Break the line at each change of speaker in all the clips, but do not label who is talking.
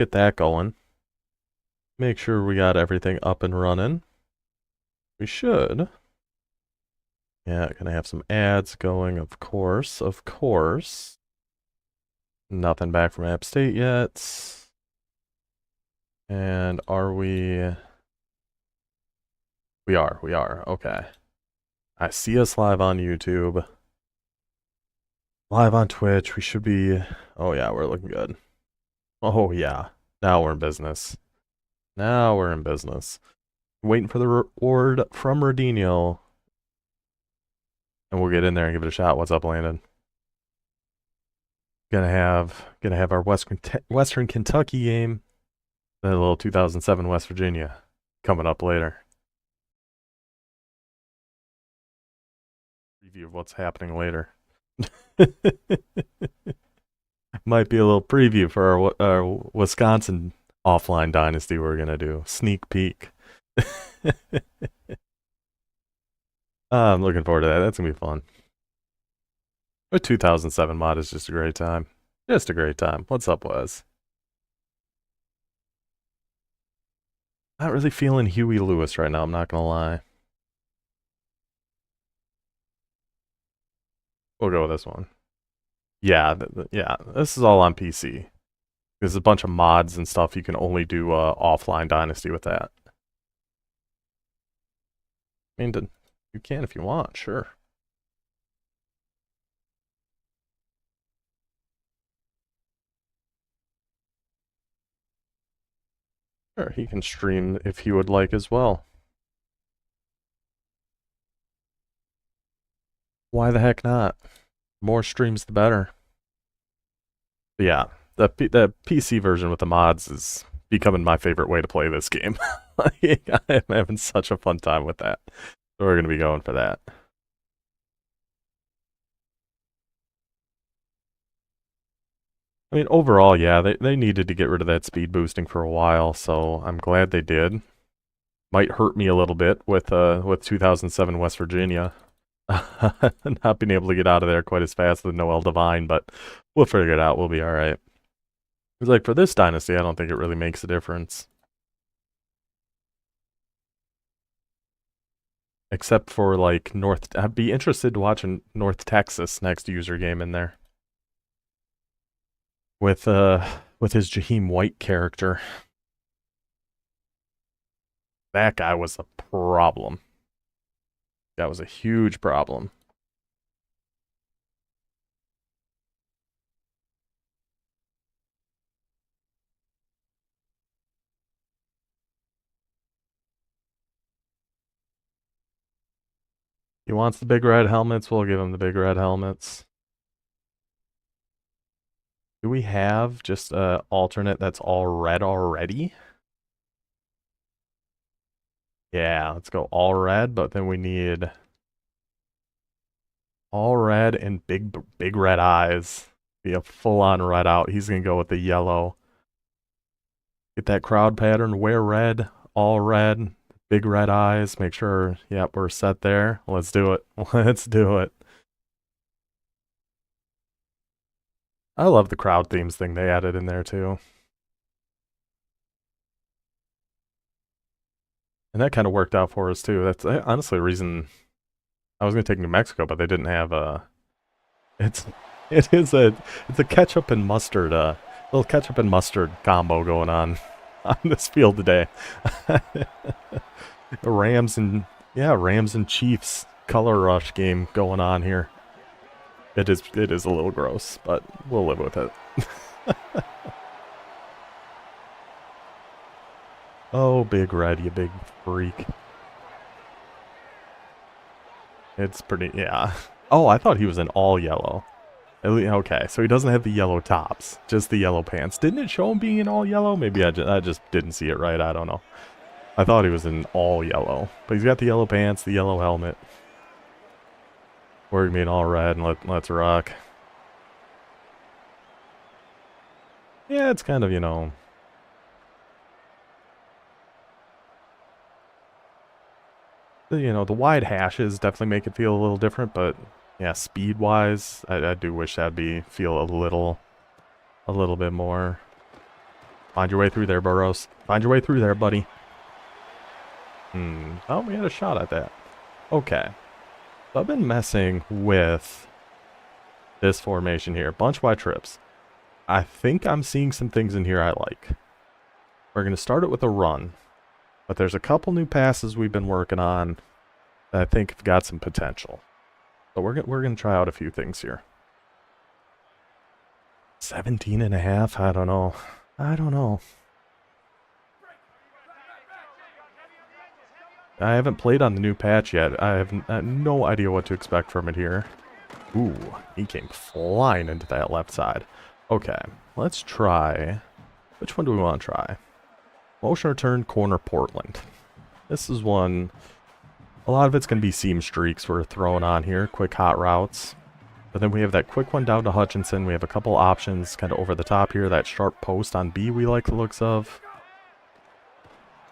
Get that going. Make sure we got everything up and running. We should. Yeah, gonna have some ads going, of course, of course. Nothing back from App State yet. And are we... We are, okay. I see us live on YouTube. Live on Twitch, we should be... Oh yeah, we're looking good. Oh yeah, now we're in business. Now we're in business. Waiting for the reward from Rodinho. And we'll get in there and give it a shot. What's up, Landon? Gonna have our Western Kentucky game. Then a little 2007 West Virginia coming up later. Preview of what's happening later. Might be a little preview for our Wisconsin offline dynasty we're gonna do. Sneak peek. I'm looking forward to that. That's gonna be fun. The 2007 mod is just a great time. Just a great time. What's up, Wes? Not really feeling Huey Lewis right now, I'm not gonna lie. We'll go with this one. Yeah, yeah, this is all on PC. There's a bunch of mods and stuff. You can only do offline Dynasty with that. I mean, you can if you want, sure. Sure, he can stream if he would like as well. Why the heck not? More streams, the better. But yeah, the PC version with the mods is becoming my favorite way to play this game. I'm having such a fun time with that. So we're going to be going for that. I mean, overall, yeah, they needed to get rid of that speed boosting for a while, so I'm glad they did. Might hurt me a little bit with 2007 West Virginia. Not being able to get out of there quite as fast as Noel Devine, but we'll figure it out. We'll be alright. It's like, for this dynasty, I don't think it really makes a difference. Except for, like, I'd be interested to watch a North Texas next user game in there. With his Jaheim White character. That guy was a problem. That was a huge problem. He wants the big red helmets, we'll give him the big red helmets. Do we have just an alternate that's all red already? Yeah, let's go all red, but then we need all red and big red eyes. Be a full-on red out. He's gonna go with the yellow. Get that crowd pattern, wear red, all red, big red eyes. Make sure, yep, we're set there. Let's do it. Let's do it. I love the crowd themes thing they added in there too. And that kind of worked out for us too. That's honestly a reason I was gonna take New Mexico, but they didn't have a. It's a ketchup and mustard little ketchup and mustard combo going on this field today. Rams and Chiefs color rush game going on here. It is a little gross, but we'll live with it. Oh, big red, you big freak. It's pretty, yeah. Oh, I thought he was in all yellow. Okay, so he doesn't have the yellow tops, just the yellow pants. Didn't it show him being in all yellow? Maybe I just didn't see it right, I don't know. I thought he was in all yellow, but he's got the yellow pants, the yellow helmet. We're gonna be in all red, and let's rock. Yeah, it's kind of, you know... the wide hashes definitely make it feel a little different, but yeah, speed-wise, I do wish that'd feel a little bit more. Find your way through there, Burrows. Find your way through there, buddy. Oh, we had a shot at that. Okay. So I've been messing with this formation here. Bunch wide trips. I think I'm seeing some things in here I like. We're going to start it with a run. But there's a couple new passes we've been working on that I think have got some potential. So we're going to try out a few things here. 17.5? I don't know. I don't know. I haven't played on the new patch yet. I have no idea what to expect from it here. Ooh, he came flying into that left side. Okay, let's try... Which one do we want to try? Motion return, corner Portland. This is one... A lot of it's going to be seam streaks we're throwing on here. Quick hot routes. But then we have that quick one down to Hutchinson. We have a couple options kind of over the top here. That sharp post on B we like the looks of.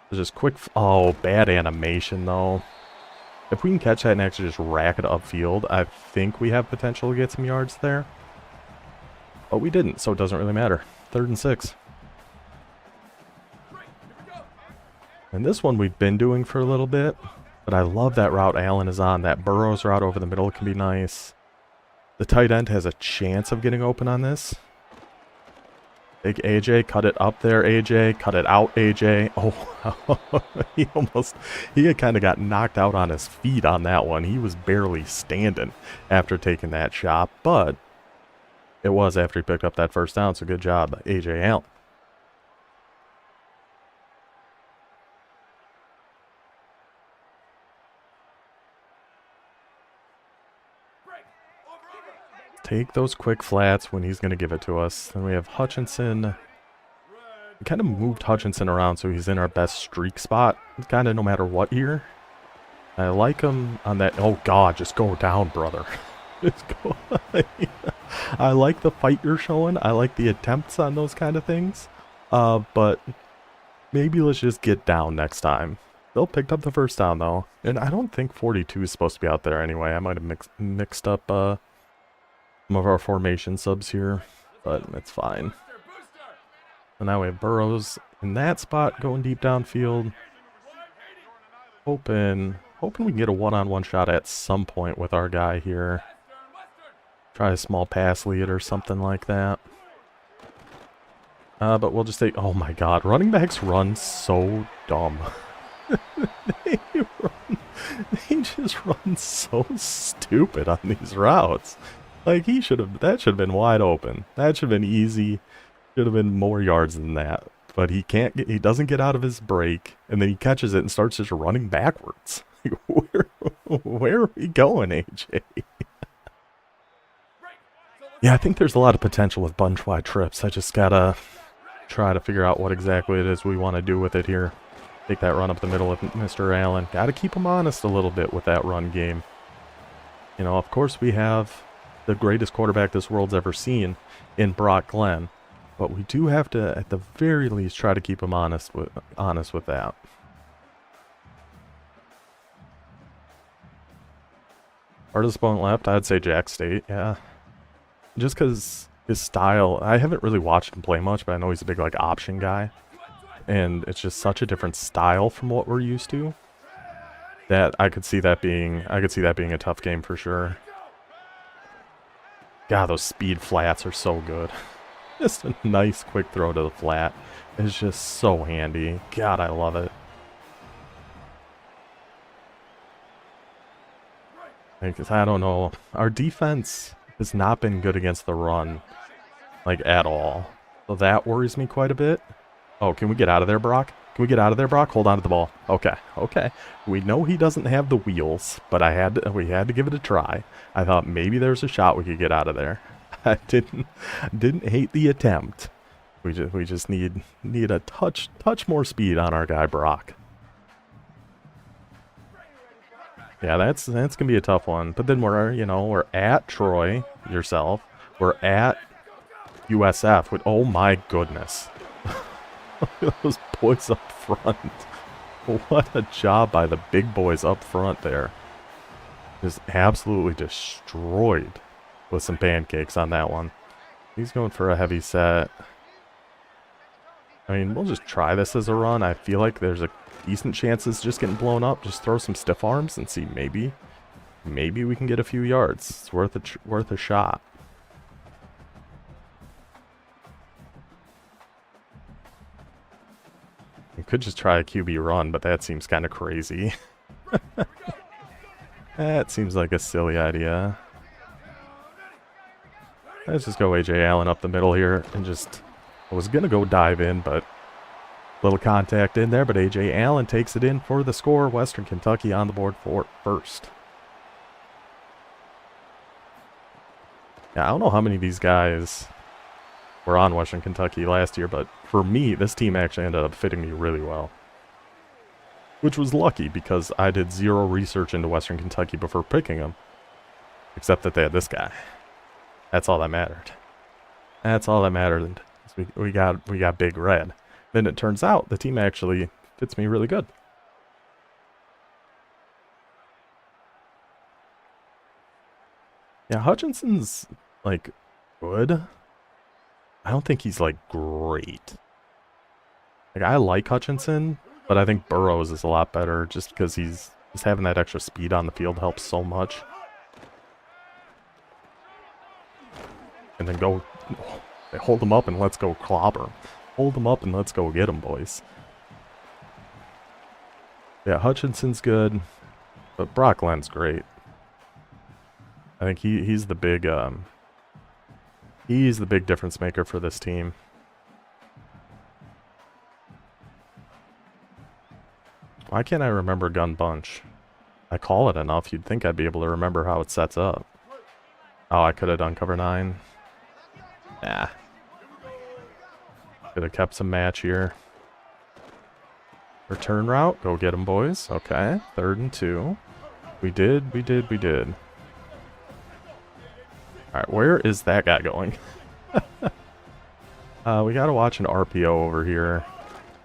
There's just quick... Oh, bad animation though. If we can catch that and actually just rack it upfield, I think we have potential to get some yards there. But we didn't, so it doesn't really matter. 3rd and 6. And this one we've been doing for a little bit. But I love that route Allen is on. That Burrows route over the middle can be nice. The tight end has a chance of getting open on this. Big AJ, cut it up there, AJ. Cut it out, AJ. Oh, he had kind of got knocked out on his feet on that one. He was barely standing after taking that shot, but it was after he picked up that first down, so good job, AJ Allen. Take those quick flats when he's going to give it to us. Then we have Hutchinson. We kind of moved Hutchinson around so he's in our best streak spot, kind of no matter what here. I like him on that. Oh, God, just go down, brother. Just go. I like the fight you're showing. I like the attempts on those kind of things. But maybe let's just get down next time. They'll picked up the first down, though. And I don't think 42 is supposed to be out there anyway. I might have mixed up... some of our formation subs here, but it's fine. And now we have Burrows in that spot going deep downfield. Hoping we can get a one-on-one shot at some point with our guy here. Try a small pass lead or something like that. But we'll just take... Oh my God, running backs run so dumb. They just run so stupid on these routes. Like, that should have been wide open. That should have been easy. Should have been more yards than that. But he doesn't get out of his break, and then he catches it and starts just running backwards. Where are we going, AJ? Yeah, I think there's a lot of potential with bunch wide trips. I just gotta try to figure out what exactly it is we want to do with it here. Take that run up the middle with Mr. Allen. Gotta keep him honest a little bit with that run game. You know, of course we have the greatest quarterback this world's ever seen in Brock Glenn, but we do have to, at the very least, try to keep him honest with that. Hardest opponent left, I'd say Jack State, yeah. Just because his style, I haven't really watched him play much, but I know he's a big, like, option guy. And it's just such a different style from what we're used to, that I could see that being a tough game for sure. God, those speed flats are so good. Just a nice quick throw to the flat is just so handy. God, I love it. Because I don't know, our defense has not been good against the run, like, at all. So that worries me quite a bit. Oh, can we get out of there, Brock? Can we get out of there, Brock? Hold on to the ball. Okay, okay. We know he doesn't have the wheels, but we had to give it a try. I thought maybe there's a shot we could get out of there. I didn't hate the attempt. We just need a touch more speed on our guy Brock. Yeah, that's gonna be a tough one. But then we're at Troy yourself. We're at USF. Oh my goodness. Look at those boys up front. What a job by the big boys up front there. Just absolutely destroyed with some pancakes on that one. He's going for a heavy set. I mean, we'll just try this as a run. I feel like there's a decent chance it's just getting blown up. Just throw some stiff arms and see maybe we can get a few yards. It's worth a shot. We could just try a QB run, but that seems kind of crazy. That seems like a silly idea. Let's just go A.J. Allen up the middle here and just... I was going to go dive in, but... little contact in there, but A.J. Allen takes it in for the score. Western Kentucky on the board for first. Yeah, I don't know how many of these guys were on Western Kentucky last year, but for me, this team actually ended up fitting me really well. Which was lucky, because I did zero research into Western Kentucky before picking them. Except that they had this guy. That's all that mattered. That's all that mattered. We got Big Red. Then it turns out the team actually fits me really good. Yeah, Hutchinson's, like, good. I don't think he's, like, great. Like, I like Hutchinson, but I think Burrows is a lot better just because he's just having that extra speed on the field helps so much. And then go, hold him up and let's go clobber. Hold him up and let's go get him, boys. Yeah, Hutchinson's good, but Brock Glenn's great. I think he's the big difference maker for this team. Why can't I remember Gun Bunch? I call it enough, you'd think I'd be able to remember how it sets up. Oh, I could have done cover 9. Nah. Could have kept some match here. Return route. Go get them, boys. Okay. 3rd and 2. We did. Alright, where is that guy going? We gotta watch an RPO over here.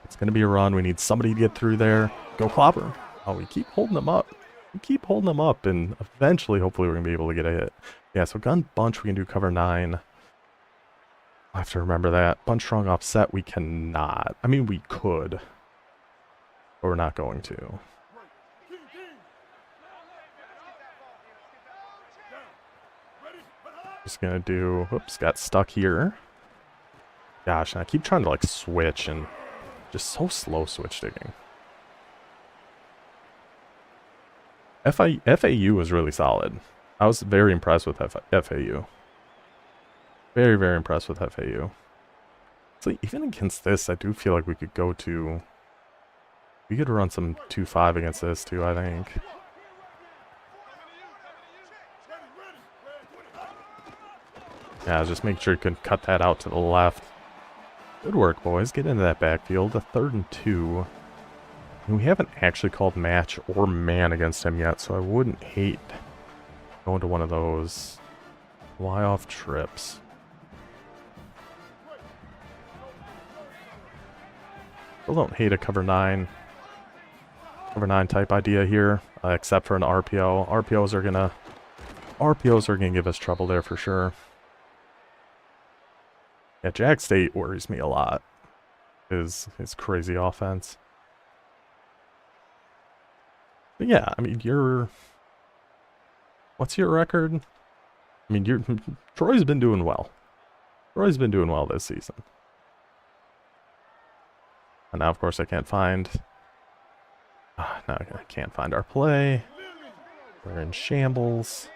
It's gonna be a run. We need somebody to get through there. Go clobber. Oh, we keep holding them up. We keep holding them up, and eventually, hopefully, we're gonna be able to get a hit. Yeah, so Gun Bunch, we can do cover 9. I have to remember that. Bunch strong offset, we cannot. I mean, we could. But we're not going to. Just gonna do... Whoops, got stuck here. Gosh, and I keep trying to, like, switch, and just so slow switch sticking. FAU was really solid. I was very impressed with FAU. Very, very impressed with FAU. So even against this, I do feel like we could go to... We could run some 2-5 against this too, I think. Yeah, just make sure you can cut that out to the left. Good work, boys. Get into that backfield. A 3rd and 2. And we haven't actually called match or man against him yet, so I wouldn't hate going to one of those fly-off trips. Still don't hate a cover 9 type idea here, except for an RPO. RPOs are gonna give us trouble there for sure. Yeah, Jack State worries me a lot. His crazy offense. But yeah, I mean, what's your record? I mean, Troy's been doing well. Troy's been doing well this season. And now, of course, I can't find... now I can't find our play. We're in shambles.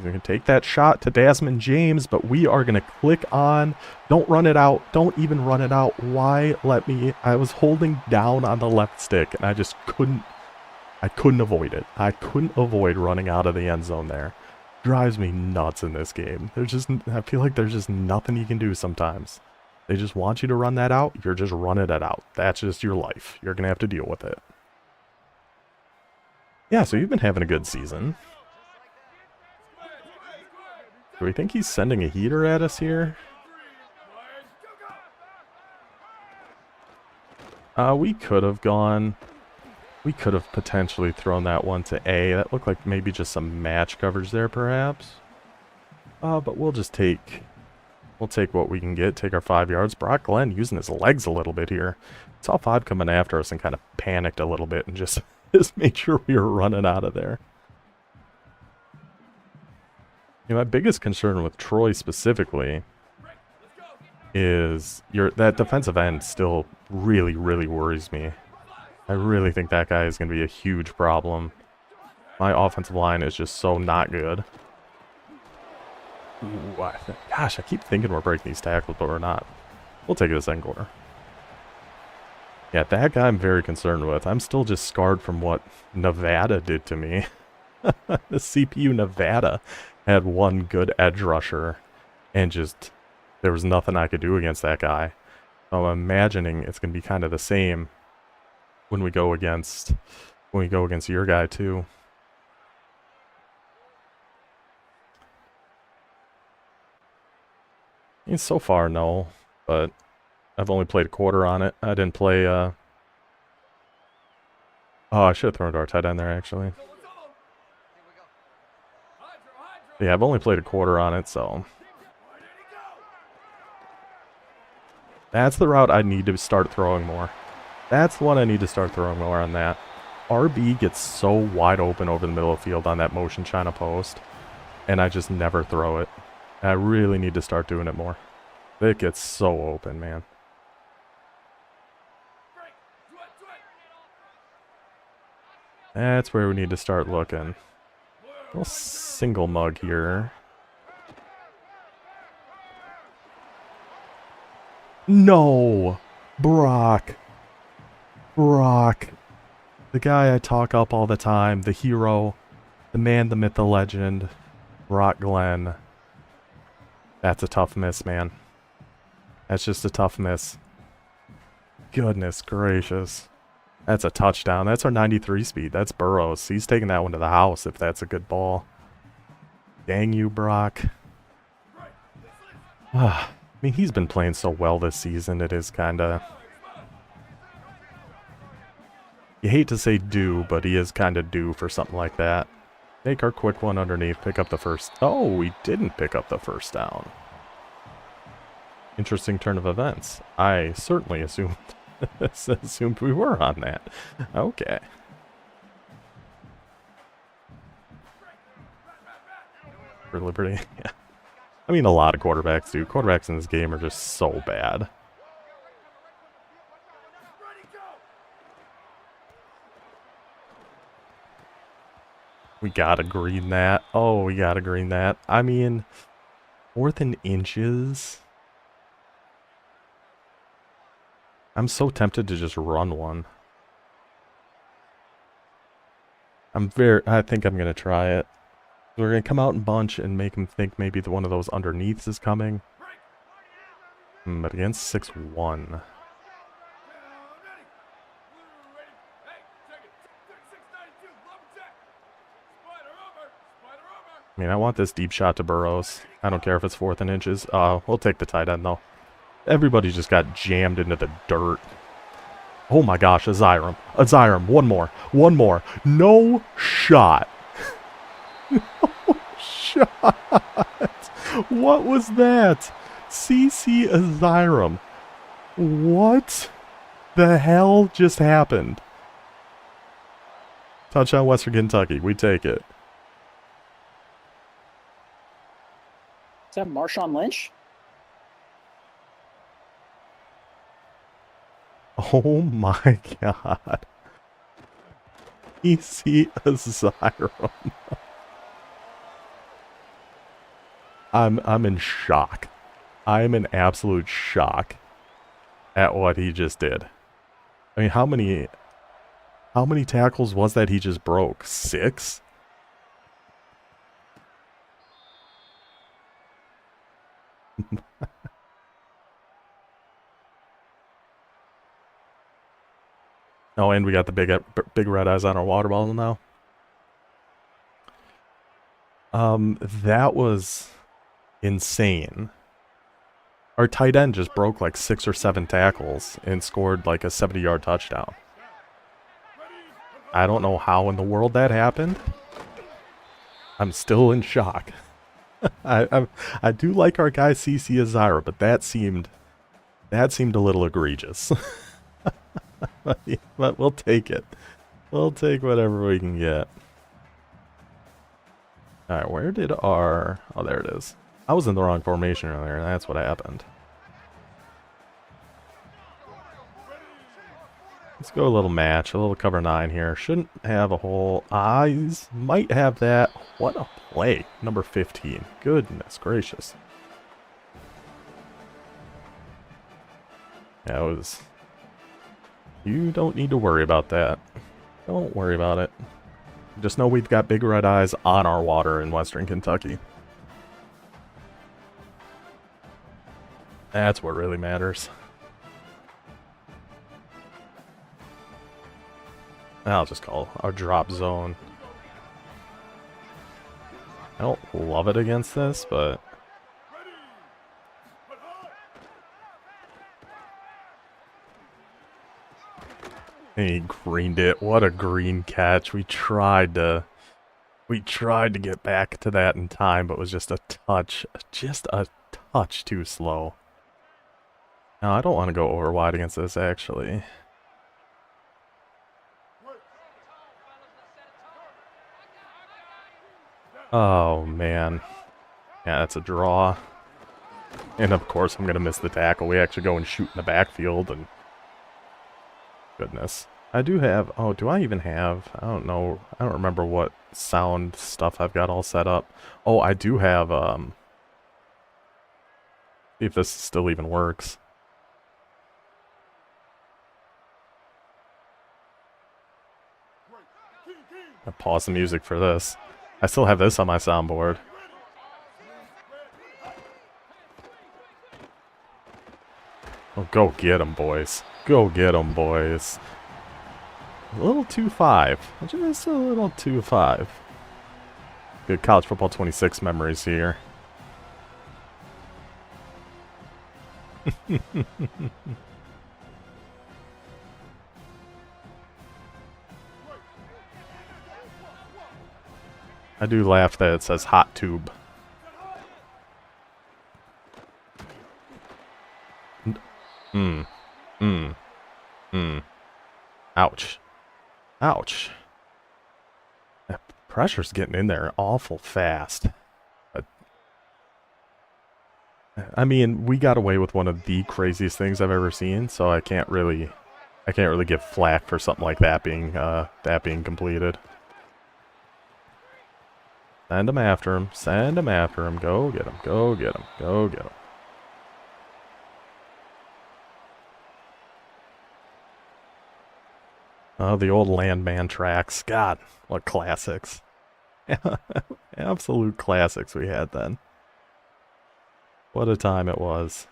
We can take that shot to Desmond James, but we are going to click on... Don't run it out. Don't even run it out. Why let me... I was holding down on the left stick, and I just couldn't... I couldn't avoid it. I couldn't avoid running out of the end zone there. Drives me nuts in this game. There's just... I feel like there's just nothing you can do sometimes. They just want you to run that out. You're just running it out. That's just your life. You're going to have to deal with it. Yeah, so you've been having a good season. Do we think he's sending a heater at us here? We could have gone... We could have potentially thrown that one to A. That looked like maybe just some match coverage there, perhaps. But we'll just take... We'll take what we can get, take our 5 yards. Brock Glenn using his legs a little bit here. Saw 5 coming after us and kind of panicked a little bit and just made sure we were running out of there. You know, my biggest concern with Troy specifically is that defensive end still really, really worries me. I really think that guy is going to be a huge problem. My offensive line is just so not good. Ooh, gosh, I keep thinking we're breaking these tackles, but we're not. We'll take it a second quarter. Yeah, that guy I'm very concerned with. I'm still just scarred from what Nevada did to me. The CPU Nevada had one good edge rusher, and just there was nothing I could do against that guy. So I'm imagining it's going to be kind of the same when we go against your guy too. I mean, so far, no, but I've only played a quarter on it. I didn't play, Oh, I should have thrown to our tight end there, actually. Yeah, I've only played a quarter on it, so... That's the route I need to start throwing more. That's the one I need to start throwing more on that. RB gets so wide open over the middle of the field on that motion China post, and I just never throw it. I really need to start doing it more. It gets so open, man. That's where we need to start looking. A little single mug here. No! Brock. Brock. The guy I talk up all the time. The hero. The man, the myth, the legend. Brock Glenn. That's a tough miss, man. That's just a tough miss. Goodness gracious. That's a touchdown. That's our 93 speed. That's Burrows. He's taking that one to the house if that's a good ball. Dang you, Brock. I mean, he's been playing so well this season. It is kind of... You hate to say due, but he is kind of due for something like that. Make our quick one underneath. Pick up the first... Oh, we didn't pick up the first down. Interesting turn of events. I certainly assumed we were on that. Okay. For Liberty. Yeah. I mean, a lot of quarterbacks do. Quarterbacks in this game are just so bad. We gotta green that. Oh, we gotta green that. I mean, 4th and inches. I'm so tempted to just run one. I think I'm gonna try it. We're gonna come out in bunch and make him think maybe one of those underneaths is coming. But against 6-1. I mean, I want this deep shot to Burrows. I don't care if it's 4th and inches. We'll take the tight end, though. Everybody just got jammed into the dirt. Oh my gosh, Aziram. Aziram, one more. One more. No shot. No shot. What was that? CC Aziram. What the hell just happened? Touchdown, Western Kentucky. We take it.
Is that Marshawn Lynch?
Oh my god. CC Aziram. I'm in shock. I'm in absolute shock at what he just did. I mean, how many tackles was that he just broke? 6? Oh, and we got the big red eyes on our water bottle now. That was insane. Our tight end just broke like 6 or 7 tackles and scored like a 70-yard touchdown. I don't know how in the world that happened. I'm still in shock. I do like our guy CC Azara, but that seemed a little egregious. But we'll take it. We'll take whatever we can get. Alright, where did our... Oh, there it is. I was in the wrong formation earlier, and that's what happened. Let's go a little match, a little cover 9 here. Shouldn't have a whole... Eyes might have that. What a play. Number 15. Goodness gracious. That was... You don't need to worry about that. Don't worry about it. Just know we've got big red eyes on our water in western Kentucky. That's what really matters. I'll just call our drop zone. I don't love it against this, but... And he greened it. What a green catch. We tried to get back to that in time, but it was just a touch too slow. Now, I don't want to go over wide against this, actually. Oh, man. Yeah, that's a draw. And, of course, I'm going to miss the tackle. We actually go and shoot in the backfield, and... Goodness. I do have... Oh, do I even have... I don't know. I don't remember what sound stuff I've got all set up. Oh, I do have... See if this still even works. I'll pause the music for this. I still have this on my soundboard. Oh, go get 'em, boys. Go get 'em, boys. A little 2-5. Just a little 2-5. Good college football 26 memories here. I do laugh that it says hot tube. Ouch. Ouch. That pressure's getting in there awful fast. But, I mean, we got away with one of the craziest things I've ever seen, so I can't really give flack for something like that being completed. Send him after him. Send him after him. Go get him. Go get him. Go get him. Oh, the old landman tracks. God, what classics. Absolute classics we had then. What a time it was.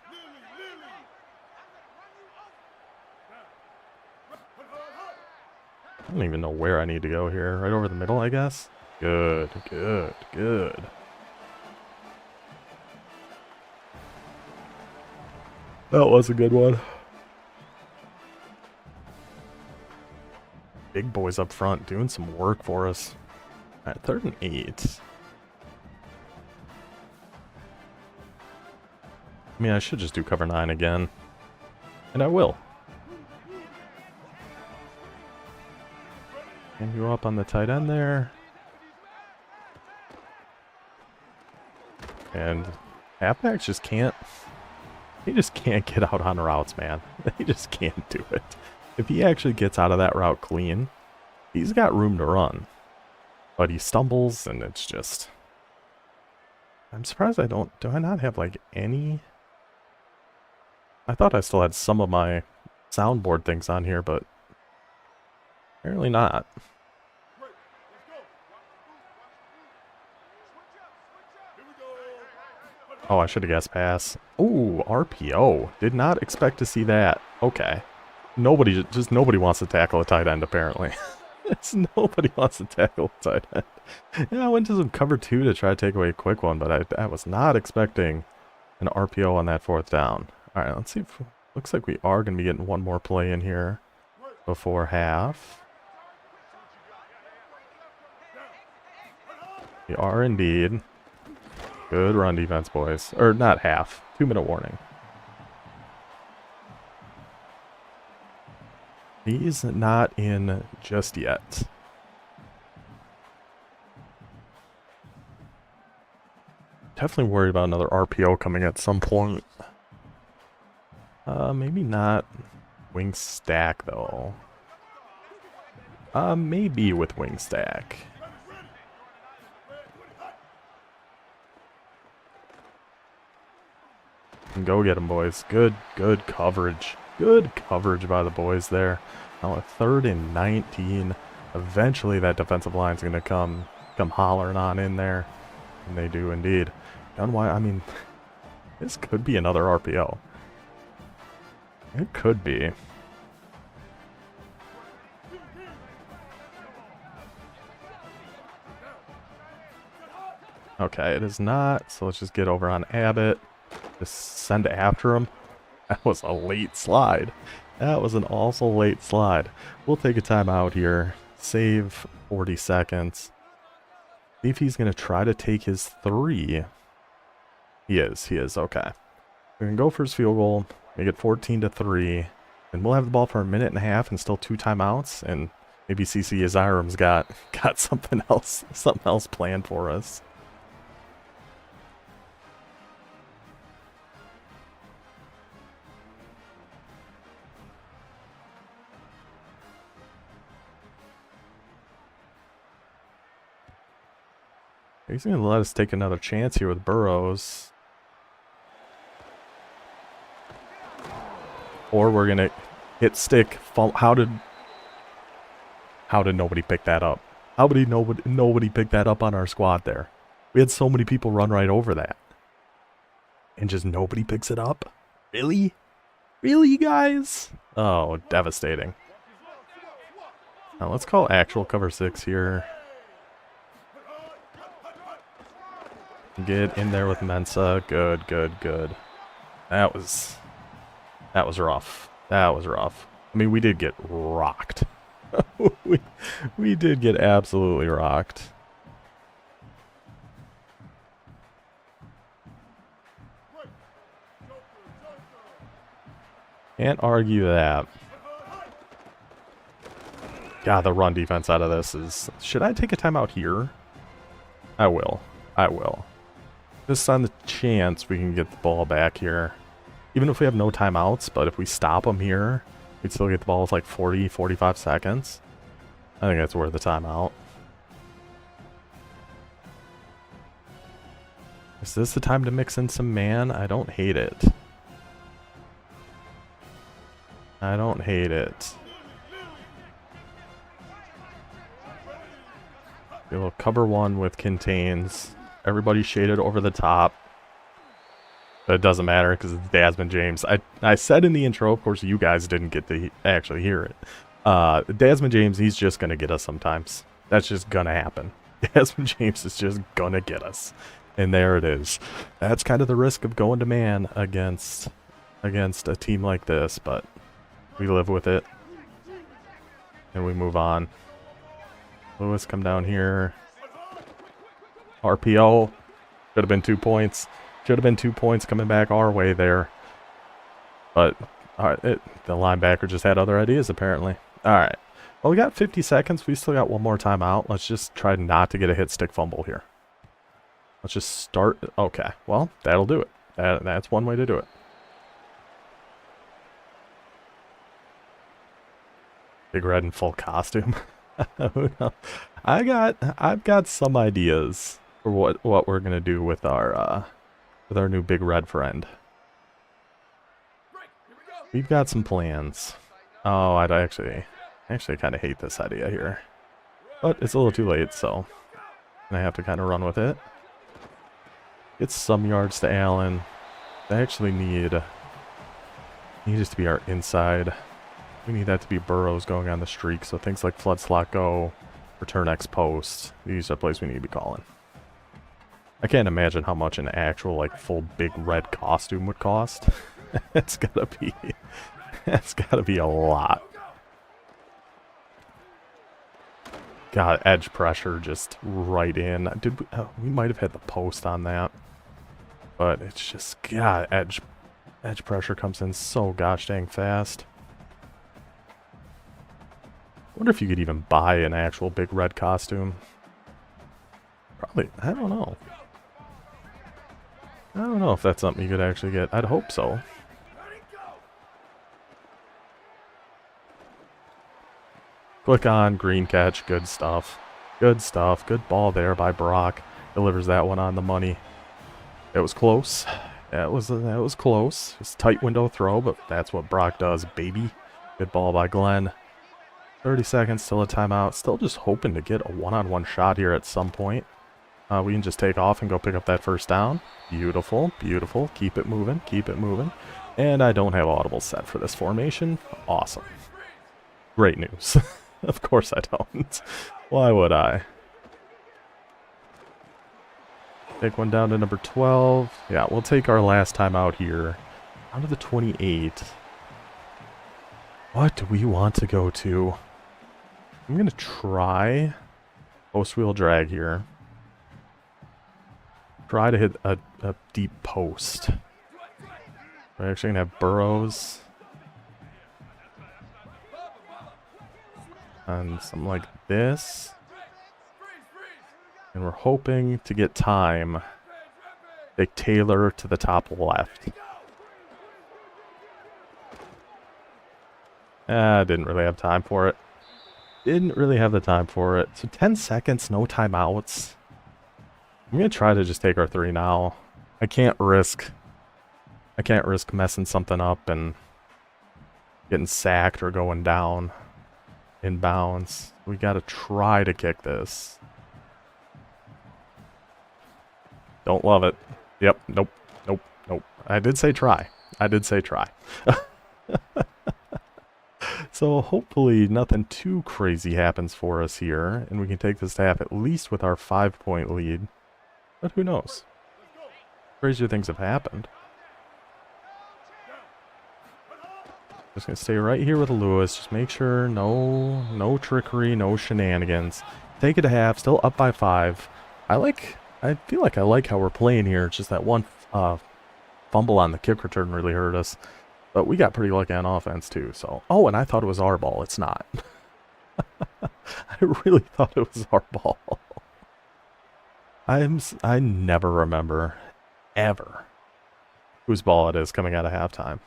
I don't even know where I need to go here. Right over the middle, I guess? Good, good, good. That was a good one. Big boys up front doing some work for us. Alright, 3rd and 8. I mean, I should just do cover 9 again. And I will. And you up on the tight end there. And halfbacks just can't... He just can't get out on routes, man. They just can't do it. If he actually gets out of that route clean, he's got room to run. But he stumbles, and it's just... I'm surprised I don't... Do I not have, like, any... I thought I still had some of my soundboard things on here, but... Apparently not. Oh, I should have guessed pass. Ooh, RPO. Did not expect to see that. Okay. Nobody wants to tackle a tight end, apparently. Nobody wants to tackle a tight end. Yeah, I went to some cover 2 to try to take away a quick one, but I was not expecting an RPO on that 4th down. Alright, let's see if... Looks like we are going to be getting one more play in here before half. We are indeed. Good run defense, boys. Or not half. 2-minute warning. He's not in just yet. Definitely worried about another RPO coming at some point. Maybe not wing stack though. Maybe with wing stack. And go get him, boys. Good coverage. Good coverage by the boys there. Now a 3rd and 19. Eventually that defensive line's gonna come hollering on in there. And they do indeed. And why, I mean, this could be another RPO. It could be. Okay, it is not. So let's just get over on Abbott. Just send after him. That was a late slide. That was an also late slide. We'll take a timeout here. Save 40 seconds. See if he's going to try to take his 3. He is. Okay. We're going to go for his field goal. Make it 14-3. And we'll have the ball for a minute and a half and still 2 timeouts. And maybe CC Aziram's got something else planned for us. He's going to let us take another chance here with Burrows. Or we're going to hit stick. How did nobody pick that up? How did nobody pick that up on our squad there? We had so many people run right over that. And just nobody picks it up? Really? Really, guys? Oh, devastating. Now let's call actual cover 6 here. Get in there with Mensa. Good. That was rough. That was rough. I mean, we did get rocked. we did get absolutely rocked. Can't argue that. God, the run defense out of this is... Should I take a timeout here? I will. Just on the chance we can get the ball back here. Even if we have no timeouts, but if we stop them here, we'd still get the ball with like 40, 45 seconds. I think that's worth the timeout. Is this the time to mix in some man? I don't hate it. I don't hate it. A little cover 1 with contains. Everybody shaded over the top. But it doesn't matter because it's Desmond James. I said in the intro, of course you guys didn't get to actually hear it. Desmond James, he's just going to get us sometimes. That's just going to happen. Desmond James is just going to get us. And there it is. That's kind of the risk of going to man against a team like this, but we live with it. And we move on. Lewis, come down here. RPO. Should have been 2 points. Should have been 2 points coming back our way there. But the linebacker just had other ideas, apparently. All right. Well, we got 50 seconds. We still got one more timeout. Let's just try not to get a hit stick fumble here. Let's just start. Okay. Well, that'll do it. That's one way to do it. Big Red in full costume. I've got some ideas for what we're gonna do with our new Big Red friend. We've got some plans. Oh, I'd actually kind of hate this idea here, but it's a little too late, so I have to kind of run with it. Get some yards to Allen. They actually need us to be our inside. We need that to be Burrows going on the streak, so things like flood slot go, return X post. These are plays we need to be calling. I can't imagine how much an actual like full Big Red costume would cost. It's gotta be a lot. God, edge pressure just right in. We might have had the post on that. But it's just, God, edge pressure comes in so gosh dang fast. I wonder if you could even buy an actual big red costume. Probably, I don't know. I don't know if that's something you could actually get. I'd hope so. Click on, green catch, good stuff. Good stuff, good ball there by Brock. Delivers that one on the money. It was close. That was close. It's a tight window throw, but that's what Brock does, baby. Good ball by Glenn. 30 seconds till a timeout. Still just hoping to get a one-on-one shot here at some point. We can just take off and go pick up that first down. Beautiful, beautiful. Keep it moving, keep it moving. And I don't have audible set for this formation. Awesome. Great news. Of course I don't. Why would I? Take one down to number 12. Yeah, we'll take our last time out here. Down to the 28. What do we want to go to? I'm going to try post-wheel drag here. Try to hit a deep post. We're actually going to have Burrows. And something like this. And we're hoping to get time. Take Taylor to the top left. Didn't really have time for it. Didn't really have the time for it. So 10 seconds, no timeouts. I'm going to try to just take our 3 now. I can't risk messing something up and getting sacked or going down in bounds. We got to try to kick this. Don't love it. Yep, nope, nope, nope. I did say try. I did say try. So hopefully nothing too crazy happens for us here, and we can take this half at least with our 5-point lead. But who knows? Crazier things have happened. Just gonna stay right here with Lewis. Just make sure no trickery, no shenanigans. Take it to half, still up by 5. I feel like I like how we're playing here. It's just that one fumble on the kick return really hurt us. But we got pretty lucky on offense too. So, oh, and I thought it was our ball. It's not. I really thought it was our ball. I never remember ever whose ball it is coming out of halftime.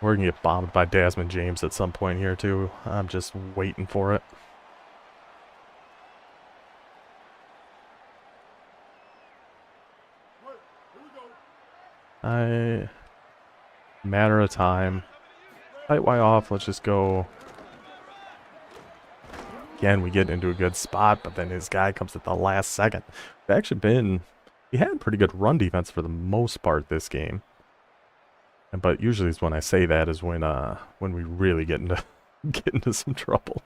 We're going to get bombed by Desmond James at some point here, too. I'm just waiting for it. Matter of time. Tight Y off. Let's just go. Again, we get into a good spot, but then his guy comes at the last second. We had pretty good run defense for the most part this game. But usually when I say that is when we really get into some trouble.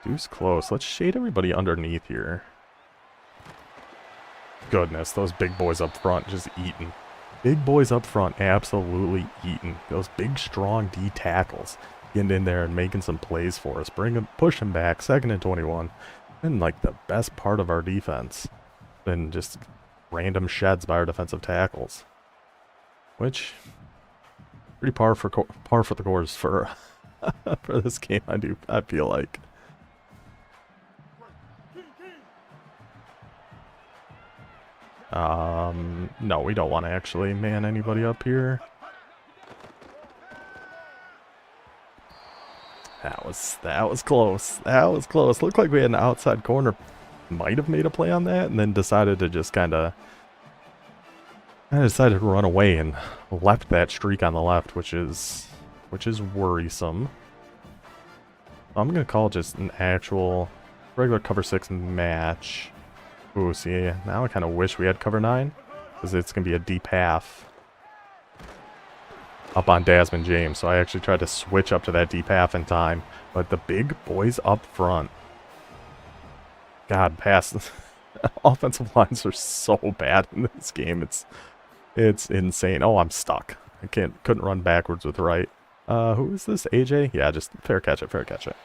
Deuce close. Let's shade everybody underneath here. Goodness, those big boys up front just eating. Big boys up front absolutely eating. Those big, strong D tackles getting in there and making some plays for us. Push him back. 2nd and 21. Been like the best part of our defense. Been just random sheds by our defensive tackles. Which, pretty par for the course for for this game. I feel like. No, we don't want to actually man anybody up here. That was close. That was close. Looked like we had an outside corner. Might have made a play on that, and then decided to just I decided to run away and left that streak on the left, which is worrisome. I'm gonna call just an actual regular cover 6 match. Ooh, see, now I kind of wish we had cover 9, because it's going to be a deep half up on Desmond James. So I actually tried to switch up to that deep half in time, but the big boys up front. God, offensive lines are so bad in this game. It's insane. Oh, I'm stuck. I couldn't run backwards with right. Who is this? AJ? Yeah, just fair catch it, fair catch it.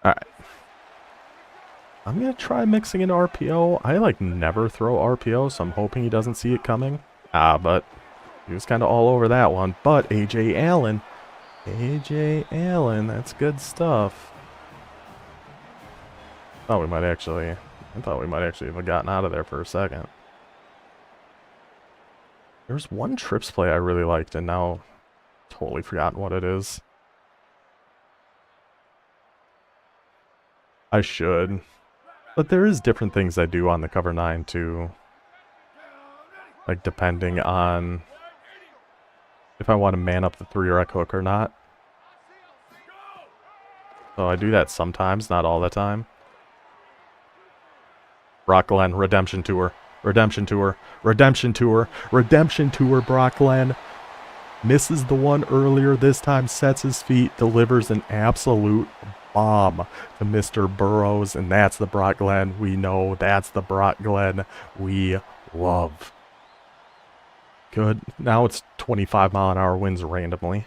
Alright. I'm gonna try mixing in RPO. I like never throw RPO, so I'm hoping he doesn't see it coming. But he was kind of all over that one. But AJ Allen. AJ Allen, that's good stuff. I thought we might actually have gotten out of there for a second. There's one trips play I really liked, and now totally forgotten what it is. I should. But there is different things I do on the cover 9 too. Like depending on if I want to man up the 3-rec hook or not. So I do that sometimes, not all the time. Brock Glenn, Redemption Tour. Redemption Tour. Redemption Tour. Redemption Tour, Brock Glenn. Misses the one earlier, this time sets his feet, delivers an absolute bomb to Mr. Burrows, and that's the Brock Glenn we know. That's the Brock Glenn we love. Good. Now it's 25-mile-an-hour winds randomly.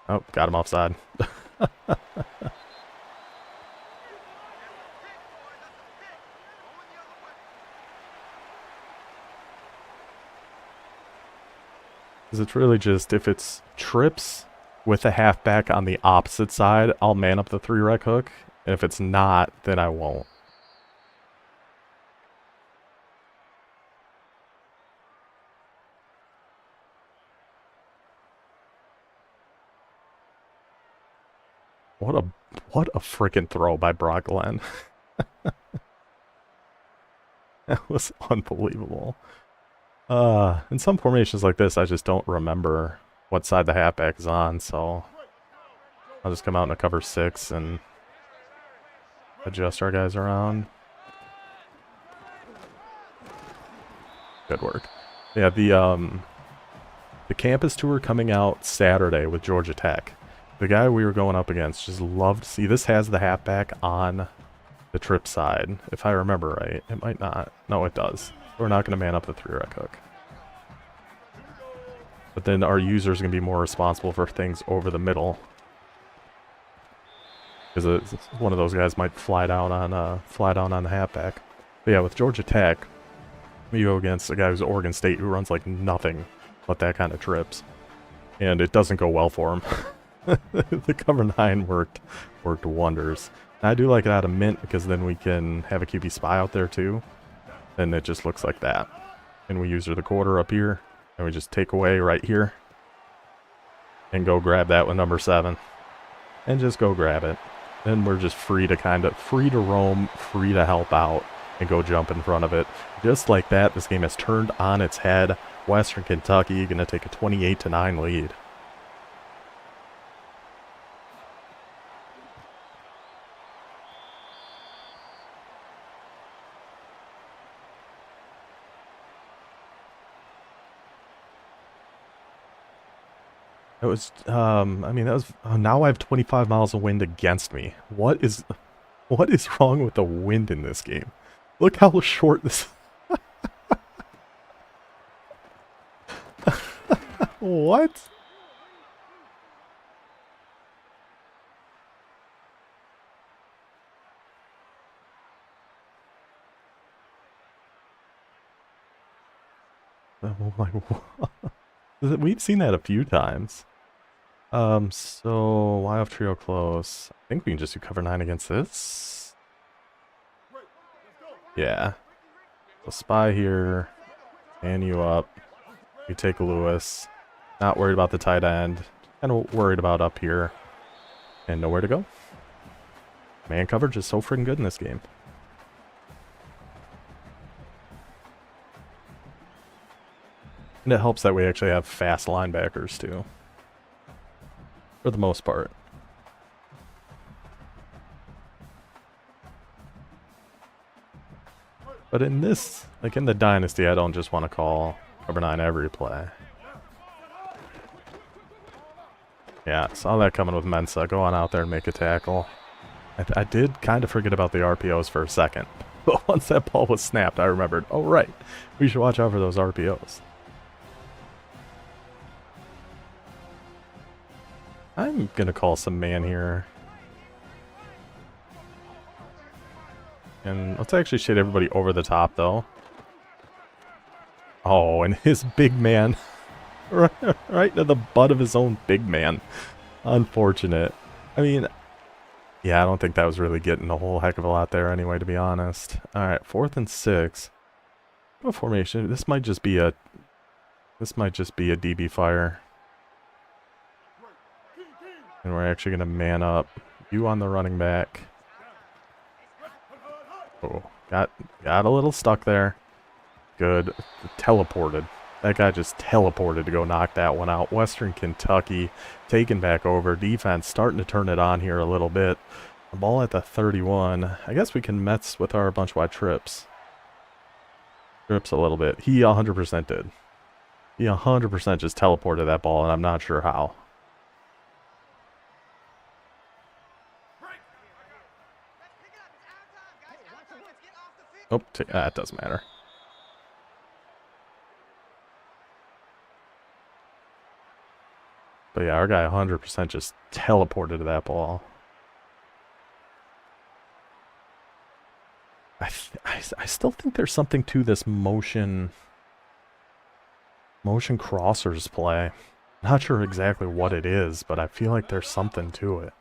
Oh, got him offside. Because it's really just, if it's trips with a halfback on the opposite side, I'll man up the 3-rec hook. And if it's not, then I won't. What a freaking throw by Brock Glenn. That was unbelievable. In some formations like this, I just don't remember what side the halfback is on, so I'll just come out in a cover 6 and adjust our guys around. Good work. Yeah, the campus tour coming out Saturday with Georgia Tech. The guy we were going up against just loved to see. This has the halfback on the trip side, if I remember right. It might not. No, it does. We're not going to man up the 3-rec hook. But then our users are going to be more responsible for things over the middle. Because one of those guys might fly down on the halfback. But yeah, with Georgia Tech, we go against a guy who's Oregon State who runs like nothing but that kind of trips. And it doesn't go well for him. The cover 9 worked wonders. And I do like it out of mint because then we can have a QB spy out there too. And it just looks like that. And we use the quarter up here. And we just take away right here. And go grab that with number 7. And just go grab it. Then we're just free to roam, free to help out. And go jump in front of it. Just like that, this game has turned on its head. Western Kentucky going to take a 28-9 lead. It was, I mean, that was, now I have 25 miles of wind against me. What is wrong with the wind in this game? Look how short this... What? Oh my, what? We've seen that a few times. So why off trio close? I think we can just do cover 9 against this. Yeah. So spy here. And you up. We take Lewis. Not worried about the tight end. Kind of worried about up here. And nowhere to go. Man coverage is so freaking good in this game. And it helps that we actually have fast linebackers too. For the most part. But in this, like in the Dynasty, I don't just want to call cover 9 every play. Yeah, saw that coming with Mensa. Go on out there and make a tackle. I did kind of forget about the RPOs for a second. But once that ball was snapped, I remembered, oh, right, we should watch out for those RPOs. I'm going to call some man here. And let's actually shade everybody over the top, though. Oh, and his big man. Right into the butt of his own big man. Unfortunate. I mean, yeah, I don't think that was really getting a whole heck of a lot there anyway, to be honest. Alright, 4th and 6. What formation? This might just be a DB fire. And we're actually going to man up. You on the running back. Oh, got a little stuck there. Good. Teleported. That guy just teleported to go knock that one out. Western Kentucky taking back over. Defense starting to turn it on here a little bit. The ball at the 31. I guess we can mess with our bunch wide trips. Trips a little bit. He 100% did. He 100% just teleported that ball, and I'm not sure how. Oh, that doesn't matter. But yeah, our guy 100% just teleported to that ball. I still think there's something to this motion crossers play. Not sure exactly what it is, but I feel like there's something to it.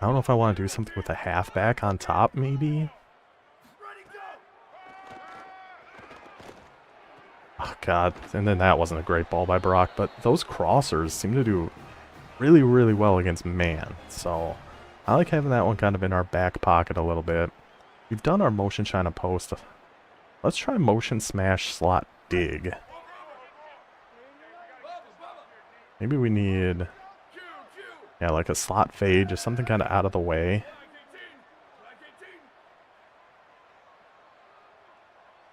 I don't know if I want to do something with a halfback on top, maybe? Oh, God. And then that wasn't a great ball by Brock, but those crossers seem to do really, really well against man. So I like having that one kind of in our back pocket a little bit. We've done our motion China post. Let's try motion smash slot dig. Maybe we need, yeah, like a slot fade, just something kind of out of the way.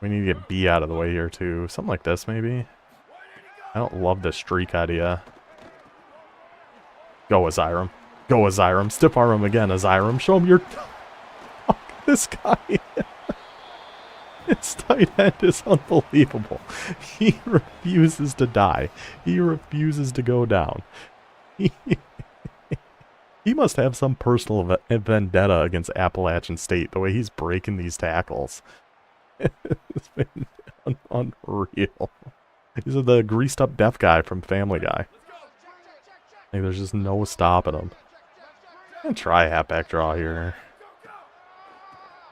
We need to get B out of the way here too. Something like this maybe. I don't love the streak idea. Go Aziram. Go Aziram. Stiff arm him again, Aziram. Show him your... Fuck this guy. His tight end is unbelievable. He refuses to die. He refuses to go down. He must have some personal vendetta against Appalachian State, the way he's breaking these tackles. It's been unreal. He's the greased up deaf guy from Family Guy. Like, there's just no stopping him. I'm gonna try a halfback draw here.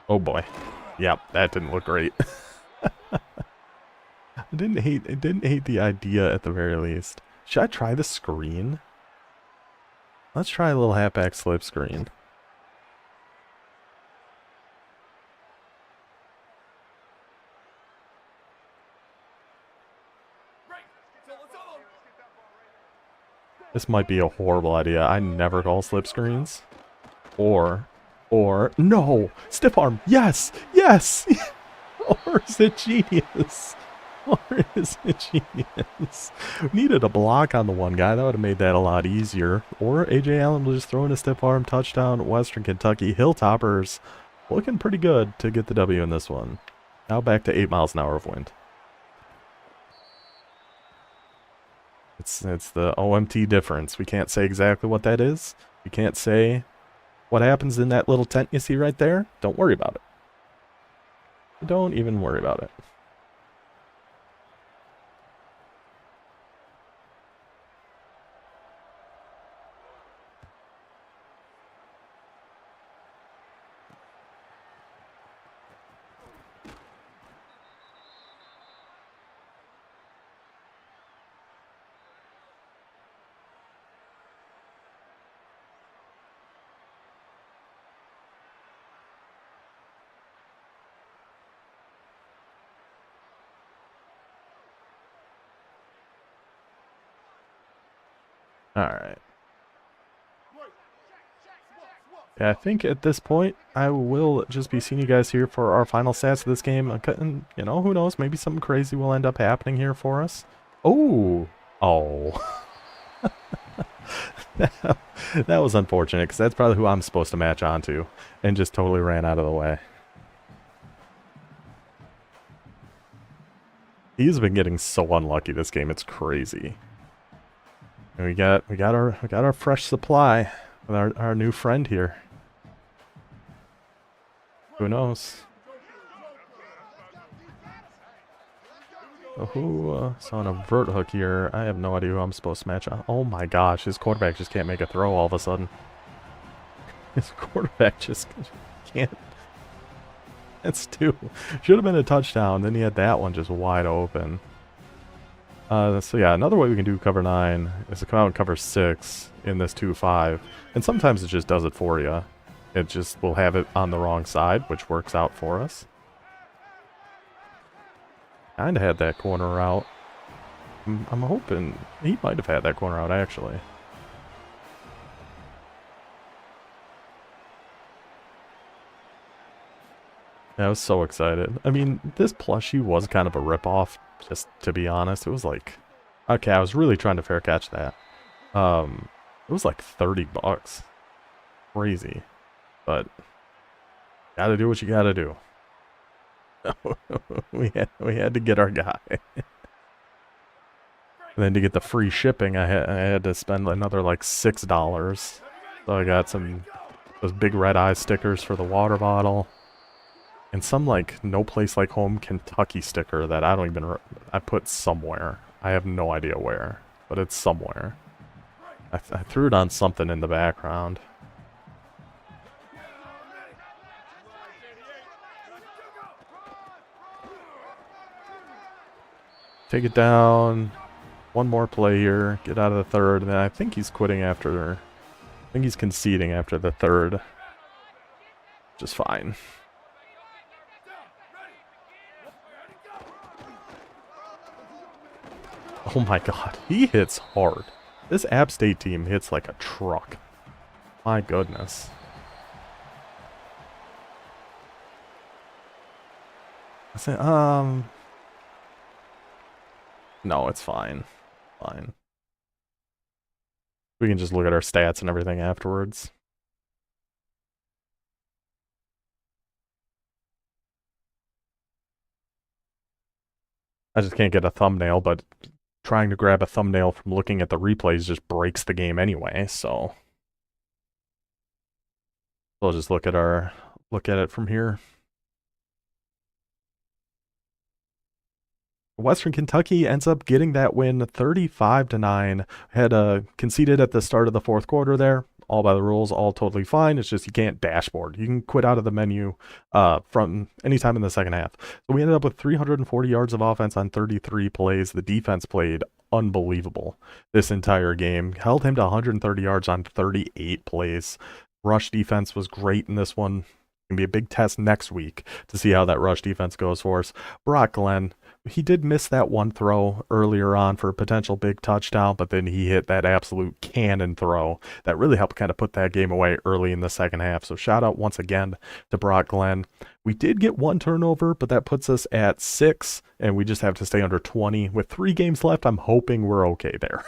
Oh boy. Yep, that didn't look great. I didn't hate the idea at the very least. Should I try the screen? Let's try a little halfback slip screen. This might be a horrible idea. I never call slip screens. Or, no! Stiff arm! Yes! Yes! Or is it genius? Or is it genius? Needed a block on the one guy. That would have made that a lot easier. Or A.J. Allen will just throw in a stiff arm touchdown. Western Kentucky Hilltoppers looking pretty good to get the W in this one. Now back to 8 miles an hour of wind. It's the OMT difference. We can't say exactly what that is. We can't say what happens in that little tent you see right there. Don't worry about it. Don't even worry about it. Alright. Yeah, I think at this point, I will just be seeing you guys here for our final stats of this game. And, you know, who knows? Maybe something crazy will end up happening here for us. Oh. Oh. That was unfortunate because that's probably who I'm supposed to match onto and just totally ran out of the way. He's been getting so unlucky this game. It's crazy. And we got our fresh supply with our new friend here. Who knows? So on a vert hook here, I have no idea who I'm supposed to match on. Oh my gosh, his quarterback just can't make a throw all of a sudden. His quarterback just can't. That's two. Should have been a touchdown. Then he had that one just wide open. So yeah, another way we can do cover 9 is to come out and cover 6 in this 2-5. And sometimes it just does it for you. It just will have it on the wrong side, which works out for us. Kinda had that corner out. I'm hoping he might have had that corner out actually. I was so excited. I mean, this plushie was kind of a ripoff, just to be honest. It was like, okay, I was really trying to fair catch that. It was like $30. Crazy. But, gotta do what you gotta do. we had to get our guy. And then to get the free shipping, I had to spend another like $6. So I got those big red eye stickers for the water bottle. And some, like, no place like home Kentucky sticker that I don't even... I put somewhere. I have no idea where. But it's somewhere. I threw it on something in the background. Take it down. One more play here. Get out of the third. And then I think he's quitting after... I think he's conceding after the third. Just fine. Oh my god, he hits hard. This App State team hits like a truck. My goodness. I say, no, it's fine. Fine. We can just look at our stats and everything afterwards. I just can't get a thumbnail, but trying to grab a thumbnail from looking at the replays just breaks the game anyway, so we'll just look at it from here. Western Kentucky ends up getting that win 35-9. Had conceded at the start of the fourth quarter there. All by the rules, all totally fine. It's just you can't dashboard. You can quit out of the menu from any time in the second half. So we ended up with 340 yards of offense on 33 plays. The defense played unbelievable this entire game. Held him to 130 yards on 38 plays. Rush defense was great in this one. It's going to be a big test next week to see how that rush defense goes for us. Brock Glenn, he did miss that one throw earlier on for a potential big touchdown, but then he hit that absolute cannon throw that really helped kind of put that game away early in the second half. So shout out once again to Brock Glenn. We did get one turnover, but that puts us at 6, and we just have to stay under 20. With 3 games left, I'm hoping we're okay there.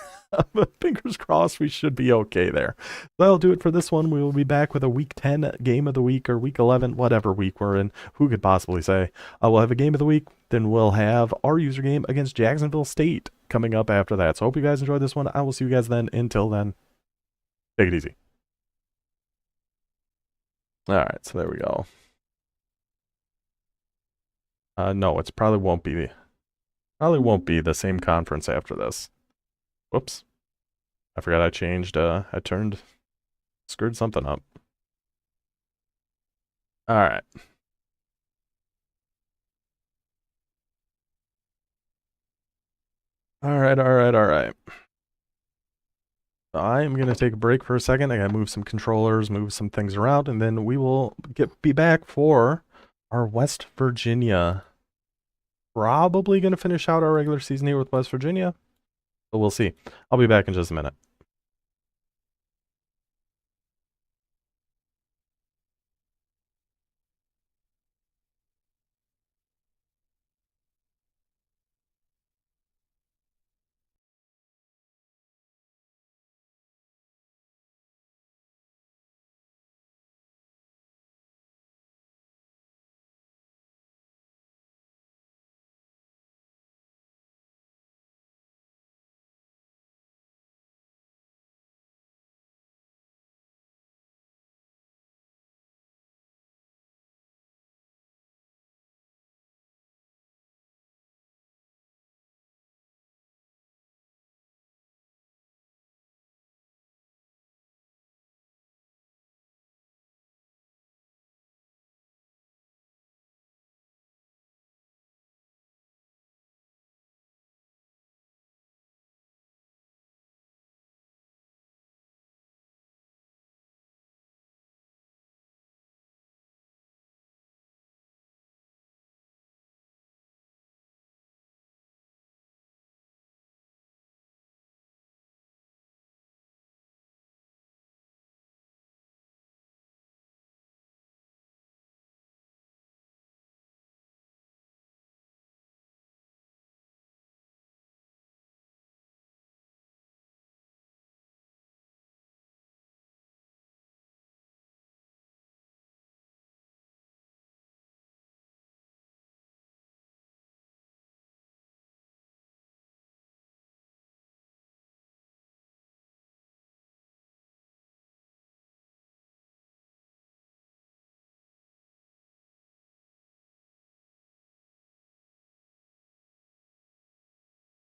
Fingers crossed we should be okay there. That'll do it for this one. We will be back with a Week 10 game of the week, or Week 11, whatever week we're in. Who could possibly say? We'll have a game of the week, then we'll have our user game against Jacksonville State coming up after that. So hope you guys enjoyed this one. I will see you guys then. Until then, take it easy. All right, so there we go. No, it's probably won't be the same conference after this. Whoops. I forgot I changed, screwed something up. Alright. Alright. I am going to take a break for a second. I gotta move some controllers, move some things around, and then we will be back for our West Virginia. Probably going to finish out our regular season here with West Virginia, but we'll see. I'll be back in just a minute.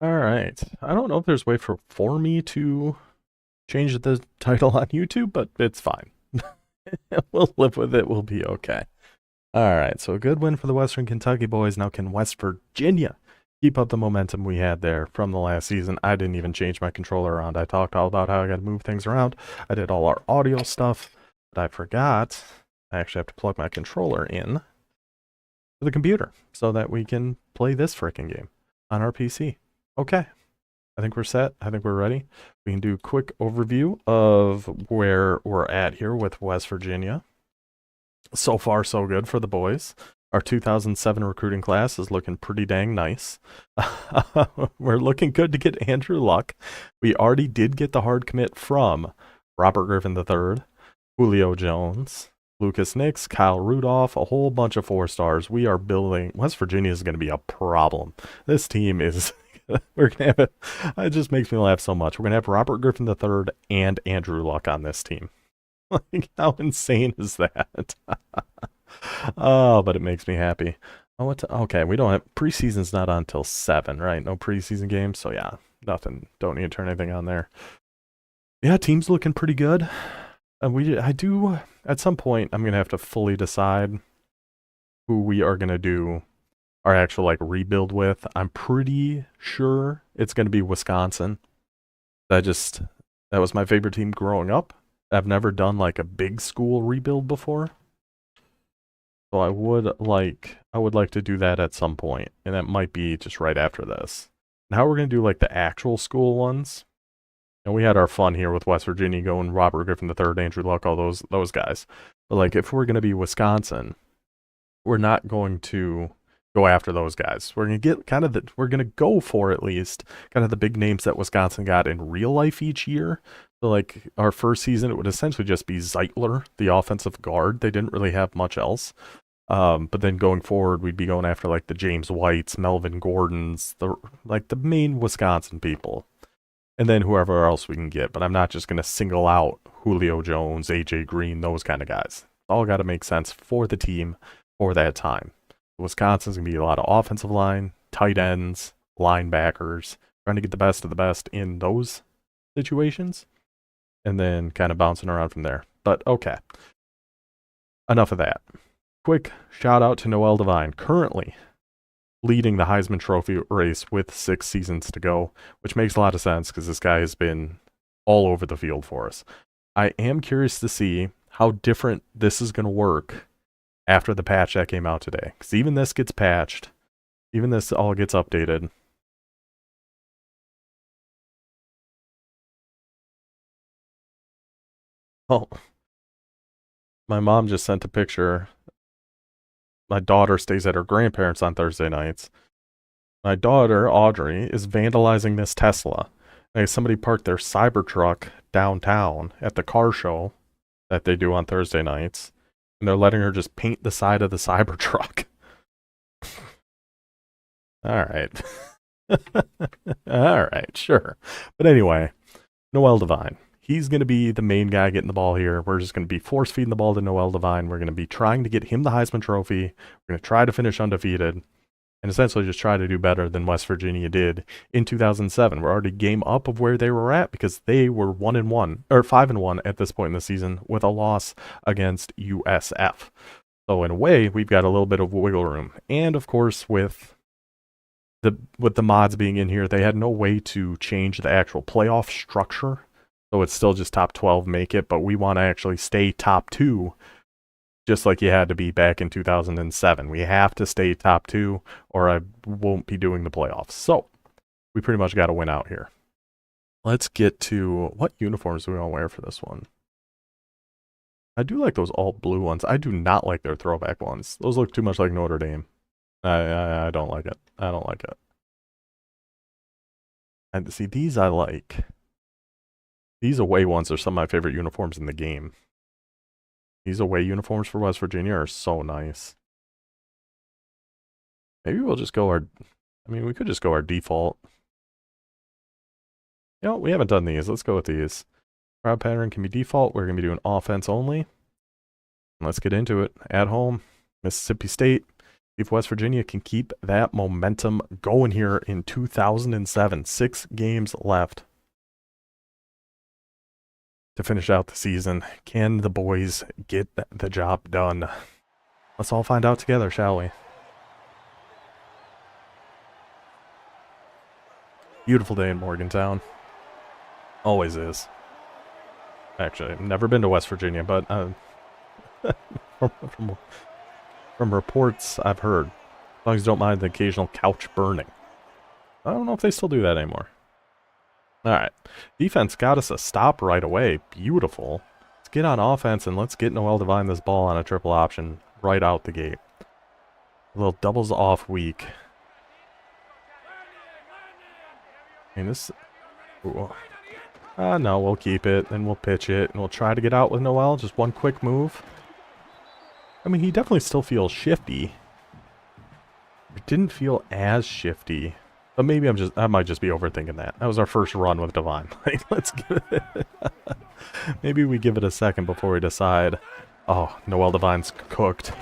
All right. I don't know if there's a way for me to change the title on YouTube, but it's fine. We'll live with it. We'll be okay. All right. So a good win for the Western Kentucky boys. Now can West Virginia keep up the momentum we had there from the last season? I didn't even change my controller around. I talked all about how I got to move things around. I did all our audio stuff, but I forgot I actually have to plug my controller in to the computer so that we can play this freaking game on our PC. Okay. I think we're set. I think we're ready. We can do a quick overview of where we're at here with West Virginia. So far, so good for the boys. Our 2007 recruiting class is looking pretty dang nice. We're looking good to get Andrew Luck. We already did get the hard commit from Robert Griffin III, Julio Jones, Lucas Nix, Kyle Rudolph, a whole bunch of 4-stars. We are building. West Virginia is going to be a problem. This team is. We're gonna have it. It just makes me laugh so much. We're gonna have Robert Griffin III and Andrew Luck on this team. Like, how insane is that? Oh, but it makes me happy. Oh, okay, we don't have preseason's not on until 7, right? No preseason games, so yeah, nothing. Don't need to turn anything on there. Yeah, team's looking pretty good. I do at some point. I'm gonna have to fully decide who we are gonna do our actual like rebuild with. I'm pretty sure it's going to be Wisconsin. That was my favorite team growing up. I've never done like a big school rebuild before. So I would like to do that at some point, and that might be just right after this. Now we're going to do like the actual school ones. And we had our fun here with West Virginia going Robert Griffin III, Andrew Luck, all those guys. But like if we're going to be Wisconsin, we're not going to go after those guys. We're going to get we're going to go for at least kind of the big names that Wisconsin got in real life each year. So like our first season, it would essentially just be Zeitler, the offensive guard. They didn't really have much else. But then going forward, we'd be going after like the James Whites, Melvin Gordons, the main Wisconsin people. And then whoever else we can get. But I'm not just going to single out Julio Jones, AJ Green, those kind of guys. It's all got to make sense for the team for that time. Wisconsin's going to be a lot of offensive line, tight ends, linebackers, trying to get the best of the best in those situations, and then kind of bouncing around from there. But okay, enough of that. Quick shout out to Noel Devine, currently leading the Heisman Trophy race with 6 seasons to go, which makes a lot of sense because this guy has been all over the field for us. I am curious to see how different this is going to work after the patch that came out today. Because even this gets patched. Even this all gets updated. Oh. My mom just sent a picture. My daughter stays at her grandparents' on Thursday nights. My daughter, Audrey, is vandalizing this Tesla. Like somebody parked their Cybertruck downtown at the car show that they do on Thursday nights. And they're letting her just paint the side of the Cybertruck. All right. All right, sure. But anyway, Noel Devine. He's going to be the main guy getting the ball here. We're just going to be force feeding the ball to Noel Devine. We're going to be trying to get him the Heisman Trophy. We're going to try to finish undefeated and essentially just try to do better than West Virginia did in 2007. We're already game up of where they were at because they were 1-1 or 5-1 at this point in the season with a loss against USF. So in a way, we've got a little bit of wiggle room. And of course, with the mods being in here, they had no way to change the actual playoff structure. So it's still just top 12 make it, but we want to actually stay top 2 just like you had to be back in 2007. We have to stay top 2 or I won't be doing the playoffs. So we pretty much got to win out here. Let's get to what uniforms do we want to wear for this one. I do like those alt blue ones. I do not like their throwback ones. Those look too much like Notre Dame. I don't like it. I don't like it. And see, these I like. These away ones are some of my favorite uniforms in the game. These away uniforms for West Virginia are so nice. Maybe we'll just go we could just go our default. You know, we haven't done these. Let's go with these. Crowd pattern can be default. We're going to be doing offense only. Let's get into it. At home, Mississippi State. If West Virginia can keep that momentum going here in 2007, 6 games left to finish out the season. Can the boys get the job done? Let's all find out together, shall we? Beautiful day in Morgantown. Always is. Actually, I've never been to West Virginia, but from reports I've heard, as long as you don't mind the occasional couch burning. I don't know if they still do that anymore. Alright, defense got us a stop right away. Beautiful. Let's get on offense and let's get Noel Devine this ball on a triple option right out the gate. A little doubles off week. I mean, this... no, we'll keep it, and we'll pitch it, and we'll try to get out with Noel. Just one quick move. I mean, he definitely still feels shifty. It didn't feel as shifty. But maybe I might just be overthinking that. That was our first run with Devine. Let's give it... Maybe we give it a second before we decide. Oh, Noel Devine's cooked.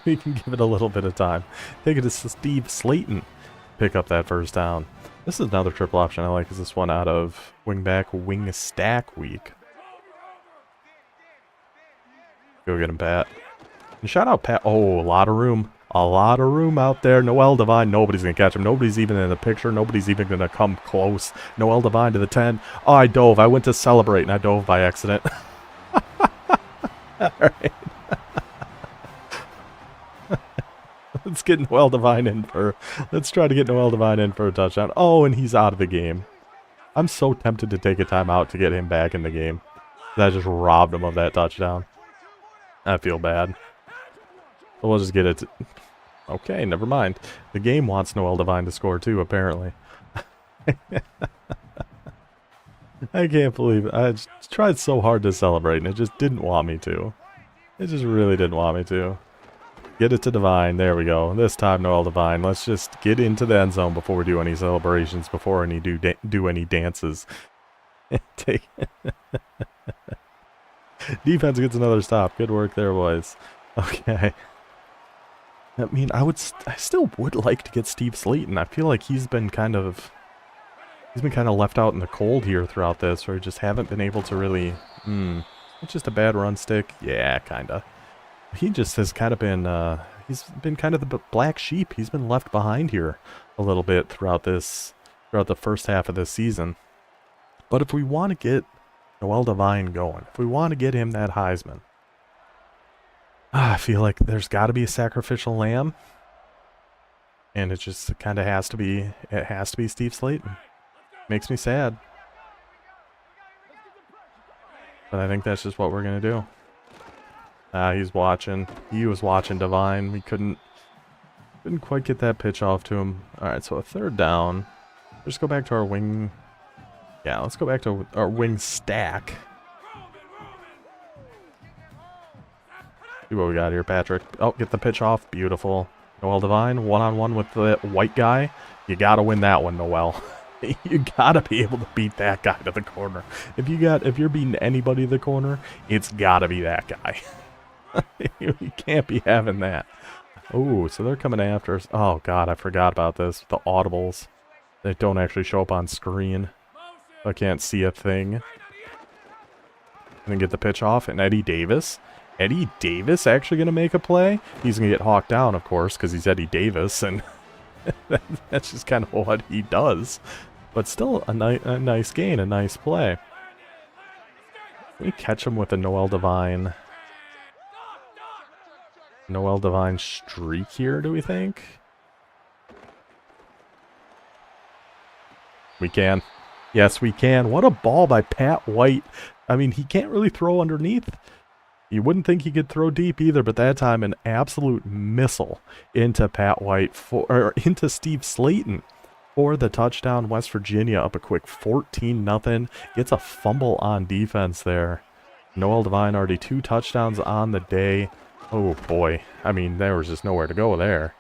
We can give it a little bit of time. Take it to Steve Slayton. Pick up that first down. This is another triple option I like. Is this one out of wingback wing stack week? Go get him, Pat. And shout out Pat. Oh, a lot of room. A lot of room out there. Noel Devine. Nobody's going to catch him. Nobody's even in the picture. Nobody's even going to come close. Noel Devine to the 10. Oh, I dove. I went to celebrate and I dove by accident. Alright. Let's get Noel Devine in for... Let's try to get Noel Devine in for a touchdown. Oh, and he's out of the game. I'm so tempted to take a timeout to get him back in the game. I just robbed him of that touchdown. I feel bad. But we'll just get it. Okay, never mind. The game wants Noel Devine to score too, apparently. I can't believe it. I just tried so hard to celebrate and it just didn't want me to. It just really didn't want me to. Get it to Devine. There we go. This time, Noel Devine. Let's just get into the end zone before we do any celebrations, before any do any dances. Take Defense gets another stop. Good work there, boys. Okay. I mean, I still would like to get Steve Slayton. I feel like he's been kind of left out in the cold here throughout this, or we just haven't been able to really. It's just a bad run stick. Yeah, kinda. He just has kind of been. He's been kind of the black sheep. He's been left behind here a little bit throughout the first half of this season. But if we want to get Noel Devine going, if we want to get him that Heisman, I feel like there's got to be a sacrificial lamb, and it just kind of has to be. It has to be Steve Slayton. Makes me sad, but I think that's just what we're gonna do. He's watching. He was watching Devine. We couldn't quite get that pitch off to him. All right, so a third down. Let's go back to our wing. Yeah, let's go back to our wing stack. See what we got here, Patrick. Oh, get the pitch off. Beautiful. Noel Devine, one-on-one with the white guy. You got to win that one, Noel. You got to be able to beat that guy to the corner. If you're beating anybody to the corner, it's got to be that guy. You can't be having that. Oh, so they're coming after us. Oh, God, I forgot about this. The audibles. They don't actually show up on screen. I can't see a thing. And then get the pitch off. And Eddie Davis. Eddie Davis actually going to make a play? He's going to get hawked down, of course, because he's Eddie Davis. And that's just kind of what he does. But still a nice gain, a nice play. Can we catch him with a Noel Devine streak here, do we think? We can. Yes, we can. What a ball by Pat White. I mean, he can't really throw underneath. You wouldn't think he could throw deep either, but that time an absolute missile into Pat White or into Steve Slayton for the touchdown. West Virginia up a quick 14-0. Gets a fumble on defense there. Noel Devine already 2 touchdowns on the day. Oh boy. I mean, there was just nowhere to go there.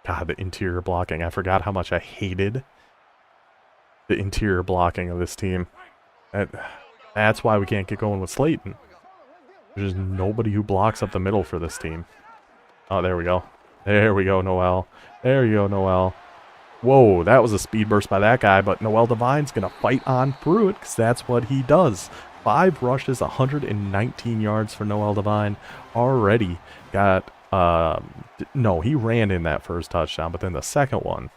God, the interior blocking. I forgot how much I hated the interior blocking of this team. That's why we can't get going with Slayton. There's just nobody who blocks up the middle for this team. Oh, there we go. There we go, Noel. There you go, Noel. Whoa, that was a speed burst by that guy, but Noel Devine's going to fight on through it because that's what he does. 5 rushes, 119 yards for Noel Devine. Already got, no, he ran in that first touchdown, but then the second one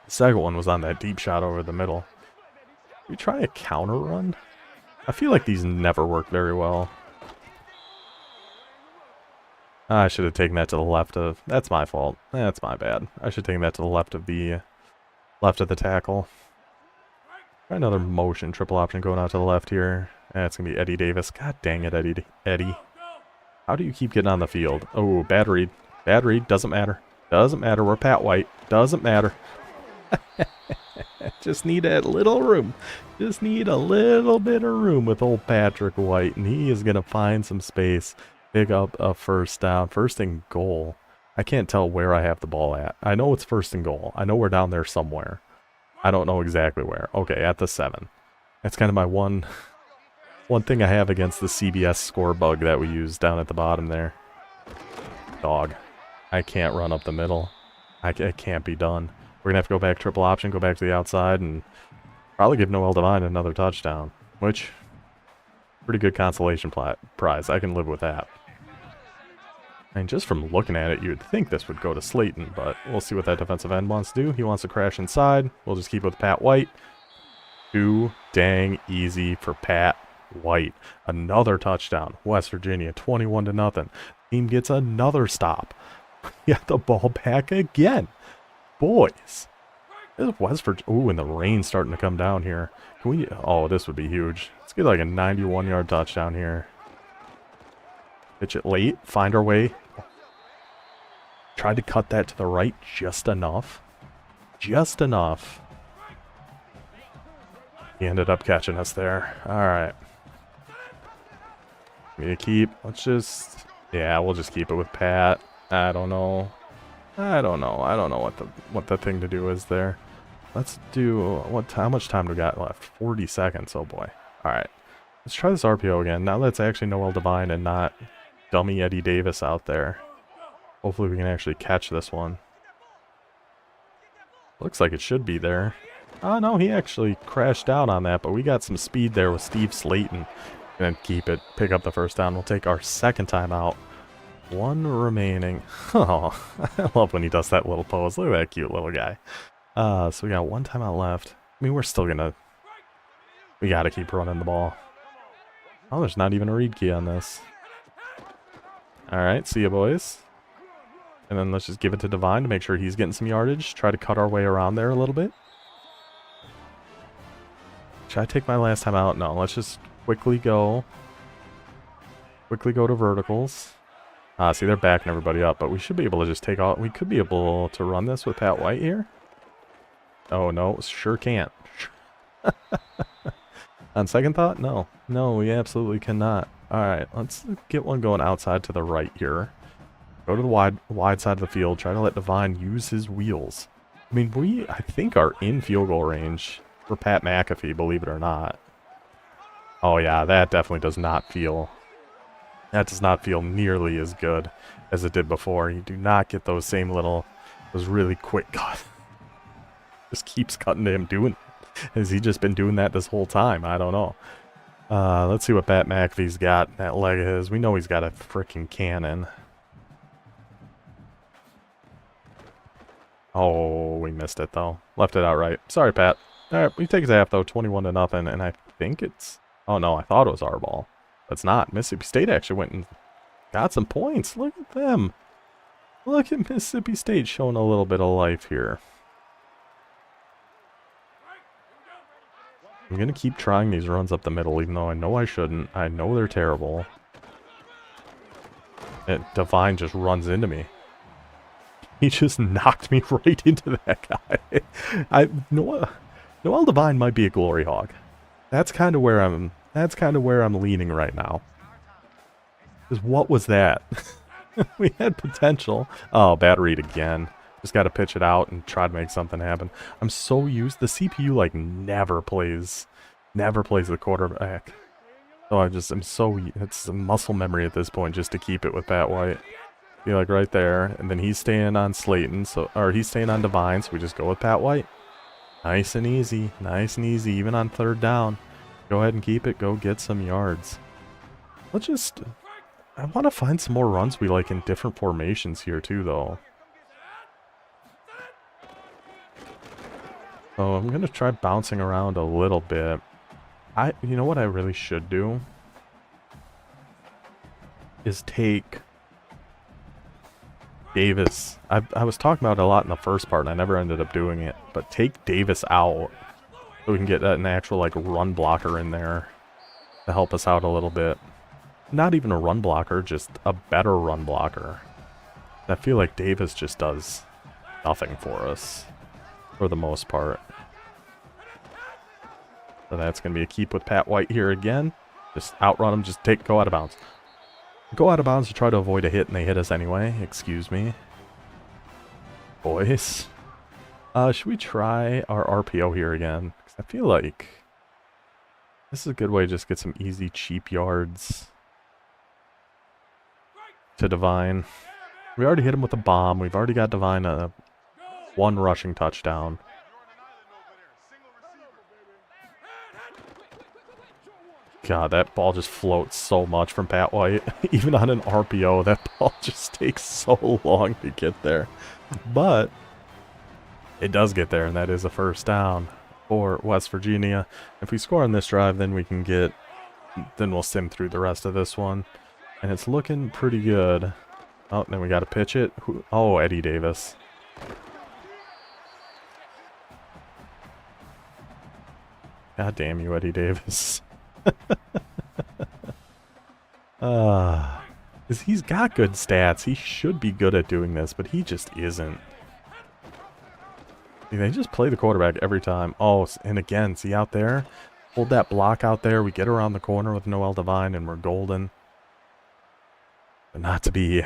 was on that deep shot over the middle. We try a counter run? I feel like these never work very well. I should have taken that to the left of... That's my fault. That's my bad. I should have taken that to the left of the tackle. Try another motion, triple option going out to the left here. It's going to be Eddie Davis. God dang it, Eddie. How do you keep getting on the field? Oh, bad read. Bad read. Doesn't matter. Doesn't matter. We're Pat White. Doesn't matter. Just need a little room. Just need a little bit of room with old Patrick White, and he is going to find some space. Pick up a first down. First and goal. I can't tell where I have the ball at. I know it's first and goal. I know we're down there somewhere. I don't know exactly where. Okay, at the 7. That's kind of my one thing I have against the CBS score bug that we use down at the bottom there. Dog. I can't run up the middle. It can't be done. We're going to have to go back triple option, go back to the outside, and probably give Noel Devine another touchdown. Which, pretty good consolation prize. I can live with that. I mean, just from looking at it, you would think this would go to Slayton, but we'll see what that defensive end wants to do. He wants to crash inside. We'll just keep it with Pat White. Too dang easy for Pat White. Another touchdown. West Virginia, 21-0. Team gets another stop. Get the ball back again. Boys. This is West Virginia. Ooh, and the rain's starting to come down here. Can we... Oh, this would be huge. Let's get like a 91-yard touchdown here. Pitch it late. Find our way. Tried to cut that to the right just enough. Just enough. He ended up catching us there. Alright. Me to keep. Let's just... Yeah, we'll just keep it with Pat. I don't know. I don't know what the thing to do is there. Let's do... How much time do we got left? 40 seconds. Oh boy. Alright. Let's try this RPO again. Now let's actually Noel Devine and not dummy Eddie Davis out there. Hopefully we can actually catch this one. Looks like it should be there. Oh no, he actually crashed down on that, but we got some speed there with Steve Slayton. And keep it. Pick up the first down. We'll take our second time out. 1 remaining. Oh, I love when he does that little pose. Look at that cute little guy. So we got 1 timeout left. I mean, we're still gonna... We gotta keep running the ball. Oh, there's not even a read key on this. Alright, see ya, boys. And then let's just give it to Devine to make sure he's getting some yardage. Try to cut our way around there a little bit. Should I take my last time out? No, let's just quickly go. Quickly go to verticals. See, they're backing everybody up, but we should be able to just take off. We could be able to run this with Pat White here. Oh, no, sure can't. On second thought, no. No, we absolutely cannot. Alright, let's get one going outside to the right here. Go to the wide side of the field. Try to let Devine use his wheels. I mean, we, I think, are in field goal range for Pat McAfee, believe it or not. Oh, yeah, that definitely does not feel... That does not feel nearly as good as it did before. You do not get those same little... Those really quick cuts. Just keeps cutting to him doing it. Has he just been doing that this whole time? I don't know. Let's see what Pat McAfee's got in that leg of his. We know he's got a freaking cannon. Oh, we missed it, though. Left it out right. Sorry, Pat. Alright, we take his half, though. 21-0, and I think it's... Oh, no, I thought it was our ball. But it's not. Mississippi State actually went and got some points. Look at them. Look at Mississippi State showing a little bit of life here. I'm going to keep trying these runs up the middle, even though I know I shouldn't. I know they're terrible. And Devine just runs into me. He just knocked me right into that guy. Noel Devine might be a glory hog. That's kind of where I'm leaning right now. Because what was that? We had potential. Oh, bad read again. Just got to pitch it out and try to make something happen. I'm so used... The CPU, like, never plays the quarterback. So I'm so... It's a muscle memory at this point just to keep it with Pat White. Be like right there, and then he's staying on Slayton, or he's staying on Divine, so we just go with Pat White. Nice and easy, even on third down. Go ahead and keep it, go get some yards. I want to find some more runs we like in different formations here too, though. So I'm going to try bouncing around a little bit. You know what I really should do? Is take Davis. I was talking about it a lot in the first part, and I never ended up doing it. But take Davis out so we can get an actual like run blocker in there to help us out a little bit. Not even a run blocker, just a better run blocker. I feel like Davis just does nothing for us for the most part. So that's going to be a keep with Pat White here again. Just outrun him, just go out of bounds. Go out of bounds to try to avoid a hit, and they hit us anyway. Excuse me. Boys. Should we try our RPO here again? Because I feel like this is a good way to just get some easy, cheap yards to Divine. We already hit him with a bomb. We've already got Divine a 1 rushing touchdown. God, that ball just floats so much from Pat White. Even on an RPO, that ball just takes so long to get there. But it does get there, and that is a first down for West Virginia. If we score on this drive, then we'll sim through the rest of this one. And it's looking pretty good. Oh, then we got to pitch it. Oh, Eddie Davis. God damn you, Eddie Davis. Because he's got good stats. He should be good at doing this, but he just isn't. They just play the quarterback every time. Oh, and again, see out there? Hold that block out there. We get around the corner with Noel Divine, and we're golden. But not to be.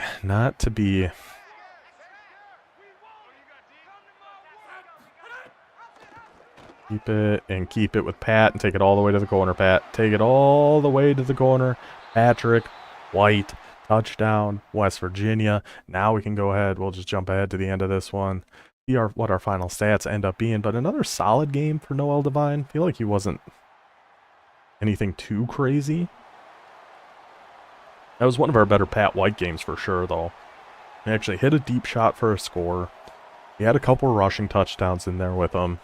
Keep it with Pat and take it all the way to the corner, Pat. Take it all the way to the corner. Patrick White, touchdown, West Virginia. Now we can go ahead. We'll just jump ahead to the end of this one. See what our final stats end up being. But another solid game for Noel Divine. Feel like he wasn't anything too crazy. That was one of our better Pat White games for sure, though. He actually hit a deep shot for a score. He had a couple rushing touchdowns in there with him.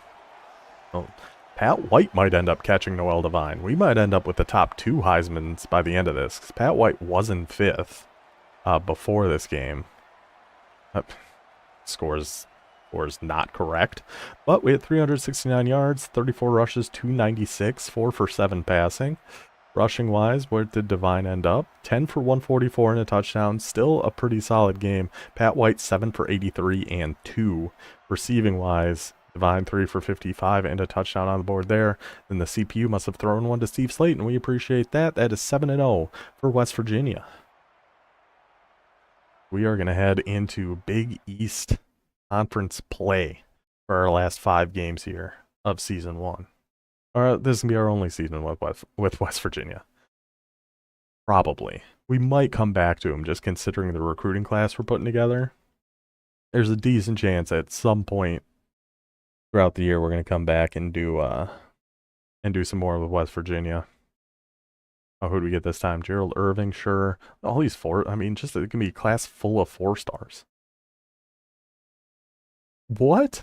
Well, Pat White might end up catching Noel Divine. We might end up with the top 2 Heismans by the end of this. 'Cause Pat White was in 5th before this game. Scores not correct. But we had 369 yards, 34 rushes, 296, 4 for 7 passing. Rushing-wise, where did Divine end up? 10 for 144 and a touchdown. Still a pretty solid game. Pat White, 7 for 83 and 2. Receiving-wise, Divine 3 for 55 and a touchdown on the board there. Then the CPU must have thrown one to Steve Slayton. We appreciate that. That is 7-0 for West Virginia. We are going to head into Big East Conference play for our last 5 games here of Season 1. This is going to be our only season with West Virginia. Probably. We might come back to him just considering the recruiting class we're putting together. There's a decent chance at some point throughout the year we're going to come back and do some more with West Virginia. Oh, who do we get this time? Gerald Irving, sure. All these 4, I mean, just it can be a class full of 4 stars. What?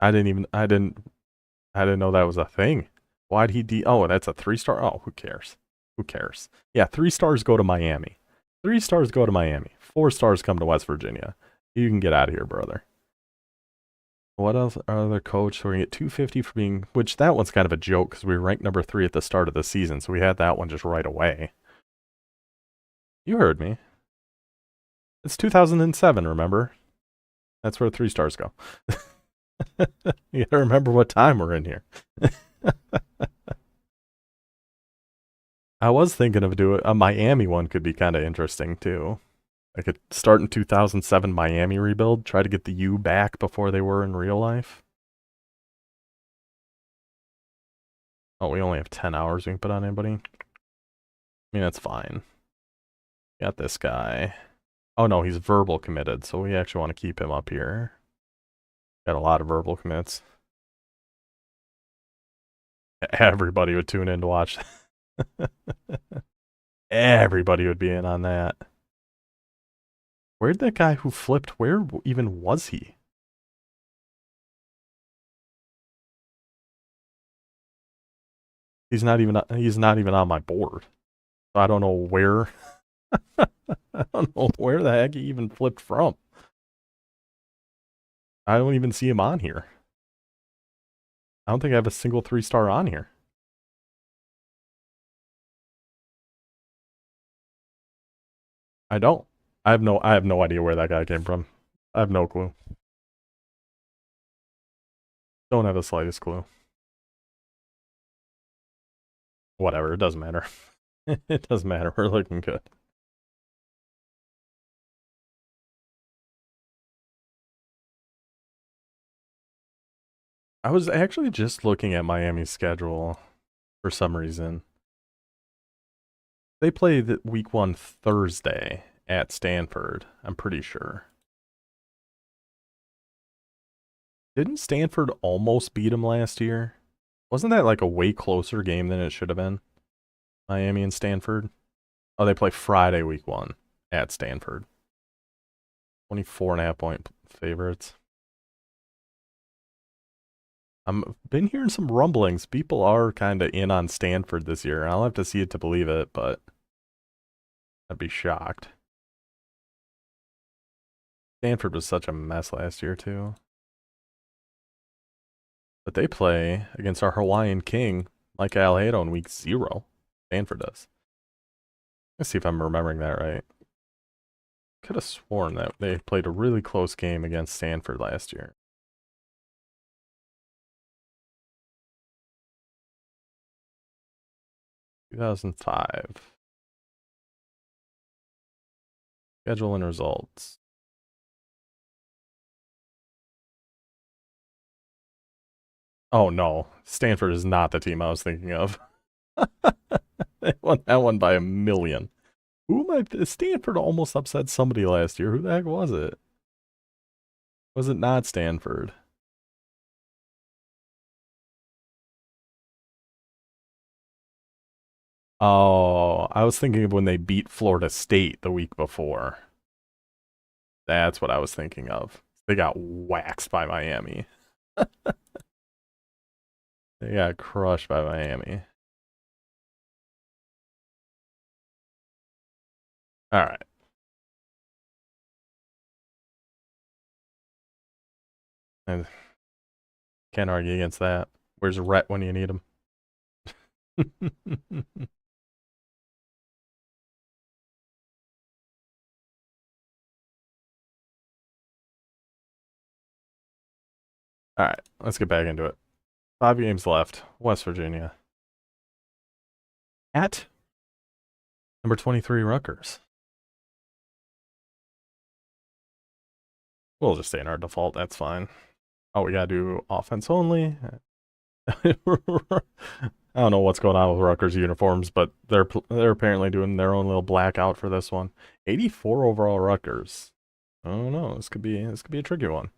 I didn't know that was a thing. Why'd he oh, that's a 3-star? Oh, who cares? Who cares? Yeah, 3 stars go to Miami. 3 stars go to Miami. 4 stars come to West Virginia. You can get out of here, brother. What else? Our other coach, we're going to get 250 for being, which that one's kind of a joke because we were ranked number 3 at the start of the season, so we had that one just right away. You heard me. It's 2007, remember? That's where 3 stars go. You gotta remember what time we're in here. I was thinking of doing a Miami one, could be kind of interesting too. I could start in 2007 Miami rebuild, try to get the U back before they were in real life. Oh, we only have 10 hours we can put on anybody. mean, that's fine. Got this guy. Oh no, he's verbal committed, so we actually want to keep him up here. Got a lot of verbal commits. Everybody would tune in to watch. Everybody would be in on that. Where'd that guy who flipped, where even was he? He's not even on my board. So I don't know where I don't know where the heck he even flipped from. I don't even see him on here. I don't think I have a single 3-star on here. I don't. I have no idea where that guy came from. I have no clue. Don't have the slightest clue. Whatever, it doesn't matter. It doesn't matter. We're looking good. I was actually just looking at Miami's schedule for some reason. They play the week 1 Thursday at Stanford, I'm pretty sure. Didn't Stanford almost beat them last year? Wasn't that like a way closer game than it should have been? Miami and Stanford? Oh, they play Friday week 1 at Stanford. 24.5 point favorites. I've been hearing some rumblings. People are kind of in on Stanford this year. I'll have to see it to believe it, but I'd be shocked. Stanford was such a mess last year, too. But they play against our Hawaiian King, Mike Alhedo, in week 0. Stanford does. Let's see if I'm remembering that right. Could have sworn that they played a really close game against Stanford last year. (2005) Schedule and results. Oh no, Stanford is not the team I was thinking of. They won that one by 1,000,000. Who am I? Stanford almost upset somebody last year. Who the heck was it? Was it not Stanford? Oh, I was thinking of when they beat Florida State the week before. That's what I was thinking of. They got waxed by Miami. They got crushed by Miami. All right. I can't argue against that. Where's Rhett when you need him? All right, let's get back into it. 5 games left. West Virginia. At number 23, Rutgers. We'll just stay in our default. That's fine. Oh, we gotta do offense only. I don't know what's going on with Rutgers uniforms, but they're apparently doing their own little blackout for this one. 84 overall Rutgers. I don't know. This could be a tricky one.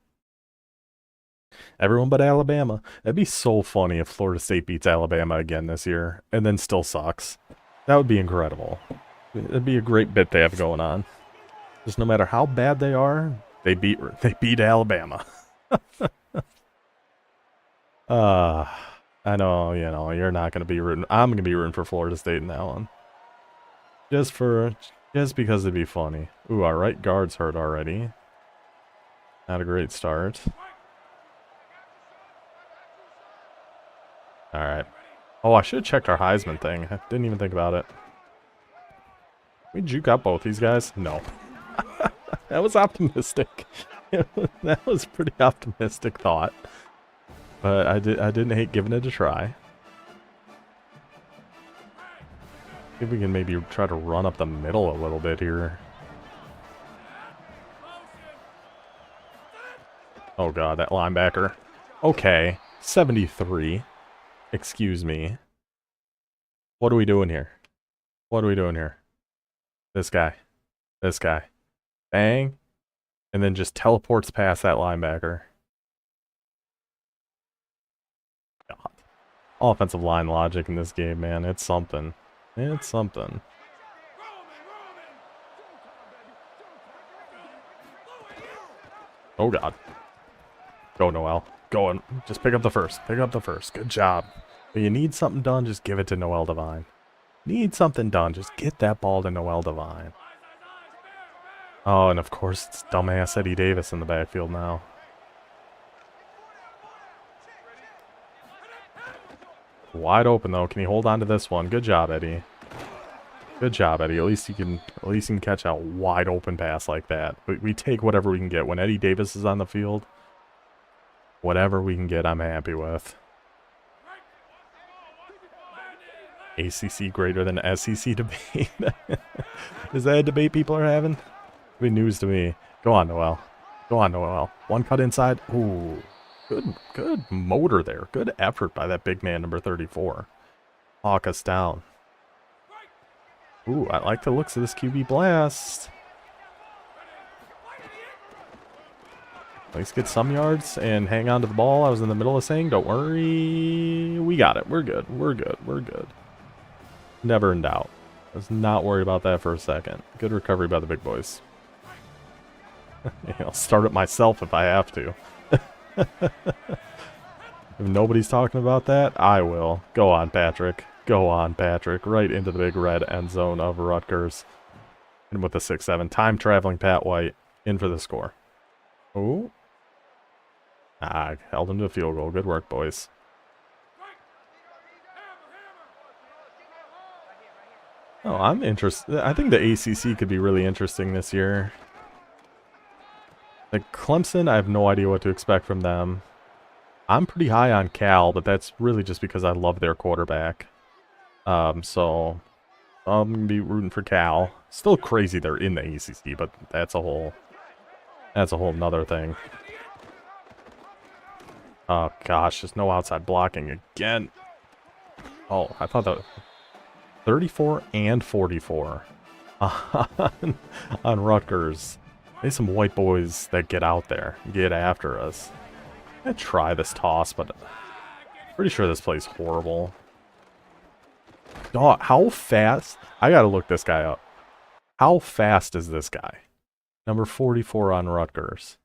Everyone but Alabama. That'd be so funny if Florida State beats Alabama again this year and then still sucks. That would be incredible. It'd be a great bit they have going on. Just no matter how bad they are, they beat Alabama. I know, you're not gonna be rooting. I'm gonna be rooting for Florida State in that one. Just because it'd be funny. Ooh, our right guard's hurt already. Not a great start. Alright. Oh, I should have checked our Heisman thing. I didn't even think about it. We juke up both these guys? No. That was optimistic. That was pretty optimistic thought. But I didn't hate giving it a try. See if we can maybe try to run up the middle a little bit here. Oh god, that linebacker. Okay, 73. Excuse me. What are we doing here? What are we doing here? This guy. This guy. Bang. And then just teleports past that linebacker. God. Offensive line logic in this game, man. It's something. It's something. Oh, God. Go, Noel. Go on. Just pick up the first. Pick up the first. Good job. When you need something done, just give it to Noel Devine. Need something done, just get that ball to Noel Devine. Oh, and of course, it's dumbass Eddie Davis in the backfield now. Wide open, though. Can he hold on to this one? Good job, Eddie. Good job, Eddie. At least you can catch a wide open pass like that. We take whatever we can get. When Eddie Davis is on the field, whatever we can get, I'm happy with. ACC greater than SEC debate. Is that a debate people are having? It'd be news to me. Go on, Noel. Go on, Noel. One cut inside. Ooh. Good motor there. Good effort by that big man, number 34. Hawk us down. Ooh, I like the looks of this QB blast. At least get some yards and hang on to the ball. I was in the middle of saying, don't worry. We got it. We're good. We're good. We're good. Never in doubt. I was not worried about that for a second. Good recovery by the big boys. I'll start it myself if I have to. If nobody's talking about that, I will. Go on, Patrick. Go on, Patrick. Right into the big red end zone of Rutgers. And with the 6-7. Time-traveling Pat White in for the score. Ooh. Ah, held him to a field goal. Good work, boys. Oh, I'm interested. I think the ACC could be really interesting this year. Like Clemson, I have no idea what to expect from them. I'm pretty high on Cal, but that's really just because I love their quarterback. So I'm gonna be rooting for Cal. Still crazy they're in the ACC, but that's a whole nother thing. Oh gosh, there's no outside blocking again. Oh, I thought that was 34 and 44 on Rutgers. There's some white boys that get out there, get after us. I'm gonna try this toss, but pretty sure this play's horrible. Dog, how fast? I gotta look this guy up. How fast is this guy? Number 44 on Rutgers.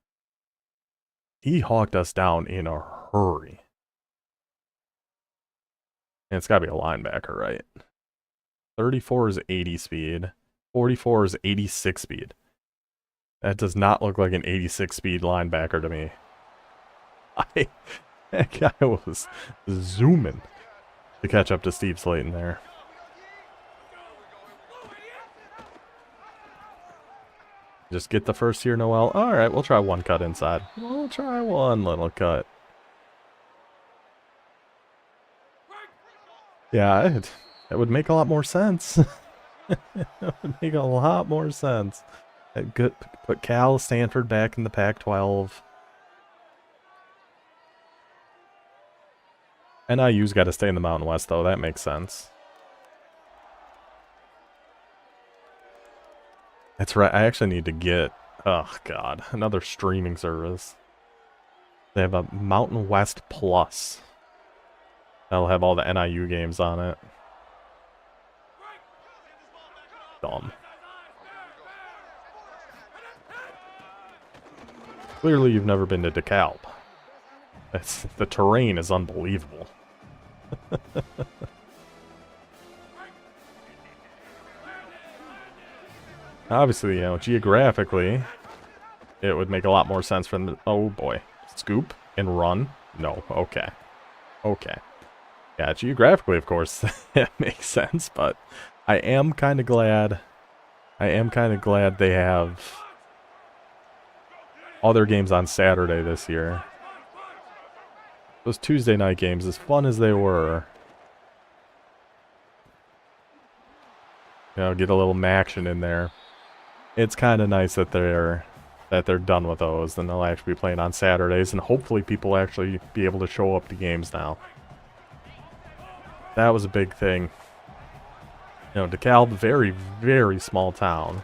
He hawked us down in a hurry. And it's gotta be a linebacker, right? 34 is 80 speed. 44 is 86 speed. That does not look like an 86 speed linebacker to me. That guy was zooming to catch up to Steve Slayton there. Just get the first here, Noel. Alright, we'll try one cut inside. We'll try one little cut. Yeah, that would make a lot more sense. That would make a lot more sense. Good, put Cal, Stanford back in the Pac-12. NIU's got to stay in the Mountain West, though. That makes sense. That's right. I actually need to get... Oh, God. Another streaming service. They have a Mountain West Plus. That'll have all the NIU games on it. Dumb. Clearly you've never been to DeKalb. The terrain is unbelievable. Obviously, you know, geographically, it would make a lot more sense for them to... Oh, boy. Scoop and run? No. Okay. Okay. Yeah, geographically, of course, it makes sense, but I am kind of glad... they have other games on Saturday this year. Those Tuesday night games, as fun as they were, you know, get a little action in there. It's kind of nice that they're done with those, and they'll actually be playing on Saturdays, and hopefully people will actually be able to show up to games now. That was a big thing DeKalb, very, very small town.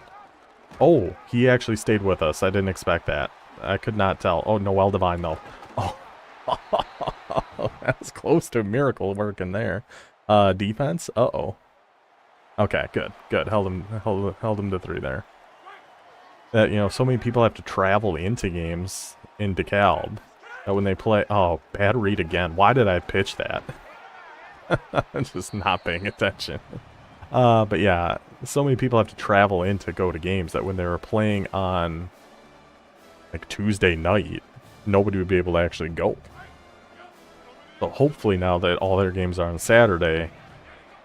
Oh, he actually stayed with us. I didn't expect that. I could not tell. Oh, Noel Devine, though. Oh, that was close to a miracle working there. Defense? Uh-oh. Okay, good, good. Held him to 3 there. So many people have to travel into games in DeKalb that when they play... Oh, bad read again. Why did I pitch that? I'm just not paying attention. But yeah, so many people have to travel in to go to games that when they were playing on, like, Tuesday night, nobody would be able to actually go. So hopefully now that all their games are on Saturday,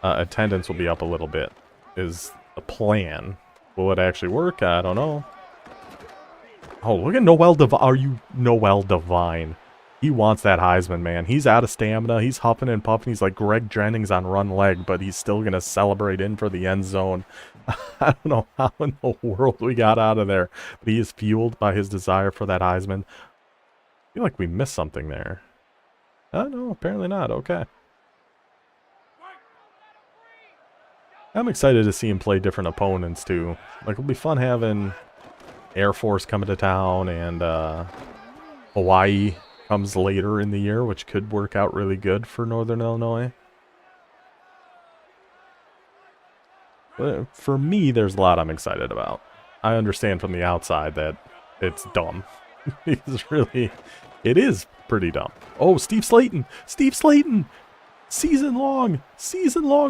attendance will be up a little bit, is the plan. Will it actually work? I don't know. Oh, look at Noel Devine. Are you Noel Devine? He wants that Heisman, man. He's out of stamina. He's huffing and puffing. He's like Greg Jennings on run leg, but he's still going to celebrate in for the end zone. I don't know how in the world we got out of there, but he is fueled by his desire for that Heisman. I feel like we missed something there. Oh, no, apparently not. Okay. I'm excited to see him play different opponents, too. Like, it'll be fun having Air Force coming to town and Hawaii comes later in the year, which could work out really good for Northern Illinois. But for me, there's a lot I'm excited about. I understand from the outside that it's dumb. It is pretty dumb. Oh, Steve Slayton! Steve Slayton! Season-long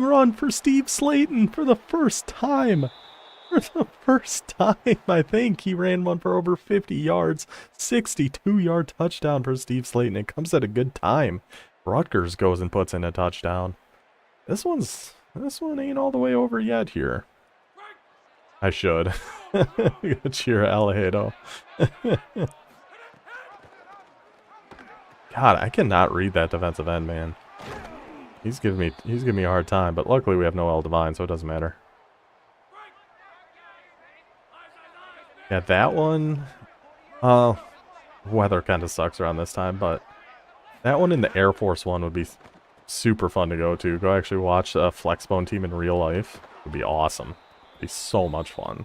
run for Steve Slayton for the first time. For the first time, I think, he ran one for over 50 yards. 62-yard touchdown for Steve Slayton. It comes at a good time. Rutgers goes and puts in a touchdown. This one ain't all the way over yet here. I should. Cheer Alejado. God, I cannot read that defensive end, man. He's giving me a hard time, but luckily we have Noel Devine, so it doesn't matter. Yeah, that one, weather kind of sucks around this time, but that one and the Air Force one would be super fun to go to. Go actually watch a Flexbone team in real life. It would be awesome. It'd be so much fun.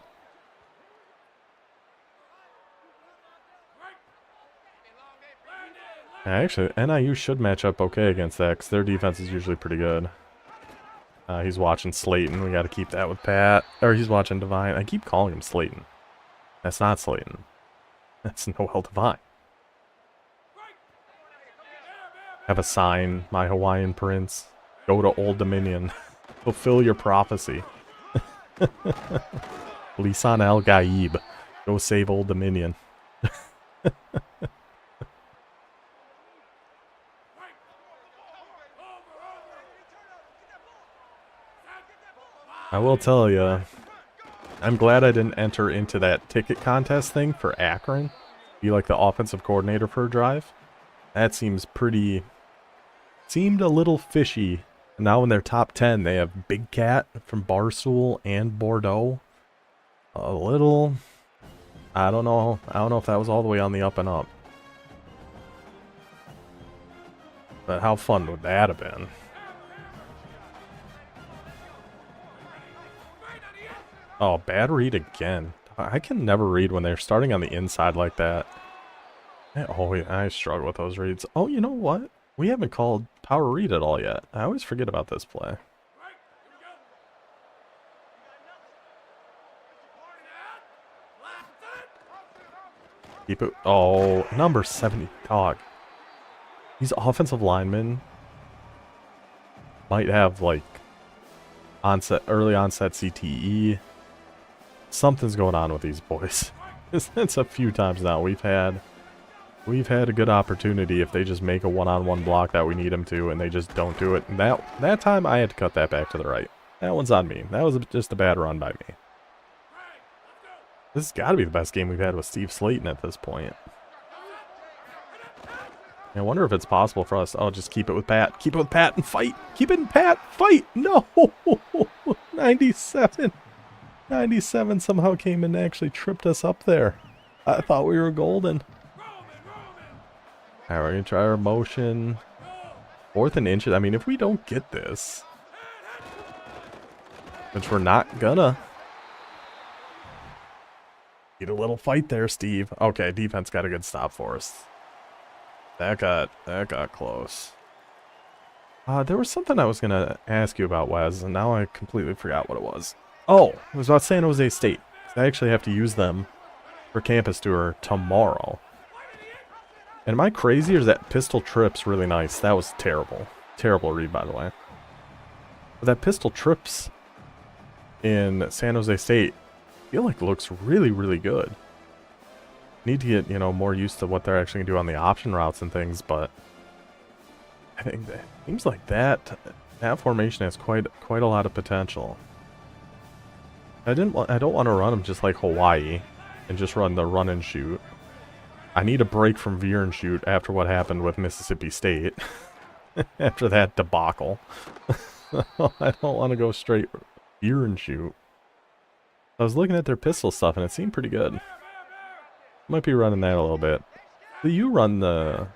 Actually, NIU should match up okay against that, because their defense is usually pretty good. He's watching Slayton. We got to keep that with Pat. Or he's watching Devine. I keep calling him Slayton. That's not Slayton. That's Noel Devine. Have a sign, my Hawaiian prince. Go to Old Dominion. Fulfill your prophecy. Lisan El Gaib. Go save Old Dominion. I will tell you, I'm glad I didn't enter into that ticket contest thing for Akron. Be like the offensive coordinator for a drive. That seemed a little fishy. Now in their top 10, they have Big Cat from Barstool and Bordeaux. A little, I don't know if that was all the way on the up and up. But how fun would that have been? Oh, bad read again. I can never read when they're starting on the inside like that. I struggle with those reads. Oh, you know what? We haven't called power read at all yet. I always forget about this play. Keep it. Oh, number 70. Dog. These offensive linemen might have, like, early onset CTE. Something's going on with these boys. It's a few times now we've had a good opportunity if they just make a one-on-one block that we need them to, and they just don't do it. And that time I had to cut that back to the right. That one's on me. That was just a bad run by me. This has got to be the best game we've had with Steve Slayton at this point. I wonder if it's possible for us. Oh, just keep it with Pat. Keep it with Pat and fight. Keep it in Pat. Fight. No. 97. 97 somehow came and actually tripped us up there. I thought we were golden. Alright, we're going to try our motion. 4th and inches. I mean, if we don't get this. which we're not gonna. Need a little fight there, Steve. Okay, defense got a good stop for us. That got close. There was something I was gonna ask you about, Wes, and now I completely forgot what it was. Oh, it was about San Jose State. I actually have to use them for campus tour tomorrow. And am I crazy, or is that pistol trips really nice? That was terrible. Terrible read, by the way. But that pistol trips in San Jose State, I feel like looks really, really good. Need to get, more used to what they're actually going to do on the option routes and things, but I think that seems like that formation has quite a lot of potential. I don't want to run them just like Hawaii and just run the run and shoot. I need a break from veer and shoot after what happened with Mississippi State. After that debacle. I don't want to go straight veer and shoot. I was looking at their pistol stuff and it seemed pretty good. Might be running that a little bit. Do you run the...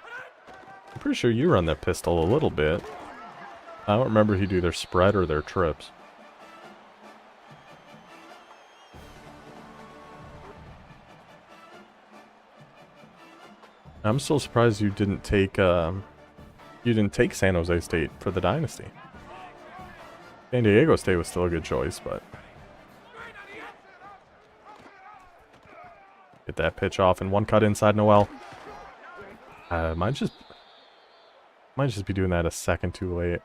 I'm pretty sure you run their pistol a little bit. I don't remember if you do their spread or their trips. I'm still surprised you didn't take San Jose State for the Dynasty. San Diego State was still a good choice, but get that pitch off and one cut inside Noel. Might just be doing that a second too late.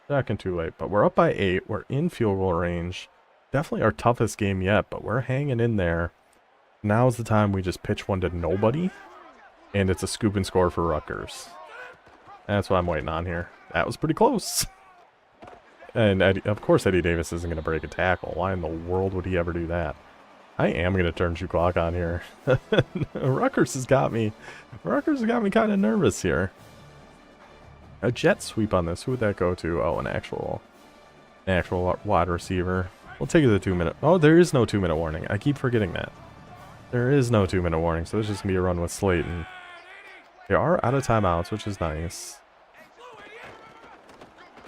Second too late, but we're up by 8. We're in field goal range. Definitely our toughest game yet, but we're hanging in there. Now's the time we just pitch one to nobody, and it's a scoop and score for Rutgers. That's what I'm waiting on here. That was pretty close. And of course Eddie Davis isn't going to break a tackle. Why in the world would he ever do that? I am going to turn shoe clock on here. Rutgers has got me kind of nervous here. A jet sweep on this. Who would that go to? Oh, an actual wide receiver. We'll take it to the 2-minute. Oh, there is no 2-minute warning. I keep forgetting that. There is no 2-minute warning, so it's just going to be a run with Slayton. They are out of timeouts, which is nice.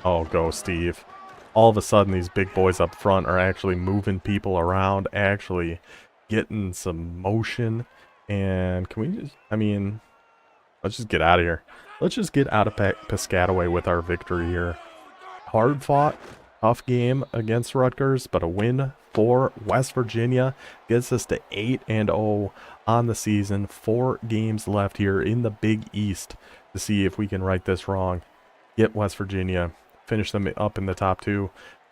Oh, go, Steve. All of a sudden, these big boys up front are actually moving people around, actually getting some motion. And can we just, let's just get out of here. Let's just get out of Piscataway with our victory here. Hard fought, tough game against Rutgers, but a win for West Virginia gets us to 8-0 on the season. 4 games left here in the Big East to see if we can right this wrong. Get West Virginia, finish them up in the top 2.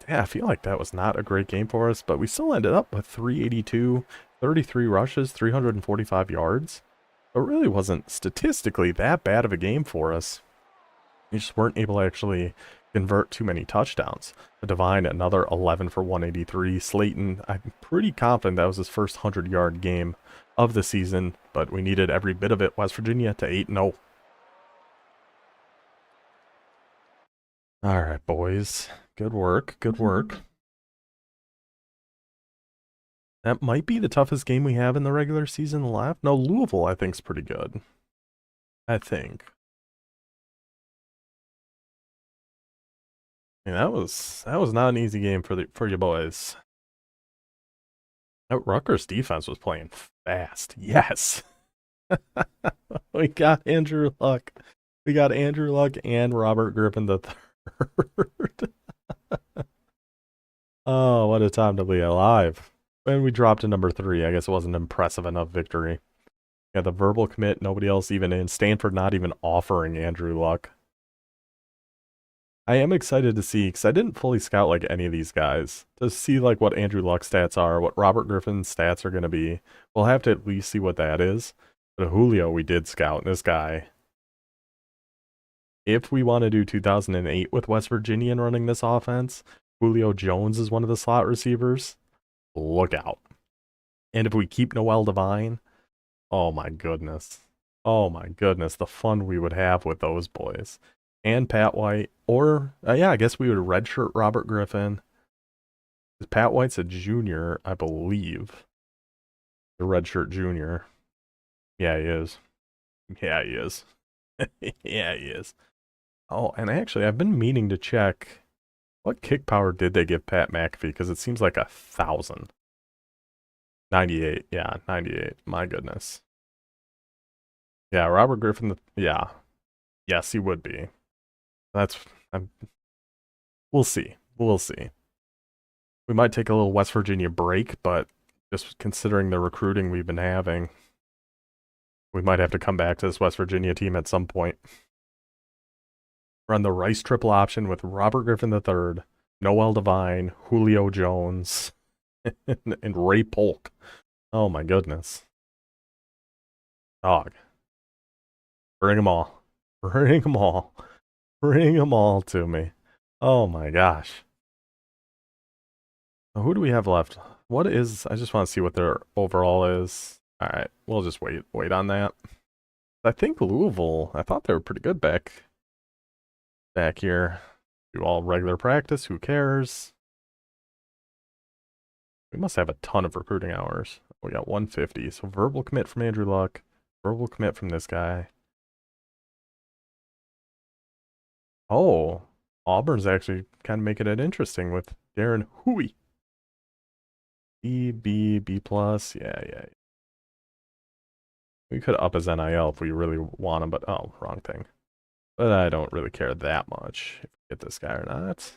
Yeah, I feel like that was not a great game for us, but we still ended up with 382, 33 rushes, 345 yards. It really wasn't statistically that bad of a game for us. We just weren't able to actually convert too many touchdowns. Devine, another 11 for 183. Slayton, I'm pretty confident that was his first 100-yard game of the season, but we needed every bit of it. West Virginia to 8-0. All right, boys. Good work. Good work. That might be the toughest game we have in the regular season left. No, Louisville, I think, is pretty good. I think. That was not an easy game for you boys. That Rutgers defense was playing fast. Yes. We got Andrew Luck. We got Andrew Luck and Robert Griffin III. Oh, what a time to be alive. When we dropped to number 3, I guess it wasn't an impressive enough victory. Yeah, the verbal commit, nobody else even in. Stanford not even offering Andrew Luck. I am excited to see, because I didn't fully scout like any of these guys, to see like what Andrew Luck's stats are, what Robert Griffin's stats are going to be. We'll have to at least see what that is. But Julio, we did scout, this guy. If we want to do 2008 with West Virginia and running this offense, Julio Jones is one of the slot receivers. Look out. And if we keep Noel Devine, oh my goodness. Oh my goodness, the fun we would have with those boys. And Pat White, or, yeah, I guess we would redshirt Robert Griffin. Pat White's a junior, I believe. The redshirt junior. Yeah, he is. Yeah, he is. Yeah, he is. Oh, and actually, I've been meaning to check What kick power did they give Pat McAfee? Because it seems like 1,000. 98. Yeah, 98. My goodness. Yeah, Robert Griffin. Yeah. Yes, he would be. That's. I'm, we'll see. We'll see. We might take a little West Virginia break, but just considering the recruiting we've been having, we might have to come back to this West Virginia team at some point. Run the Rice triple option with Robert Griffin III, Noel Devine, Julio Jones, and Ray Polk. Oh my goodness. Dog. Bring them all. Bring them all. Bring them all to me. Oh my gosh. Who do we have left? What is... I just want to see what their overall is. Alright, we'll just wait on that. I think Louisville, I thought they were pretty good back here. Do all regular practice, who cares? We must have a ton of recruiting hours. We got 150, so verbal commit from Andrew Luck, verbal commit from this guy. Oh, Auburn's actually kind of making it interesting with Darren Huey. B plus, yeah. We could up his NIL if we really want him, but oh, wrong thing. But I don't really care that much if we get this guy or not.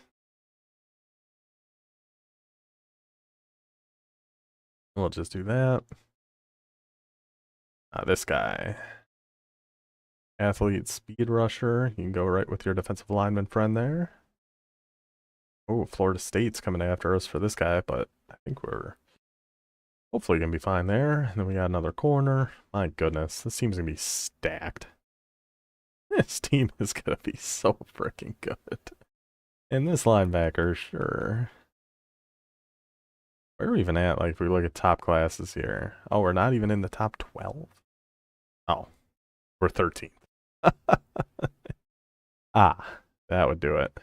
We'll just do that. This guy. Athlete speed rusher. You can go right with your defensive lineman friend there. Oh, Florida State's coming after us for this guy, but I think we're hopefully going to be fine there. And then we got another corner. My goodness, this team's going to be stacked. This team is going to be so freaking good. And this linebacker, sure. Where are we even at? Like, if we look at top classes here. Oh, we're not even in the top 12. Oh, we're 13th. Ah, that would do it.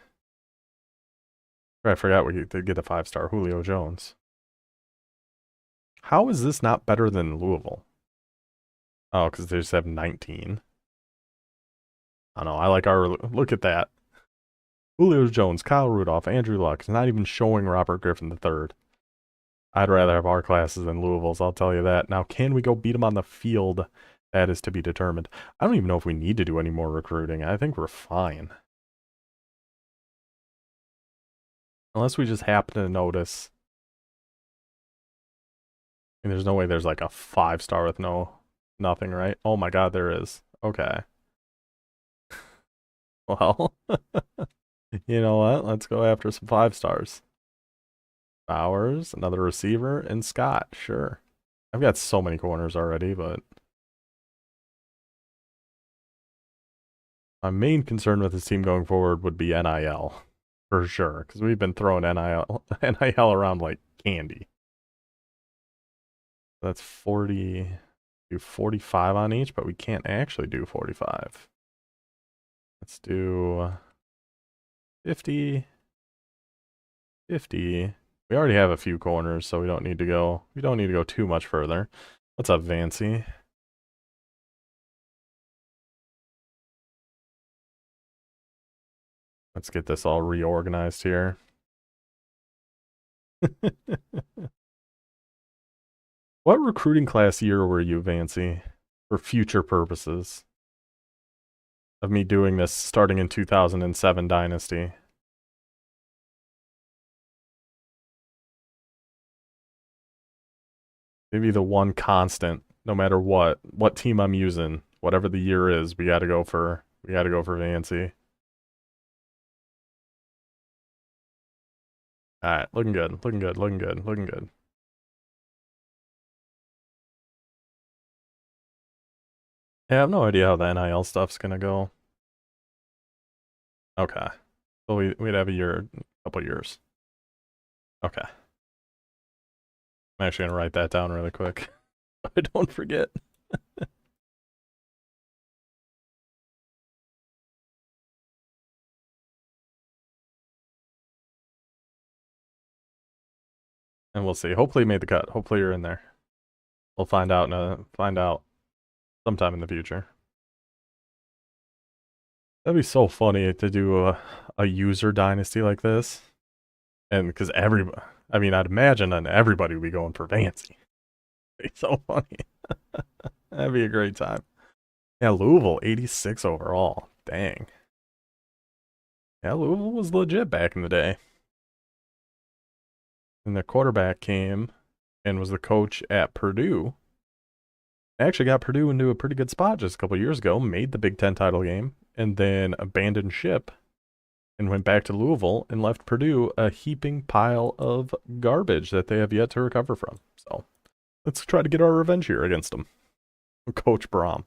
I forgot we did get a 5-star Julio Jones. How is this not better than Louisville? Oh, because they just have 19. I don't know. I like our... Look at that. Julio Jones, Kyle Rudolph, Andrew Luck. It's not even showing Robert Griffin III. I'd rather have our classes than Louisville's, I'll tell you that. Now, can we go beat them on the field? That is to be determined. I don't even know if we need to do any more recruiting. I think we're fine. Unless we just happen to notice. And there's no way there's like a 5-star with nothing, right? Oh my god, there is. Okay. Well, you know what? Let's go after some 5-stars. Bowers, another receiver, and Scott, sure. I've got so many corners already, but my main concern with this team going forward would be NIL, for sure, because we've been throwing NIL around like candy. That's 40, do 45 on each, but we can't actually do 45. Let's do 50, 50. We already have a few corners, so we don't need to go too much further. What's up, Vancy? Let's get this all reorganized here. What recruiting class year were you, Vancy, for future purposes of me doing this starting in 2007 Dynasty? Maybe the one constant, no matter what team I'm using, whatever the year is, we gotta go for Vancy. Alright, looking good. Yeah, I have no idea how the NIL stuff's gonna go. Okay. So we'd have a couple years. Okay. I'm actually gonna write that down really quick. I don't forget. And we'll see. Hopefully you made the cut. Hopefully you're in there. We'll find out sometime in the future. That'd be so funny to do a user dynasty like this. And because everybody, I mean, I'd imagine that everybody would be going for Vancy. It's so funny. That'd be a great time. Yeah, Louisville, 86 overall. Dang. Yeah, Louisville was legit back in the day. And the quarterback came and was the coach at Purdue. Actually got Purdue into a pretty good spot just a couple years ago, made the Big Ten title game, and then abandoned ship and went back to Louisville and left Purdue a heaping pile of garbage that they have yet to recover from. So let's try to get our revenge here against them. Coach Brom.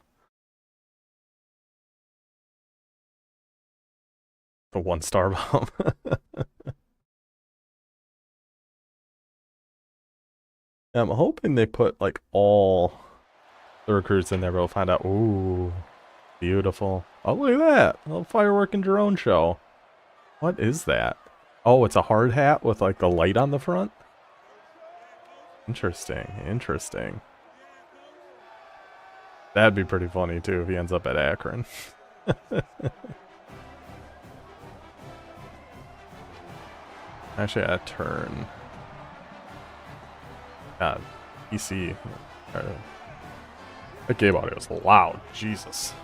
The 1-star bomb. I'm hoping they put like all the recruits in there, but we'll find out. Ooh, beautiful. Oh, look at that. A little firework and drone show. What is that? Oh, it's a hard hat with like the light on the front? Interesting, interesting. That'd be pretty funny too if he ends up at Akron. Actually, I turn. God, PC. That game audio is loud. Jesus.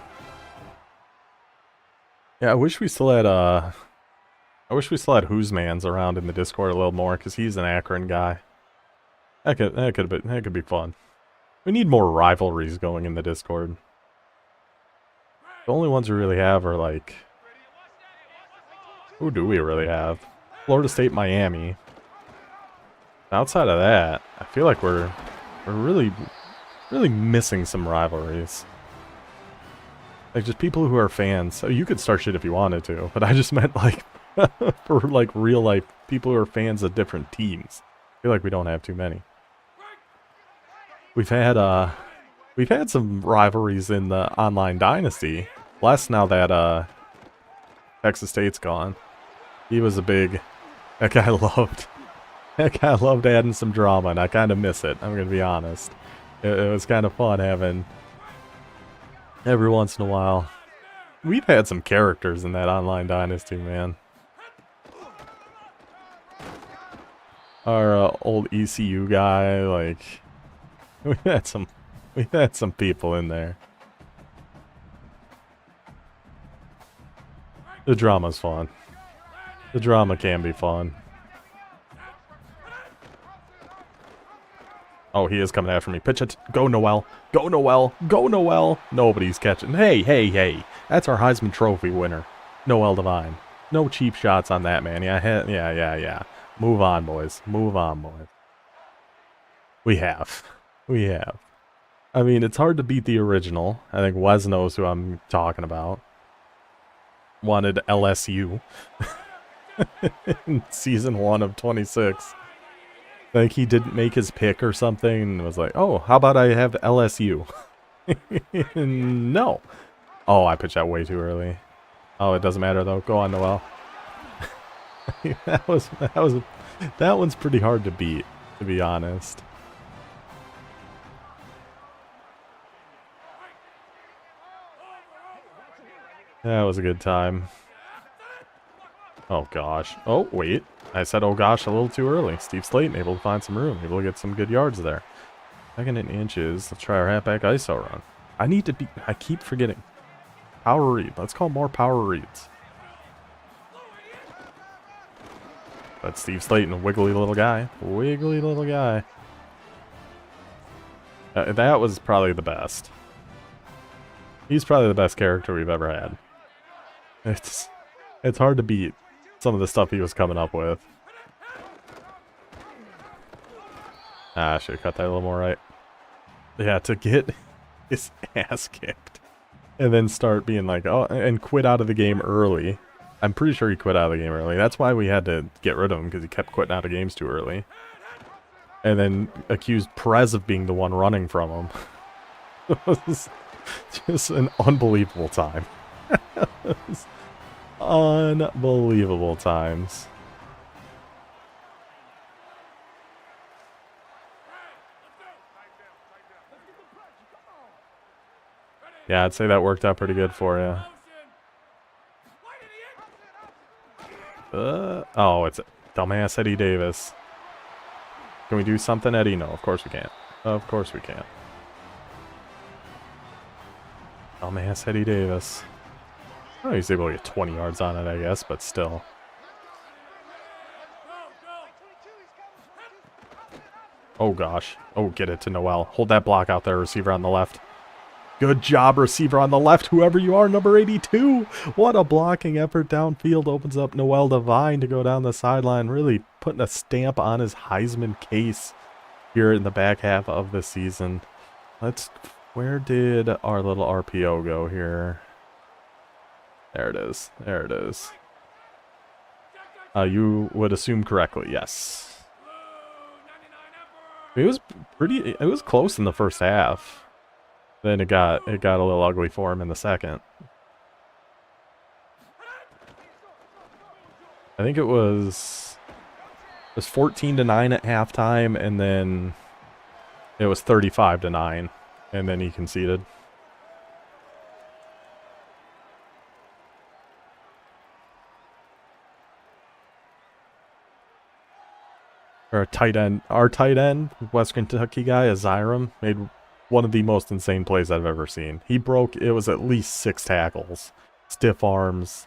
Yeah, I wish we still had Who's Mans around in the Discord a little more, because he's an Akron guy. That could be fun. We need more rivalries going in the Discord. The only ones we really have are like, who do we really have? Florida State, Miami. Outside of that, I feel like we're really missing some rivalries. Like just people who are fans. So you could start shit if you wanted to, but I just meant like for like real life people who are fans of different teams. I feel like we don't have too many. We've had some rivalries in the online Dynasty. Less now that Texas State's gone. He was a big that guy loved adding some drama, and I kind of miss it. I'm gonna be honest. It was kind of fun having every once in a while. We've had some characters in that online Dynasty, man. Our old ECU guy, like we've had some people in there. The drama's fun. The drama can be fun. Oh, he is coming after me. Pitch it. Go, Noel. Go, Noel. Go, Noel. Nobody's catching. Hey, hey, hey. That's our Heisman Trophy winner. Noel Devine. No cheap shots on that, man. Yeah. Move on, boys. Move on, boys. We have. I mean, it's hard to beat the original. I think Wes knows who I'm talking about. Wanted LSU. In season 1 of 26. Like he didn't make his pick or something and was like, oh, how about I have LSU? No. Oh, I pitched that way too early. Oh, it doesn't matter though. Go on, Noel. that one's pretty hard to beat, to be honest. That was a good time. Oh gosh. Oh, wait. I said, oh gosh, a little too early. Steve Slayton able to find some room. Able to get some good yards there. Second and inches. Let's try our halfback ISO run. I keep forgetting. Power read. Let's call more power reads. That's Steve Slayton, a wiggly little guy. Wiggly little guy. That was probably the best. He's probably the best character we've ever had. It's hard to beat some of the stuff he was coming up with. I should have cut that a little more right. Yeah, to get his ass kicked. And then start being like, oh, and quit out of the game early. I'm pretty sure he quit out of the game early. That's why we had to get rid of him, because he kept quitting out of games too early. And then accused Perez of being the one running from him. It was just an unbelievable time. Unbelievable times. Yeah, I'd say that worked out pretty good for you. Oh, Dumbass Eddie Davis. Can we do something, Eddie? No, of course we can't. Of course we can't. Dumbass Eddie Davis. Oh, he's able to get 20 yards on it, I guess, but still. Oh, gosh. Oh, get it to Noel. Hold that block out there, receiver on the left. Good job, receiver on the left, whoever you are, number 82. What a blocking effort downfield. Opens up Noel Devine to go down the sideline, really putting a stamp on his Heisman case here in the back half of the season. Where did our little RPO go here? There it is. There it is. You would assume correctly, yes. It was close in the first half. Then it got a little ugly for him in the second. I think it was 14-9 at halftime, and then it was 35-9, and then he conceded. Our tight end, West Kentucky guy, Aziram, made one of the most insane plays I've ever seen. He broke, it was at least 6 tackles, stiff arms,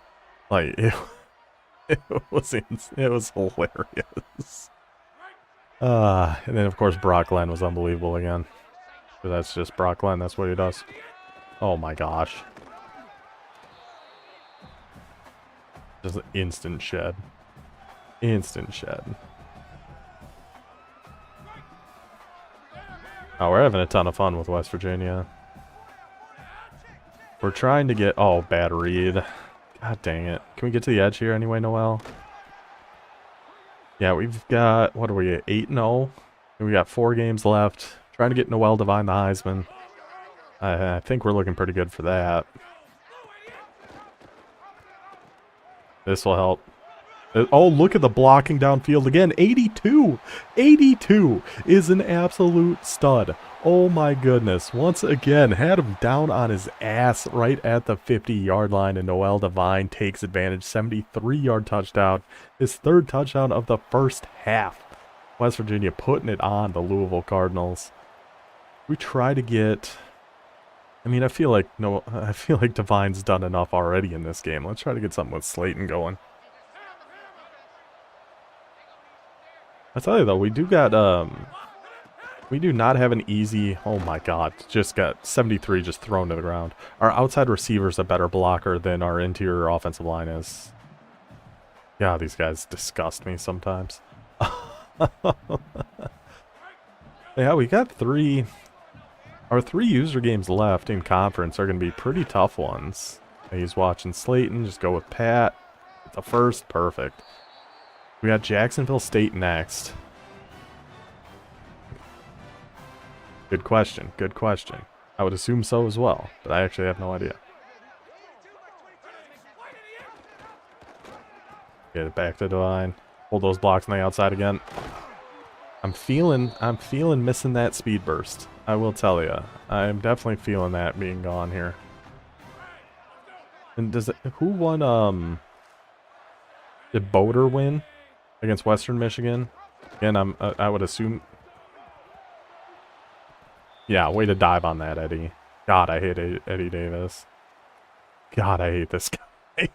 like it was hilarious. And then of course Brock Glenn was unbelievable again. But that's just Brock Glenn, that's what he does. Oh my gosh. Just an instant shed. Instant shed. Oh, we're having a ton of fun with West Virginia. We're trying to get... Oh, bad read. God dang it. Can we get to the edge here anyway, Noel? Yeah, we've got... What are we at? 8-0? We got 4 games left. Trying to get Noel Devine the Heisman. I think we're looking pretty good for that. This will help. Oh, look at the blocking downfield again. 82. 82 is an absolute stud. Oh my goodness. Once again, had him down on his ass right at the 50-yard line, and Noel Devine takes advantage. 73-yard touchdown. His 3rd touchdown of the first half. West Virginia putting it on the Louisville Cardinals. We try to get... I mean, I feel like Devine's done enough already in this game. Let's try to get something with Slayton going. I tell you though, we do not have an easy, oh my god, just got 73 just thrown to the ground. Our outside receiver's a better blocker than our interior offensive line is. Yeah, these guys disgust me sometimes. Yeah, we got 3, our 3 user games left in conference are going to be pretty tough ones. He's watching Slayton, just go with Pat. The first, perfect. We got Jacksonville State next. Good question. Good question. I would assume so as well, but I actually have no idea. Get it back to Devine. Hold those blocks on the outside again. I'm feeling missing that speed burst. I will tell you. I'm definitely feeling that being gone here. And who won, did Boder win against Western Michigan? Again, I would assume. Yeah, way to dive on that, Eddie. God, I hate Eddie Davis. God, I hate this guy.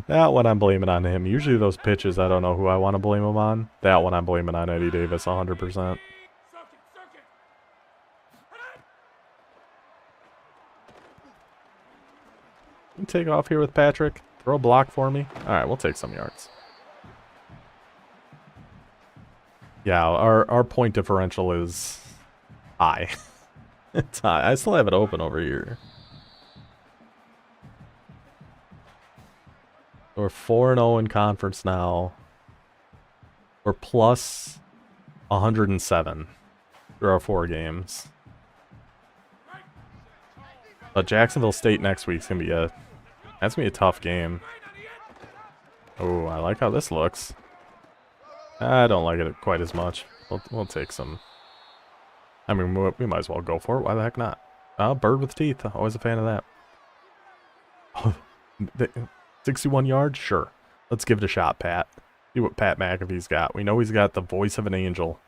That one I'm blaming on him. Usually those pitches, I don't know who I want to blame him on. That one I'm blaming on Eddie Davis 100%. You take off here with Patrick. Throw a block for me. Alright, we'll take some yards. Yeah, our point differential is high. It's high. I still have it open over here. We're 4-0 in conference now. We're plus 107 through our 4 games. But Jacksonville State next week's gonna be that's gonna be a tough game. Oh, I like how this looks. I don't like it quite as much. We'll take some. I mean, we might as well go for it. Why the heck not? Bird with teeth. Always a fan of that. 61 yards? Sure. Let's give it a shot, Pat. See what Pat McAfee's got. We know he's got the voice of an angel.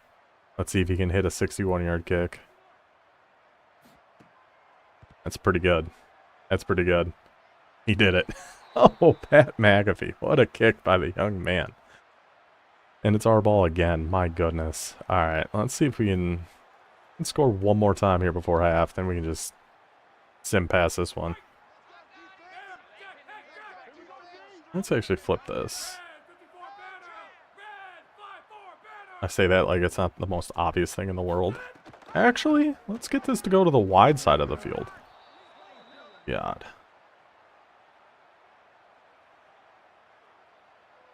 Let's see if he can hit a 61-yard kick. That's pretty good. That's pretty good. He did it. Oh, Pat McAfee. What a kick by the young man. And it's our ball again. My goodness. All right, let's see if we can score one more time here before half. Then we can just sim past this one. Let's actually flip this. I say that like it's not the most obvious thing in the world. Actually, let's get this to go to the wide side of the field. God.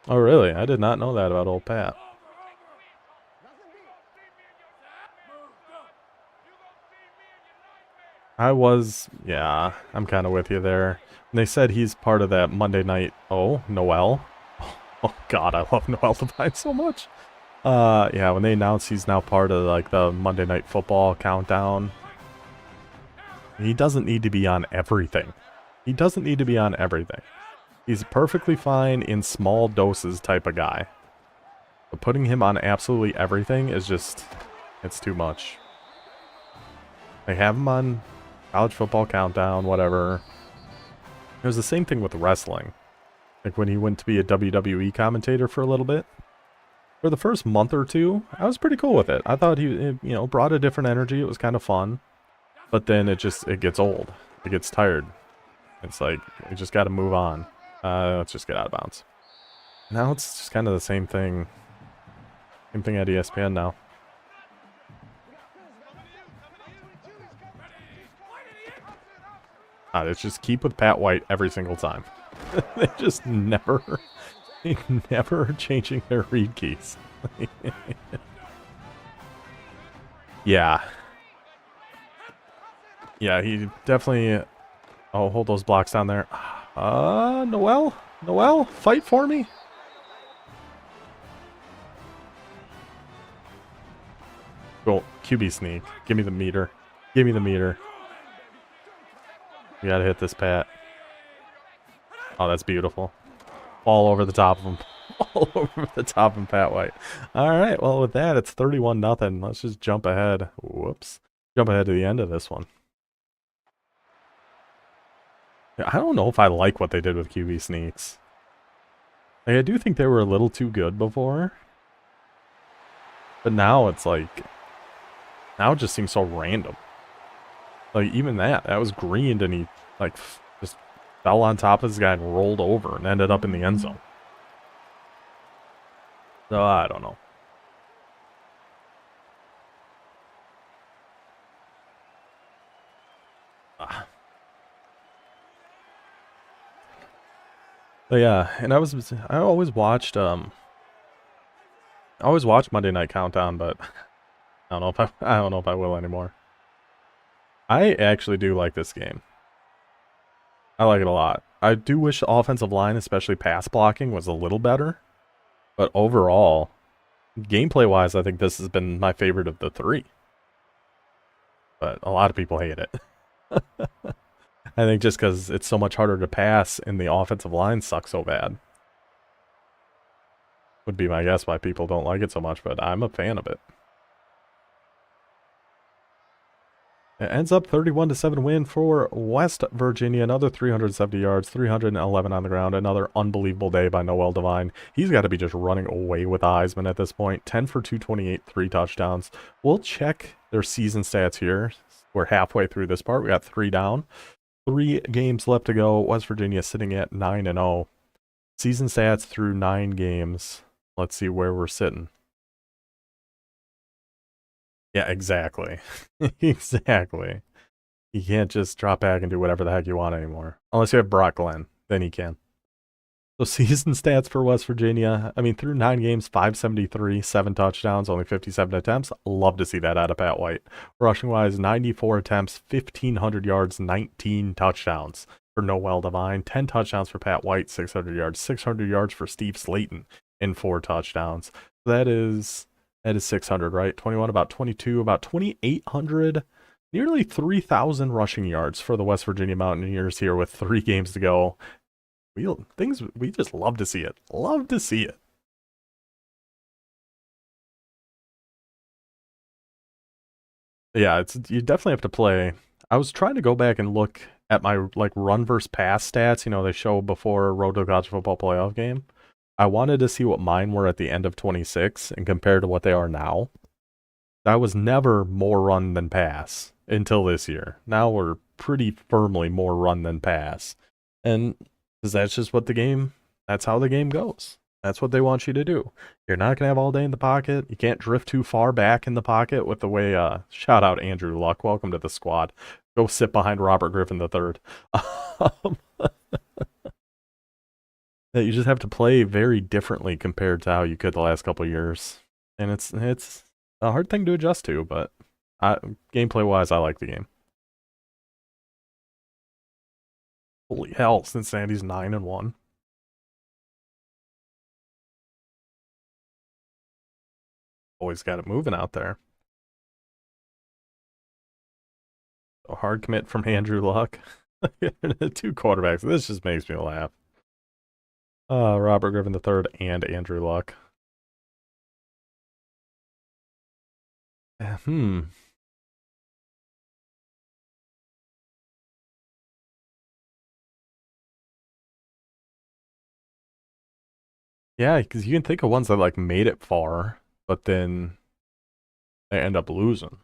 Oh, really? I did not know that about old Pat. Yeah, I'm kind of with you there. And they said he's part of that Monday night. Oh, Noel. Oh, God, I love Noel Devine so much. Yeah, when they announced he's now part of, like, the Monday Night Football countdown. He doesn't need to be on everything. He doesn't need to be on everything. He's perfectly fine in small doses type of guy. But putting him on absolutely everything is just, it's too much. They have him on College Football Countdown, whatever. It was the same thing with wrestling. Like when he went to be a WWE commentator for a little bit. For the first month or two, I was pretty cool with it. I thought he, brought a different energy. It was kind of fun. But then it gets old. It gets tired. It's like, we just got to move on. Let's just get out of bounds. Now it's just kind of the same thing. Same thing at ESPN now. It's just keep with Pat White every single time. They just never are changing their read keys. Yeah. Yeah, he definitely... Oh, hold those blocks down there. Noel? Noel, fight for me. Go, QB sneak. Give me the meter. Give me the meter. We gotta hit this, Pat. Oh, that's beautiful. All over the top of him. All over the top of Pat White. All right, well, with that, it's 31-0. Let's just jump ahead. Whoops. Jump ahead to the end of this one. I don't know if I like what they did with QB sneaks. Like, I do think they were a little too good before. But now it's like... Now it just seems so random. Like, even that was greened and he, like, just fell on top of this guy and rolled over and ended up in the end zone. So, I don't know. But yeah, and I always watched Monday Night Countdown, but I don't know if I will anymore. I actually do like this game. I like it a lot. I do wish the offensive line, especially pass blocking, was a little better. But overall, gameplay-wise, I think this has been my favorite of the three. But a lot of people hate it. I think just because it's so much harder to pass and the offensive line sucks so bad. Would be my guess why people don't like it so much, but I'm a fan of it. It ends up 31-7 win for West Virginia. Another 370 yards, 311 on the ground. Another unbelievable day by Noel Devine. He's got to be just running away with the Heisman at this point. 10 for 228, 3 touchdowns. We'll check their season stats here. We're halfway through this part. We got 3 down. 3 games left to go. West Virginia sitting at 9-0. Season stats through 9 games. Let's see where we're sitting. Yeah, exactly. Exactly. You can't just drop back and do whatever the heck you want anymore. Unless you have Brock Glenn. Then you can. So season stats for West Virginia. I mean, through 9 games, 573, 7 touchdowns, only 57 attempts. Love to see that out of Pat White. Rushing-wise, 94 attempts, 1,500 yards, 19 touchdowns for Noel Devine. 10 touchdowns for Pat White, 600 yards. 600 yards for Steve Slayton in 4 touchdowns. That is 600, right? 21, about 22, about 2,800, nearly 3,000 rushing yards for the West Virginia Mountaineers here with 3 games to go. We just love to see it. Love to see it. Yeah, it's you definitely have to play. I was trying to go back and look at my like run versus pass stats. They show before Road to College Football playoff game. I wanted to see what mine were at the end of 26 and compare to what they are now. I was never more run than pass until this year. Now we're pretty firmly more run than pass. And that's just that's how the game goes. That's what they want you to do. You're not going to have all day in the pocket. You can't drift too far back in the pocket with the way, shout out Andrew Luck. Welcome to the squad. Go sit behind Robert Griffin III. That you just have to play very differently compared to how you could the last couple of years. And it's a hard thing to adjust to, but gameplay-wise, I like the game. Holy hell, Cincinnati's 9-1. Always got it moving out there. A hard commit from Andrew Luck. 2 quarterbacks. This just makes me laugh. Robert Griffin III and Andrew Luck. Yeah, because you can think of ones that like made it far, but then they end up losing.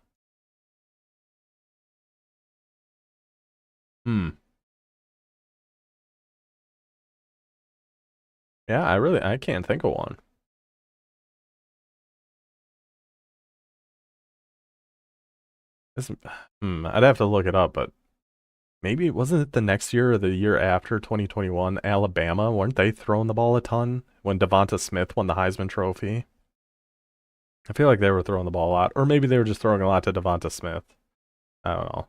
Yeah, I can't think of one. I'd have to look it up, but maybe wasn't it the next year or the year after 2021, Alabama? Weren't they throwing the ball a ton when Devonta Smith won the Heisman Trophy? I feel like they were throwing the ball a lot, or maybe they were just throwing a lot to Devonta Smith. I don't know.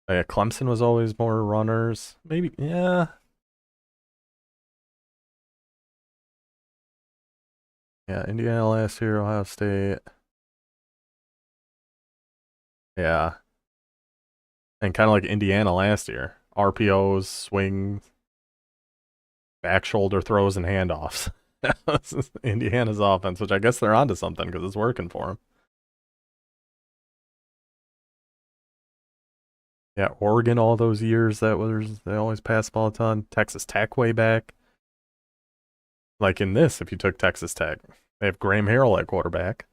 Yeah, Clemson was always more runners. Maybe, yeah. Yeah, Indiana last year, Ohio State. Yeah. And kind of like Indiana last year. RPOs, swings, back shoulder throws, and handoffs. Indiana's offense, which I guess they're onto something because it's working for them. Yeah, Oregon all those years they always pass the ball a ton. Texas Tech way back. Like in this, if you took Texas Tech, they have Graham Harrell at quarterback.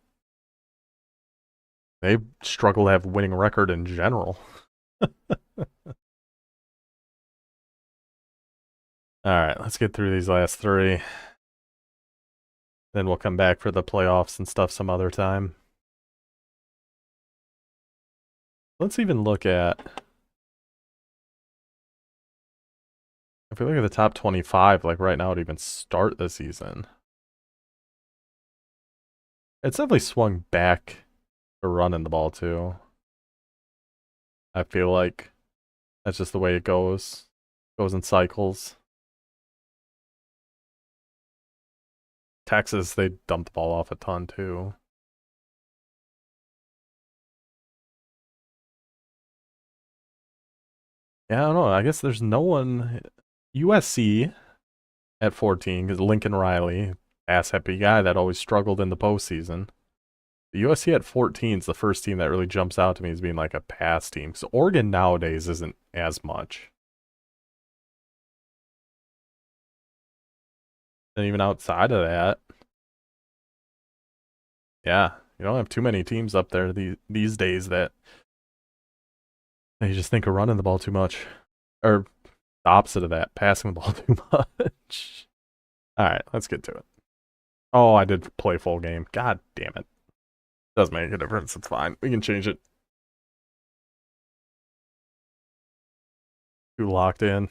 They struggle to have a winning record in general. All right, let's get through these last 3. Then we'll come back for the playoffs and stuff some other time. Let's even look at, if we look at the top 25, like right now to even start the season. It's definitely swung back to running the ball too. I feel like that's just the way it goes. Goes in cycles. Texas, they dump the ball off a ton too. Yeah, I don't know. I guess there's no one. USC at 14 because Lincoln Riley, ass happy guy that always struggled in the postseason. The USC at 14 is the first team that really jumps out to me as being like a pass team. So Oregon nowadays isn't as much. And even outside of that, yeah, you don't have too many teams up there these days that you just think of running the ball too much. Or the opposite of that, passing the ball too much. All right, let's get to it. Oh, I did play full game. God damn it. Does make a difference. It's fine. We can change it. Too locked in.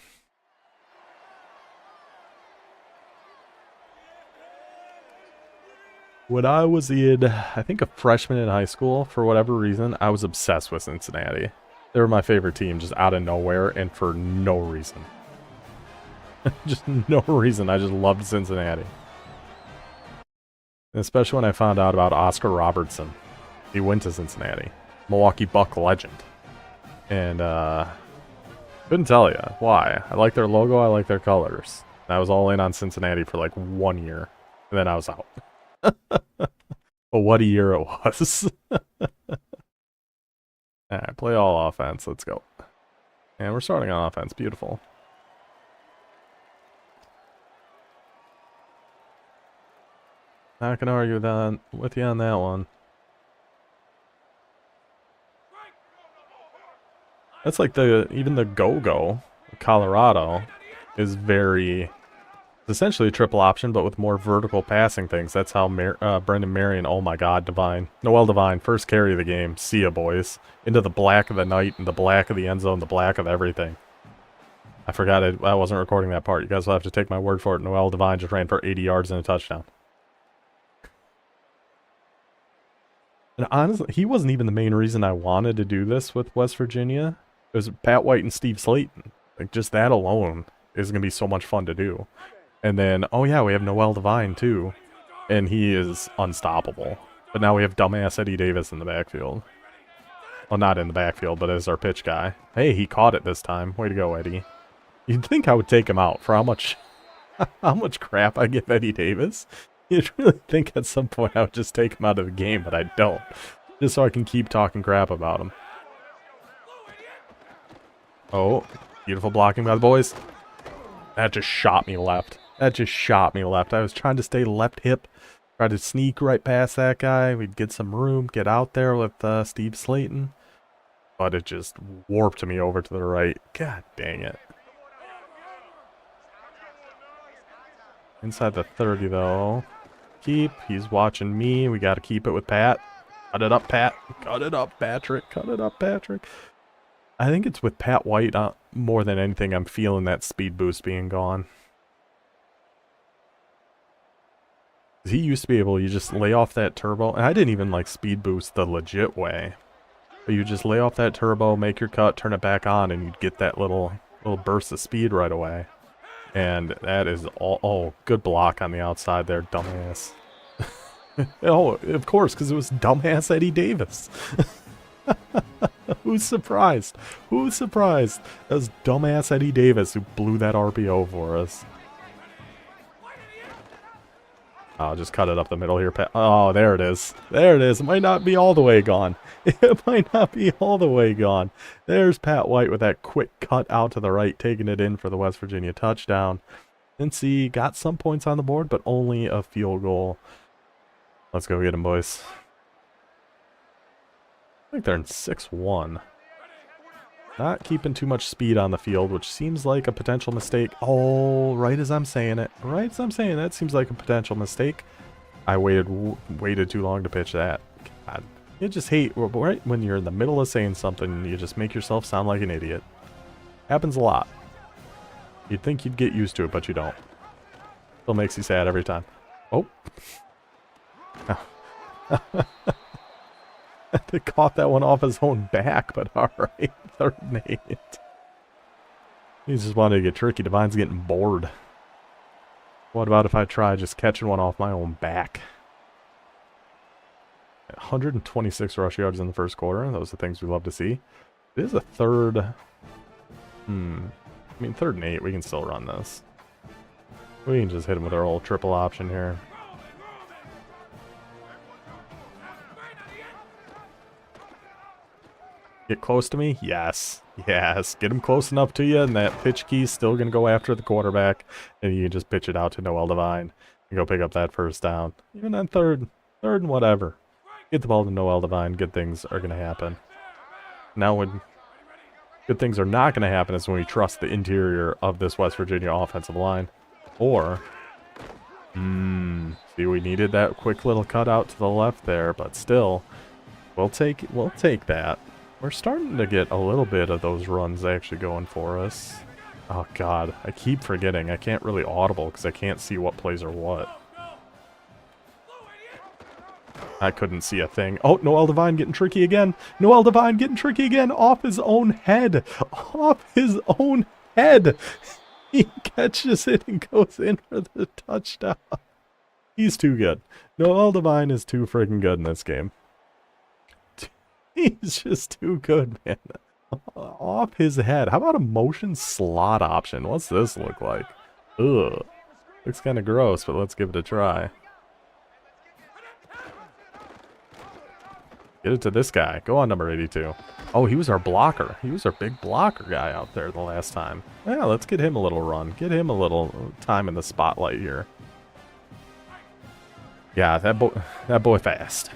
When I was I think a freshman in high school, for whatever reason, I was obsessed with Cincinnati. They were my favorite team just out of nowhere and for no reason. Just no reason. I just loved Cincinnati. And especially when I found out about Oscar Robertson. He went to Cincinnati. Milwaukee Buck legend. And Couldn't tell you. Why? I like their logo, I like their colors. I was all in on Cincinnati for like 1 year. And then I was out. But what a year it was. Alright, play all offense. Let's go. And we're starting on offense. Beautiful. Not gonna argue with you on that one. That's like even the go-go, Colorado, is very... It's essentially a triple option, but with more vertical passing things. That's how Brendan Marion, oh my god, Divine. Noel Divine, first carry of the game. See ya, boys. Into the black of the night, and the black of the end zone, the black of everything. I forgot I wasn't recording that part. You guys will have to take my word for it. Noel Divine just ran for 80 yards and a touchdown. And honestly, he wasn't even the main reason I wanted to do this with West Virginia. It was Pat White and Steve Slayton. Like, just that alone is going to be so much fun to do. And then, oh yeah, we have Noel Divine too. And he is unstoppable. But now we have dumbass Eddie Davis in the backfield. Well, not in the backfield, but as our pitch guy. Hey, he caught it this time. Way to go, Eddie. You'd think I would take him out for how much crap I give Eddie Davis. You'd really think at some point I would just take him out of the game, but I don't. Just so I can keep talking crap about him. Oh, beautiful blocking by the boys. That just shot me left. That just shot me left. I was trying to stay left hip. Try to sneak right past that guy. We'd get some room, get out there with Steve Slayton. But it just warped me over to the right. God dang it. Inside the 30 though. Keep. He's watching me. We got to keep it with Pat. Cut it up, Pat. Cut it up, Patrick. Cut it up, Patrick. I think it's with Pat White more than anything. I'm feeling that speed boost being gone. He used to be able to just lay off that turbo. And I didn't even like speed boost the legit way. But you just lay off that turbo, make your cut, turn it back on, and you'd get that little burst of speed right away. And that is all... Oh, good block on the outside there, dumbass. Oh, of course, because it was dumbass Eddie Davis. Who's surprised? Who's surprised? That was dumbass Eddie Davis who blew that RPO for us. I'll just cut it up the middle here. Oh, there it is. There it is. It might not be all the way gone. It might not be all the way gone. There's Pat White with that quick cut out to the right, taking it in for the West Virginia touchdown. NC got some points on the board, but only a field goal. Let's go get them, boys. I think they're in 6-1. Not keeping too much speed on the field, which seems like a potential mistake. Oh, right as I'm saying it. Right as I'm saying that seems like a potential mistake. I waited too long to pitch that. God, you just hate right when you're in the middle of saying something, you just make yourself sound like an idiot. Happens a lot. You'd think you'd get used to it, but you don't. Still makes you sad every time. Oh. They caught that one off his own back, but alright. 3rd and 8. He just wanted to get tricky. Divine's getting bored. What about if I try just catching one off my own back? 126 rush yards in the first quarter. Those are things we love to see. It is a third... I mean, 3rd and 8. We can still run this. We can just hit him with our old triple option here. Get close to me? Yes. Yes. Get him close enough to you, and that pitch key's still going to go after the quarterback, and you can just pitch it out to Noel Divine and go pick up that first down. Even on third and whatever. Get the ball to Noel Divine. Good things are going to happen. Now when good things are not going to happen is when we trust the interior of this West Virginia offensive line. Or, see, we needed that quick little cutout to the left there, but still, we'll take that. We're starting to get a little bit of those runs actually going for us. Oh god, I keep forgetting. I can't really audible because I can't see what plays are what. I couldn't see a thing. Oh, Noel Divine getting tricky again. Noel Divine getting tricky again off his own head. Off his own head. He catches it and goes in for the touchdown. He's too good. Noel Divine is too freaking good in this game. He's just too good, man. Off his head. How about a motion slot option? What's this look like? Ugh. Looks kind of gross, but let's give it a try. Get it to this guy. Go on, number 82. Oh, he was our blocker. He was our big blocker guy out there the last time. Yeah, let's get him a little run. Get him a little time in the spotlight here. Yeah, that boy fast.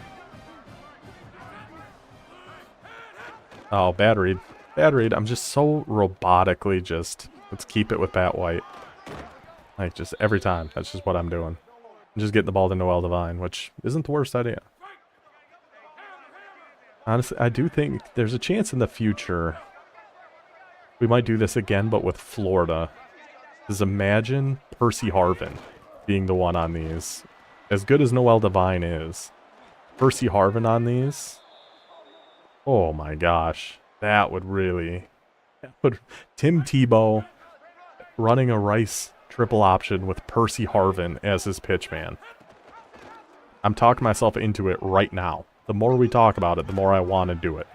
Oh, bad read. Bad read. I'm just so robotically just... Let's keep it with Bat White. Like, just every time. That's just what I'm doing. I'm just getting the ball to Noel Devine, which isn't the worst idea. Honestly, I do think there's a chance in the future we might do this again, but with Florida. Just imagine Percy Harvin being the one on these. As good as Noel Devine is, Percy Harvin on these... Oh my gosh. That would really... Tim Tebow running a Rice triple option with Percy Harvin as his pitch man. I'm talking myself into it right now. The more we talk about it, the more I want to do it.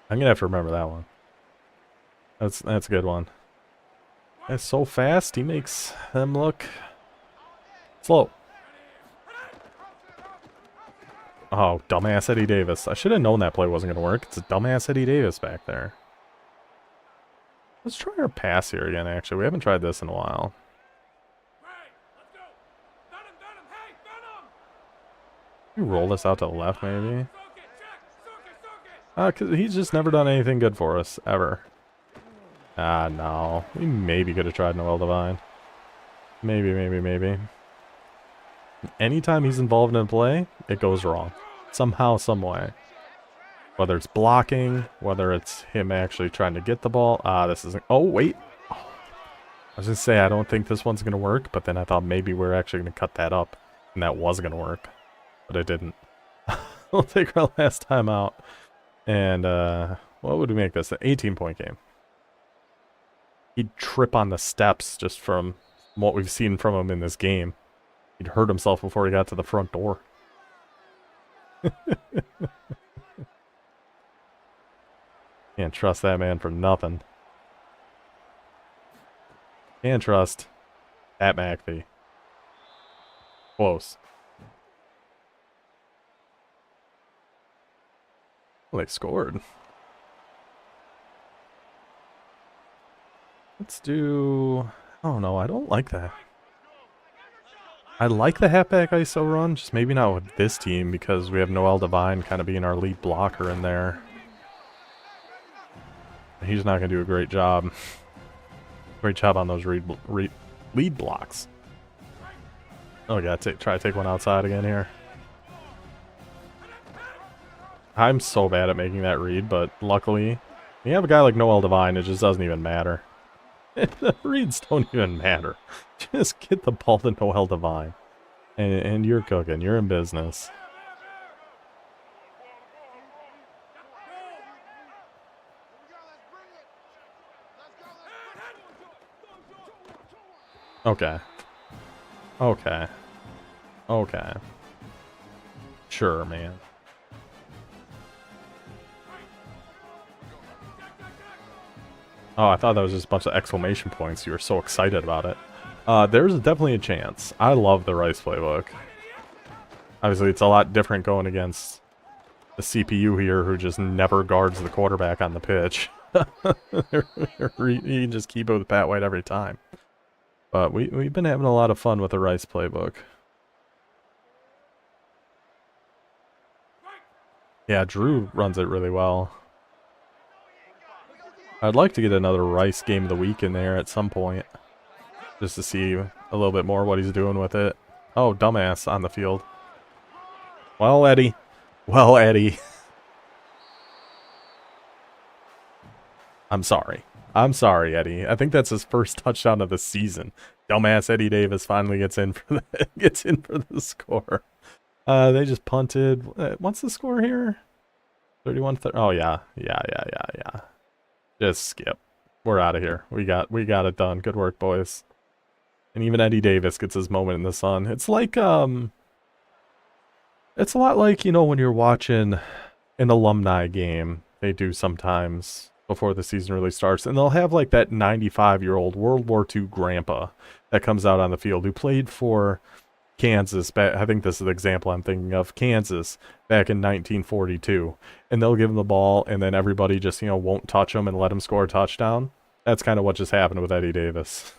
I'm going to have to remember that one. That's a good one. That's so fast, he makes them look slow. Oh, dumbass Eddie Davis. I should have known that play wasn't going to work. It's a dumbass Eddie Davis back there. Let's try our pass here again, actually. We haven't tried this in a while. Can you roll this out to the left, maybe? Because he's just never done anything good for us, ever. Ah, no. We maybe could have tried Noel Devine. Maybe. Anytime he's involved in a play, it goes wrong. Somehow, some way. Whether it's blocking, whether it's him actually trying to get the ball. Ah, this isn't... Oh, wait. Oh. I was going to say, I don't think this one's going to work, but then I thought maybe we're actually going to cut that up, and that was going to work. But it didn't. We'll take our last time out. And, what would we make this? An 18-point game. He'd trip on the steps just from what we've seen from him in this game. He'd hurt himself before he got to the front door. Can't trust that man for nothing. Can't trust Pat McAfee. Close. Well, they scored. Let's do... Oh no, I don't like that. I like the halfback ISO run, just maybe not with this team because we have Noel Devine kind of being our lead blocker in there. He's not going to do a great job. Great job on those lead blocks. Oh, try to take one outside again here. I'm so bad at making that read, but luckily, when you have a guy like Noel Devine, it just doesn't even matter. The reads don't even matter. Just get the ball to Noel Devine. And you're cooking. You're in business. Okay. Sure, man. Oh, I thought that was just a bunch of exclamation points. You were so excited about it. There's definitely a chance. I love the Rice playbook. Obviously, it's a lot different going against the CPU here who just never guards the quarterback on the pitch. You can just keep it with Pat White every time. But we've been having a lot of fun with the Rice playbook. Yeah, Drew runs it really well. I'd like to get another Rice game of the week in there at some point. Just to see a little bit more what he's doing with it. Oh, dumbass on the field. Well, Eddie. Well, Eddie. I'm sorry. I'm sorry, Eddie. I think that's his first touchdown of the season. Dumbass Eddie Davis finally gets in for the score. They just punted. What's the score here? 31-30. Oh yeah. Just skip. We're out of here. We got it done. Good work, boys. And even Eddie Davis gets his moment in the sun. It's like it's a lot like, you know, when you're watching an alumni game They do sometimes before the season really starts. And they'll have like that 95-year-old World War II grandpa that comes out on the field who played for Kansas. I think this is the example I'm thinking of. Kansas back in 1942. And they'll give him the ball, and then everybody just, won't touch him and let him score a touchdown. That's kind of what just happened with Eddie Davis.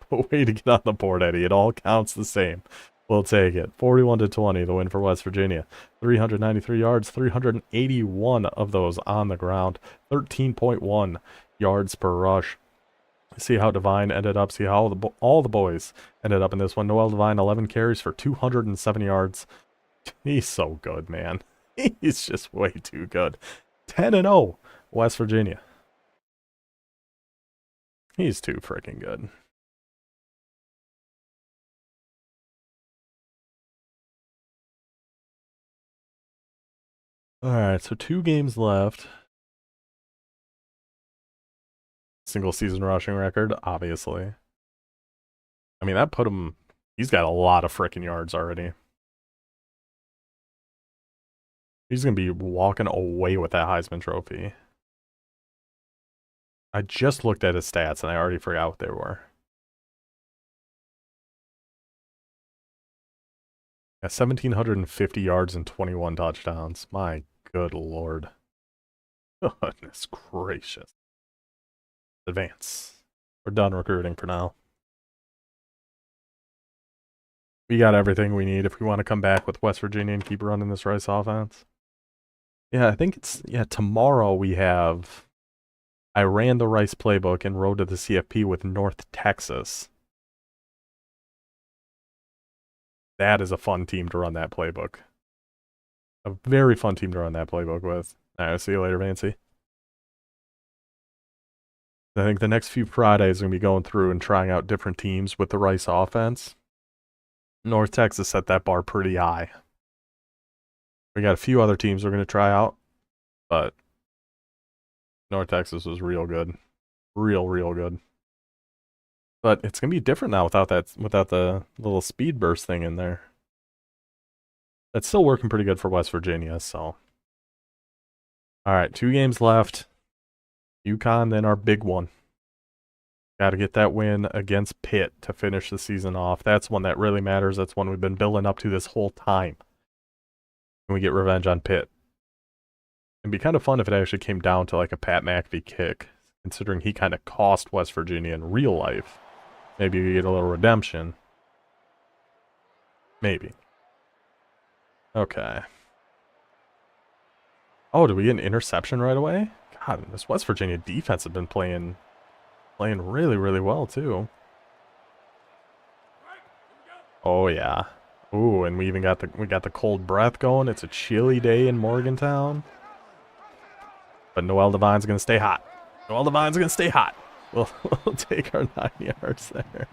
But way to get on the board, Eddie. It all counts the same. We'll take it. 41-20, the win for West Virginia. 393 yards, 381 of those on the ground. 13.1 yards per rush. See how Devine ended up. See how all the boys ended up in this one. Noel Devine, 11 carries for 207 yards. He's so good, man. He's just way too good. 10-0, West Virginia. He's too freaking good. Alright, so 2 games left. Single season rushing record, obviously. I mean, that put him... He's got a lot of freaking yards already. He's going to be walking away with that Heisman Trophy. I just looked at his stats and I already forgot what they were. Yeah, 1,750 yards and 21 touchdowns. My good lord. Goodness gracious. Advance. We're done recruiting for now. We got everything we need if we want to come back with West Virginia and keep running this Rice offense. Yeah, I think it's... Yeah, tomorrow we have... I ran the Rice playbook and rode to the CFP with North Texas. That is a fun team to run that playbook. A very fun team to run that playbook with. All right, I'll see you later, Vancy. I think the next few Fridays are going to be going through and trying out different teams with the Rice offense. North Texas set that bar pretty high. We got a few other teams we're going to try out, but North Texas was real good. Real good. But it's going to be different now without the little speed burst thing in there. That's still working pretty good for West Virginia, so. Alright, 2 games left. UConn, then our big one. Got to get that win against Pitt to finish the season off. That's one that really matters. That's one we've been building up to this whole time. And we get revenge on Pitt. It'd be kind of fun if it actually came down to like a Pat McAfee kick, considering he kind of cost West Virginia in real life. Maybe we get a little redemption. Maybe. Okay. Oh, did we get an interception right away? God, this West Virginia defense has been playing really well too. Oh yeah. Ooh, and we even got the cold breath going. It's a chilly day in Morgantown. But Noel Devine's gonna stay hot. Noel Devine's gonna stay hot. We'll take our 9 yards there.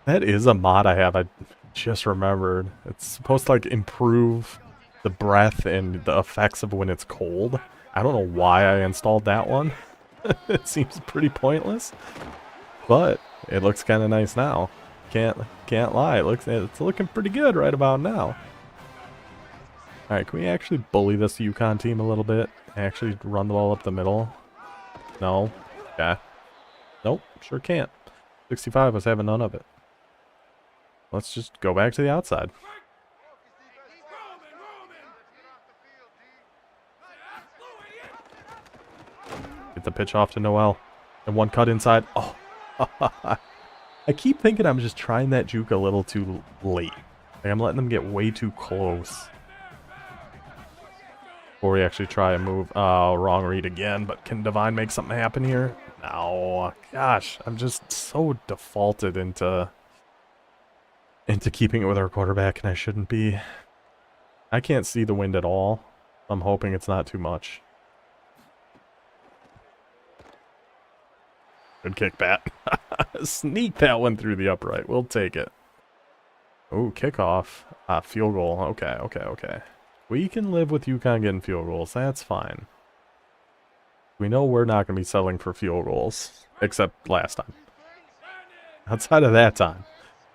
That is a mod I have. I just remembered. It's supposed to like improve the breath and the effects of when it's cold. I don't know why I installed that one. It seems pretty pointless, but it looks kind of nice now. Can't lie. It's looking pretty good right about now. All right, can we actually bully this UConn team a little bit? Actually run the ball up the middle? No. Yeah. Nope. Sure can't. 65 was having none of it. Let's just go back to the outside. Get the pitch off to Noel. And one cut inside. Oh. I keep thinking I'm just trying that juke a little too late. Like I'm letting them get way too close. Before we actually try and move. Oh, wrong read again. But can Devine make something happen here? No. Gosh, I'm just so defaulted into keeping it with our quarterback, and I shouldn't be. I can't see the wind at all. I'm hoping it's not too much. Good kick, Pat. Sneak that one through the upright. We'll take it. Oh, kickoff. Field goal. Okay. We can live with UConn getting field goals. That's fine. We know we're not going to be settling for field goals. Except last time. Outside of that time,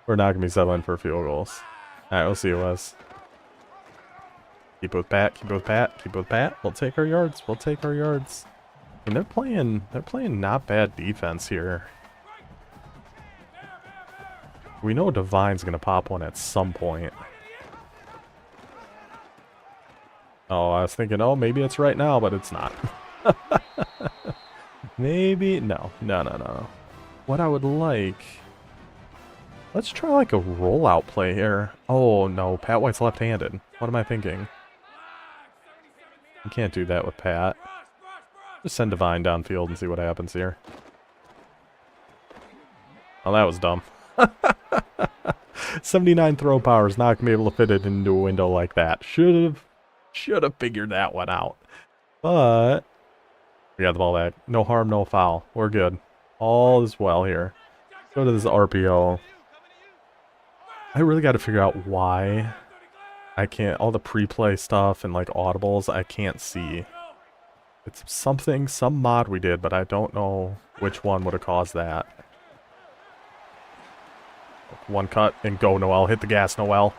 we're not going to be settling for field goals. Alright, we'll see you, Wes. Keep it with Pat. Keep it with Pat. Keep it with Pat. We'll take our yards. We'll take our yards. I mean, they're playing not bad defense here. We know Divine's gonna pop one at some point. Oh, I was thinking, oh, maybe it's right now, but it's not. Maybe, no. What I would like, let's try like a rollout play here. Oh no, Pat White's left-handed. What am I thinking? You can't do that with Pat. Just send Divine downfield and see what happens here. Oh, that was dumb. 79 throw power is not going to be able to fit it into a window like that. Should have figured that one out. But we got the ball back. No harm, no foul. We're good. All is well here. Go to this RPO. I really got to figure out why I can't, all the pre-play stuff and like audibles, I can't see. It's something, some mod we did, but I don't know which one would have caused that. One cut and go, Noel. Hit the gas, Noel.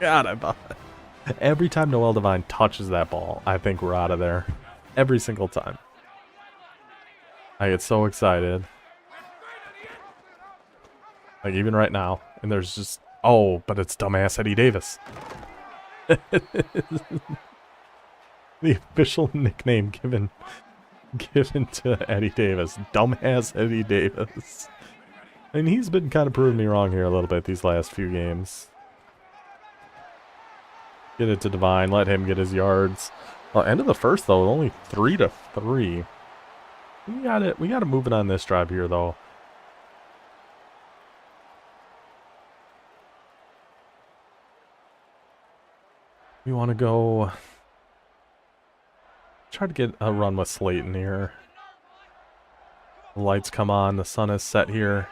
God, I thought. Every time Noel Divine touches that ball, I think we're out of there. Every single time. I get so excited. Like, even right now. And there's just... Oh, but it's dumbass Eddie Davis. The official nickname given to Eddie Davis. Dumbass Eddie Davis. And he's been kind of proving me wrong here a little bit these last few games. Get it to Divine. Let him get his yards. Well, end of the first, though. Only 3-3. We got it. We got to move it on this drive here, though. We want to go... Try to get a run with Slayton here. The lights come on. The sun is set here.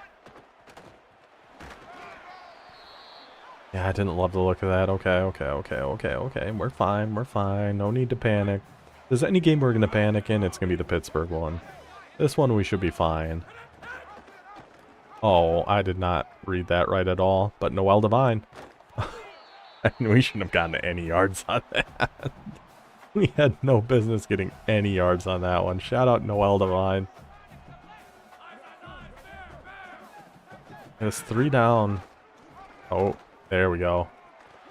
Yeah, I didn't love the look of that. Okay. We're fine. No need to panic. If there's any game we're going to panic in, it's going to be the Pittsburgh one. This one we should be fine. Oh, I did not read that right at all. But Noel Divine. We shouldn't have gotten any yards on that. We had no business getting any yards on that one. Shout out Noel Divine. It's 3 down. Oh, there we go.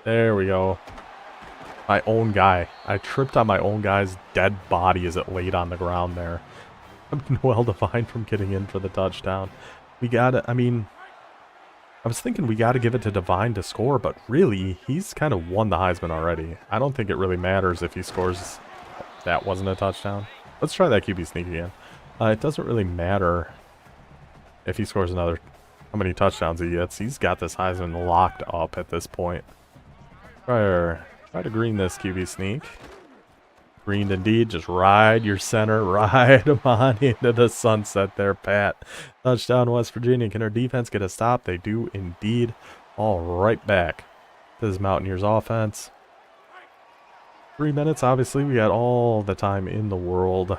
My own guy. I tripped on my own guy's dead body as it laid on the ground there. Noel Divine from getting in for the touchdown. We gotta, I mean... I was thinking we got to give it to Divine to score, but really, he's kind of won the Heisman already. I don't think it really matters if he scores. That wasn't a touchdown. Let's try that QB sneak again. It doesn't really matter if he scores another, how many touchdowns he gets. He's got this Heisman locked up at this point. Try to green this QB sneak. Greened indeed. Just ride your center. Ride him on into the sunset there, Pat. Touchdown, West Virginia. Can our defense get a stop? They do indeed. All right back to this Mountaineers offense. 3 minutes. Obviously, we got all the time in the world.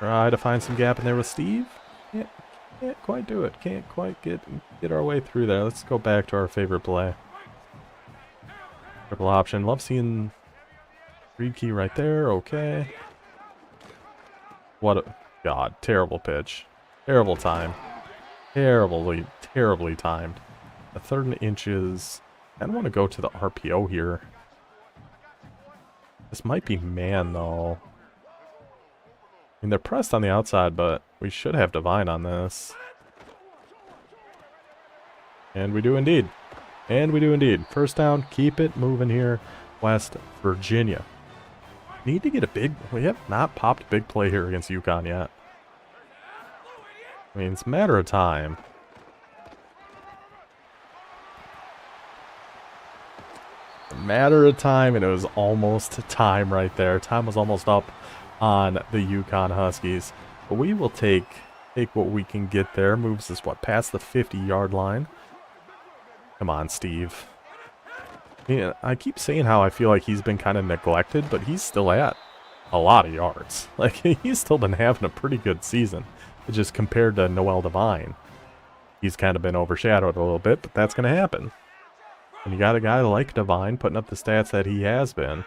Try to find some gap in there with Steve. Can't quite do it. Can't quite get our way through there. Let's go back to our favorite play. Triple option. Love seeing... Read key right there, okay. What a... God, terrible pitch. Terrible time. Terribly timed. A 3rd and inches. I don't want to go to the RPO here. This might be man, though. I mean, they're pressed on the outside, but we should have Divine on this. And we do indeed. First down, keep it moving here. West Virginia. Need to get a big... We have not popped a big play here against UConn yet. I mean, it's a matter of time. And it was almost time right there. Time was almost up on the UConn Huskies. But we will take what we can get there. Moves us, what, past the 50-yard line. Come on, Steve. Yeah, I keep saying how I feel like he's been kind of neglected, but he's still at a lot of yards. Like, he's still been having a pretty good season. Just compared to Noel Divine, he's kind of been overshadowed a little bit, but that's going to happen. And you got a guy like Divine putting up the stats that he has been.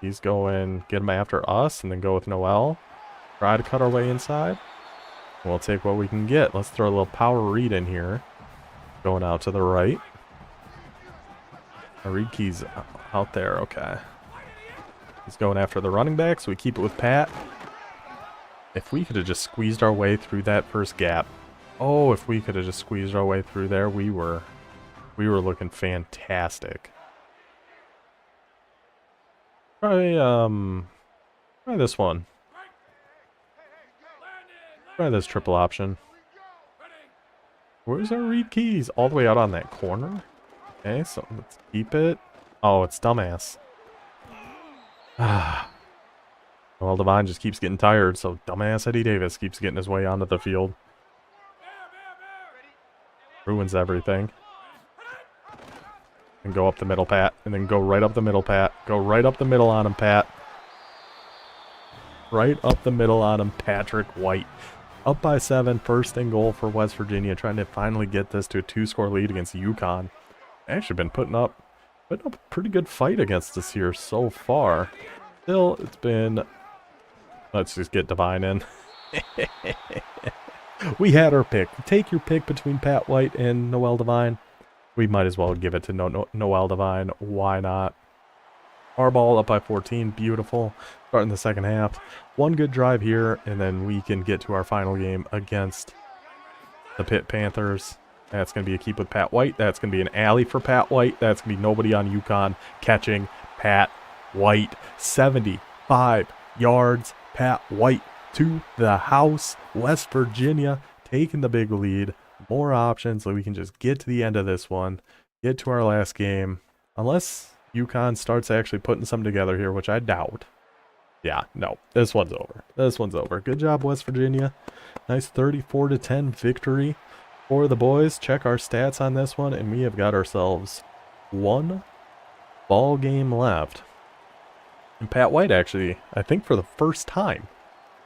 He's going, get him after us, and then go with Noel. Try to cut our way inside. We'll take what we can get. Let's throw a little power read in here. Going out to the right. Our read key's out there, okay. He's going after the running back, so we keep it with Pat. If we could have just squeezed our way through that first gap. Oh, if we could have just squeezed our way through there, we were looking fantastic. Try this one. Try this triple option. Where's our read keys? All the way out on that corner? Okay, so let's keep it. Oh, it's dumbass. Ah. Well, Divine just keeps getting tired, so dumbass Eddie Davis keeps getting his way onto the field. Ruins everything. And go up the middle, Pat. And then go right up the middle, Pat. Go right up the middle on him, Pat. Right up the middle on him, Patrick White. Up by 7, first and goal for West Virginia, trying to finally get this to a 2-score lead against UConn. Actually been putting up a pretty good fight against us here so far. Still, it's been... Let's just get Divine in. We had our pick. Take your pick between Pat White and Noel Divine. We might as well give it to Noel Divine. Why not? Our ball up by 14. Beautiful. Starting the second half. One good drive here, and then we can get to our final game against the Pitt Panthers. That's going to be a keep with Pat White. That's going to be an alley for Pat White. That's going to be nobody on UConn catching Pat White. 75 yards. Pat White to the house. West Virginia taking the big lead. More options so we can just get to the end of this one. Get to our last game. Unless UConn starts actually putting some together here, which I doubt. Yeah, no. This one's over. This one's over. Good job, West Virginia. Nice 34-10 victory for the boys. Check our stats on this one, and we have got ourselves one ball game left. And Pat White actually, I think for the first time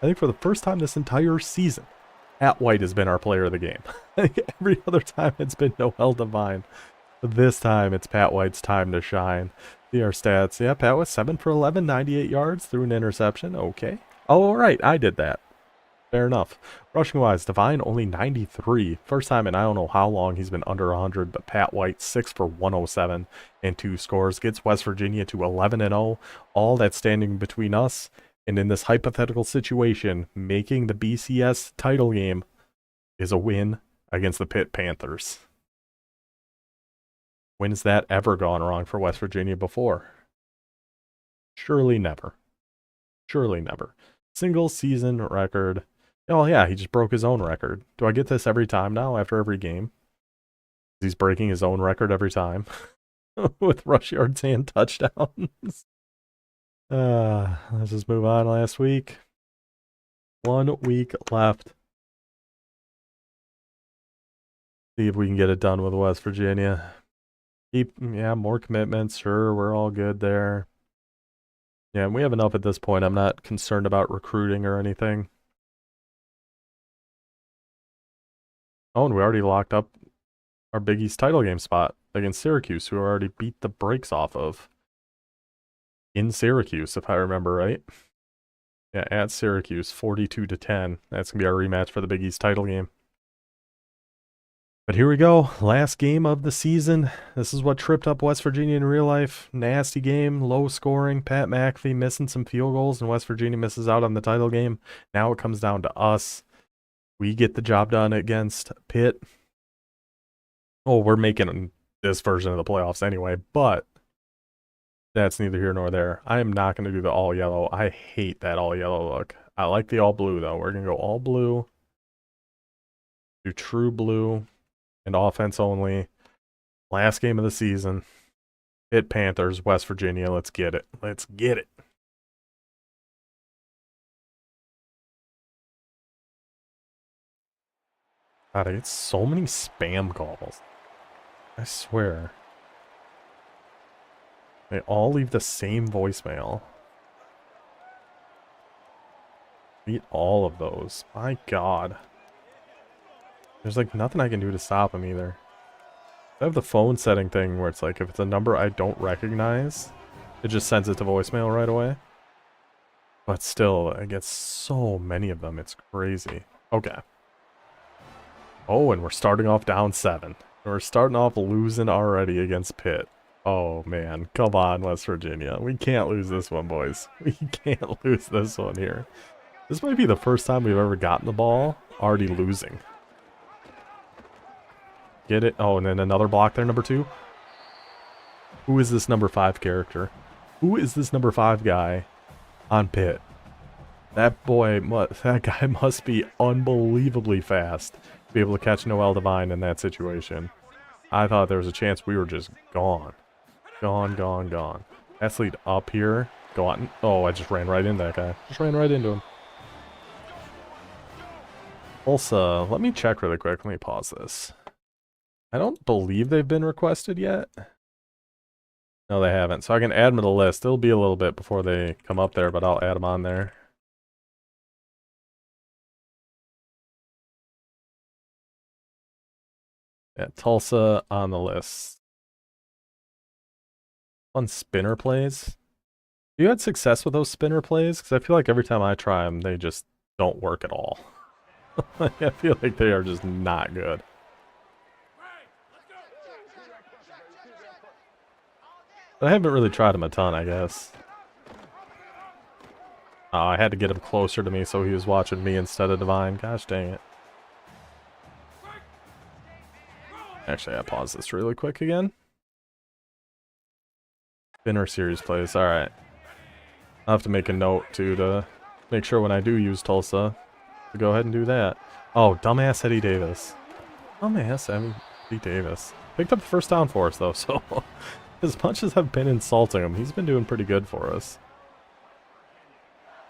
this entire season, Pat White has been our player of the game. I think every other time it's been Noel Divine. But this time it's Pat White's time to shine. See our stats. Yeah, Pat was 7 for 11, 98 yards through an interception. Okay. Oh, all right. I did that. Fair enough. Rushing wise, Divine only 93. First time in I don't know how long he's been under 100, but Pat White 6 for 107 and 2 scores. Gets West Virginia to 11-0. All that's standing between us and in this hypothetical situation, making the BCS title game is a win against the Pitt Panthers. When's that ever gone wrong for West Virginia before? Surely never. Surely never. Single season record. Oh yeah, he just broke his own record. Do I get this every time now after every game? He's breaking his own record every time with rush yards and touchdowns. Let's just move on. Last week. 1 week left. See if we can get it done with West Virginia. More commitments. Sure, we're all good there. Yeah, we have enough at this point. I'm not concerned about recruiting or anything. Oh, and we already locked up our Big East title game spot against Syracuse, who already beat the brakes off of. In Syracuse, if I remember right. Yeah, at Syracuse, 42-10. That's going to be our rematch for the Big East title game. But here we go. Last game of the season. This is what tripped up West Virginia in real life. Nasty game, low scoring. Pat McAfee missing some field goals, and West Virginia misses out on the title game. Now it comes down to us. We get the job done against Pitt. Oh, we're making this version of the playoffs anyway, but that's neither here nor there. I am not going to do the all yellow. I hate that all yellow look. I like the all blue, though. We're going to go all blue. Do true blue. And offense only. Last game of the season. Pitt Panthers, West Virginia. Let's get it. Let's get it. God, I get so many spam calls. I swear. They all leave the same voicemail. Beat all of those. My God. There's like nothing I can do to stop them either. I have the phone setting thing where it's like if it's a number I don't recognize, it just sends it to voicemail right away. But still, I get so many of them. It's crazy. Okay. Oh, and we're starting off down 7. We're starting off losing already against Pitt. Oh, man. Come on, West Virginia. We can't lose this one, boys. We can't lose this one here. This might be the first time we've ever gotten the ball already losing. Get it? Oh, and then another block there, number 2. Who is this number 5 character? Who is this number 5 guy on Pitt? That guy must be unbelievably fast to be able to catch Noel Devine in that situation. I thought there was a chance we were just gone. Gone. Athlete up here. Go on. Oh, I just ran right into that guy. Just ran right into him. Also, let me check really quick. Let me pause this. I don't believe they've been requested yet. No, they haven't. So I can add them to the list. It'll be a little bit before they come up there, but I'll add them on there. Yeah, Tulsa on the list. Fun spinner plays. You had success with those spinner plays? Because I feel like every time I try them, they just don't work at all. I feel like they are just not good. But I haven't really tried them a ton, I guess. Oh, I had to get him closer to me so he was watching me instead of Divine. Gosh dang it. Actually, I pause this really quick again. Spinner series plays. Alright. I'll have to make a note, too, to make sure when I do use Tulsa to go ahead and do that. Oh, dumbass Eddie Davis. Dumbass Eddie Davis. Picked up the first down for us, though, so as much as I've been insulting him, he's been doing pretty good for us.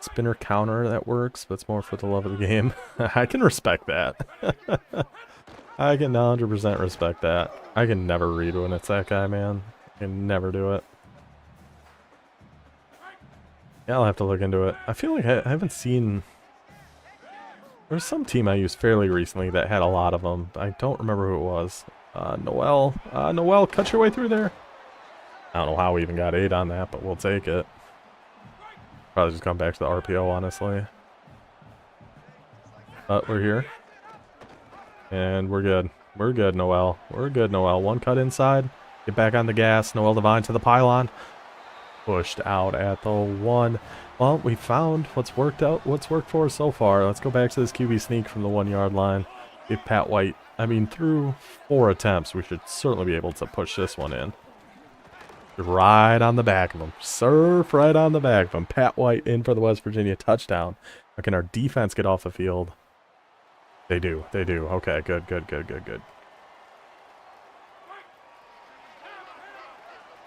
Spinner counter, that works, but it's more for the love of the game. I can respect that. I can 100% respect that. I can never read when it's that guy, man. I can never do it. Yeah, I'll have to look into it. I feel like I haven't seen... There's some team I used fairly recently that had a lot of them. I don't remember who it was. Noel. Noel, cut your way through there. I don't know how we even got 8 on that, but we'll take it. Probably just come back to the RPO, honestly. But we're here. And we're good. We're good, Noel. We're good, Noel. One cut inside. Get back on the gas. Noel Devine to the pylon. Pushed out at the 1. Well, we found what's worked for us so far. Let's go back to this QB sneak from the 1-yard line. Get Pat White. I mean, through 4 attempts, we should certainly be able to push this one in. Right on the back of him. Surf right on the back of him. Pat White in for the West Virginia touchdown. How can our defense get off the field? They do. They do. Okay, good.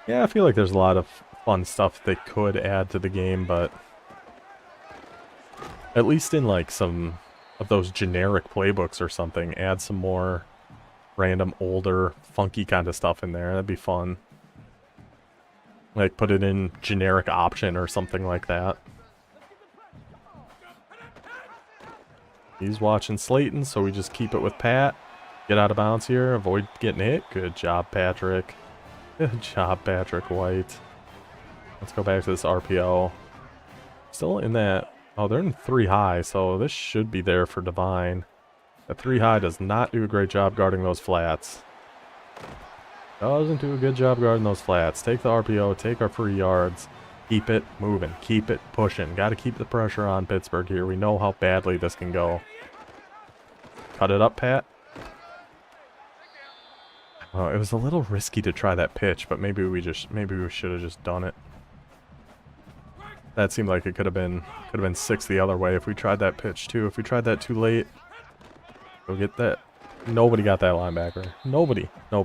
Yeah, I feel like there's a lot of fun stuff they could add to the game, but at least in like some of those generic playbooks or something, add some more random, older, funky kind of stuff in there. That'd be fun. Like, put it in generic option or something like that. He's watching Slayton, so we just keep it with Pat. Get out of bounds here. Avoid getting hit. Good job, Patrick. Good job, Patrick White. Let's go back to this RPO. Still in that... Oh, they're in 3 high, so this should be there for Divine. That 3 high does not do a great job guarding those flats. Doesn't do a good job guarding those flats. Take the RPO, take our free yards. Keep it moving, keep it pushing. Got to keep the pressure on Pittsburgh here. We know how badly this can go. Cut it up, Pat. Oh, it was a little risky to try that pitch, but maybe we should have just done it. That seemed like it could have been 6 the other way if we tried that pitch too. If we tried that too late, go get that. Nobody got that linebacker. Nobody. Go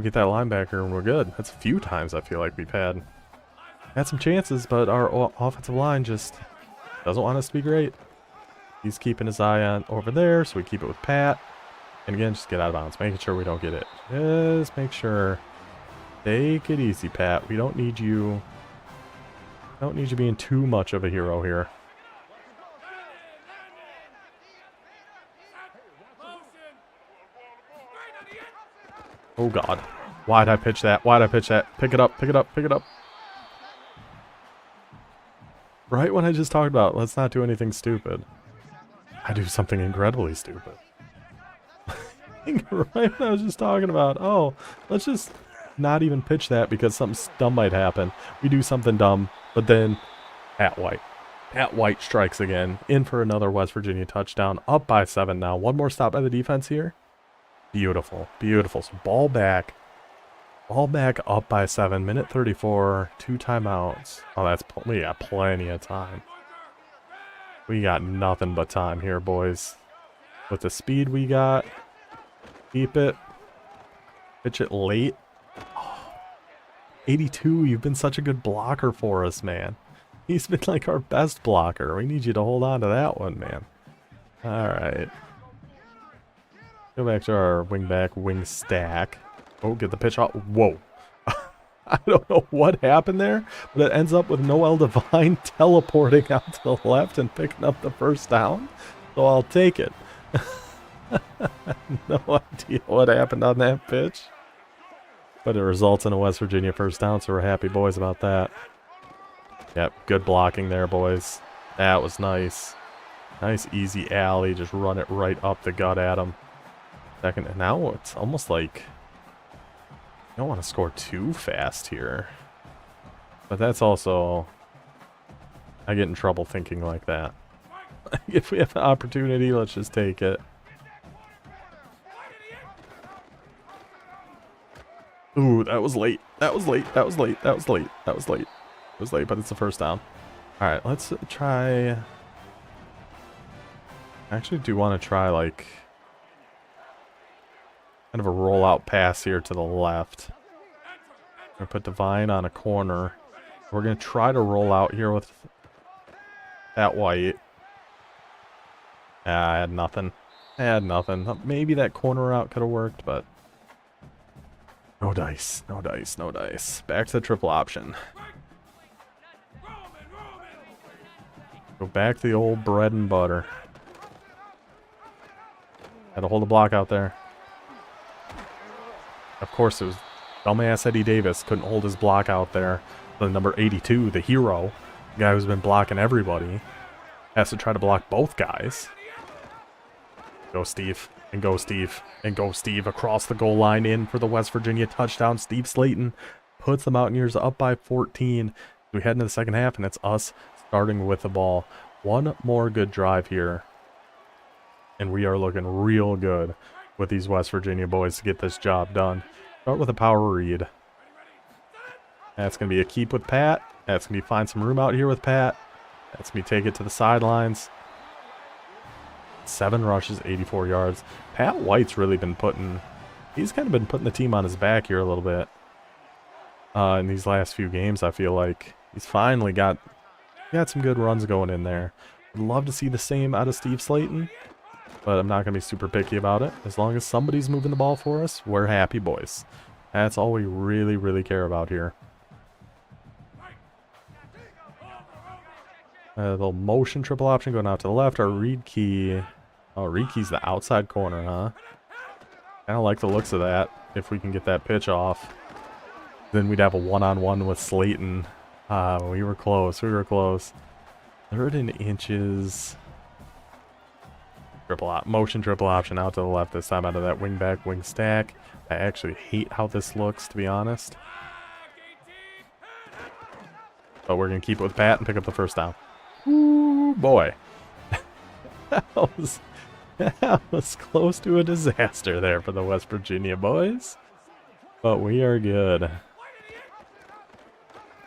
get that linebacker and we're good. That's a few times I feel like we've had some chances, but our offensive line just doesn't want us to be great. He's keeping his eye on over there, so we keep it with Pat. And again, just get out of bounds, making sure we don't get it. Just make sure. Take it easy, Pat. We don't need you. Don't need you being too much of a hero here. Oh, God. Why'd I pitch that? Why'd I pitch that? Pick it up, pick it up, pick it up. Right when I just talked about, let's not do anything stupid. I do something incredibly stupid. Right when I was just talking about, oh, let's just not even pitch that because something dumb might happen. We do something dumb, but then Pat White strikes again, in for another West Virginia touchdown, up by 7 now. One more stop by the defense here. Beautiful, beautiful. So ball back up by 7, minute 34, 2 timeouts. Oh, we got plenty of time. We got nothing but time here, boys. With the speed we got, keep it. Pitch it late. Oh, 82, you've been such a good blocker for us, man. He's been like our best blocker. We need you to hold on to that one, man. Alright. Go back to our wing stack. Oh, get the pitch off. Whoa. I don't know what happened there, but it ends up with Noel Devine teleporting out to the left and picking up the first down. So I'll take it. No idea what happened on that pitch. But it results in a West Virginia first down, so we're happy boys about that. Yep, good blocking there, boys. That was nice. Nice easy alley, just run it right up the gut at him. Second, and now it's almost like you don't want to score too fast here. But that's also, I get in trouble thinking like that. If we have an opportunity, let's just take it. Ooh, that was late. That was late. That was late. That was late. That was late. It was late, but it's the first down. Alright, let's try. I actually do want to try, like, kind of a rollout pass here to the left. I'm going to put Devine on a corner. We're going to try to roll out here with that White. I had nothing. I had nothing. Maybe that corner route could have worked, but no dice. No dice. No dice. Back to the triple option. Go back to the old bread and butter. Had to hold the block out there. Of course, it was dumbass Eddie Davis couldn't hold his block out there. The number 82, the hero, the guy who's been blocking everybody, has to try to block both guys. Go Steve, and go Steve, and go Steve across the goal line in for the West Virginia touchdown. Steve Slayton puts the Mountaineers up by 14. We head into the second half, and it's us starting with the ball. One more good drive here, and we are looking real good with these West Virginia boys to get this job done. Start with a power read. That's going to be a keep with Pat. That's going to be find some room out here with Pat. That's going to be take it to the sidelines. 7 rushes, 84 yards. Pat White's really been he's kind of been putting the team on his back here a little bit. In these last few games, I feel like he's finally got some good runs going in there. I'd love to see the same out of Steve Slayton, but I'm not going to be super picky about it. As long as somebody's moving the ball for us, we're happy boys. That's all we really, really care about here. The little motion triple option going out to the left. Our read key. Oh, read key's the outside corner, huh? I don't like the looks of that. If we can get that pitch off, then we'd have a one-on-one with Slayton. We were close. We were close. 3rd and inches. Motion triple option out to the left this time out of that wing back, wing stack. I actually hate how this looks, to be honest. But we're going to keep it with Pat and pick up the first down. Ooh, boy. that was close to a disaster there for the West Virginia boys. But we are good.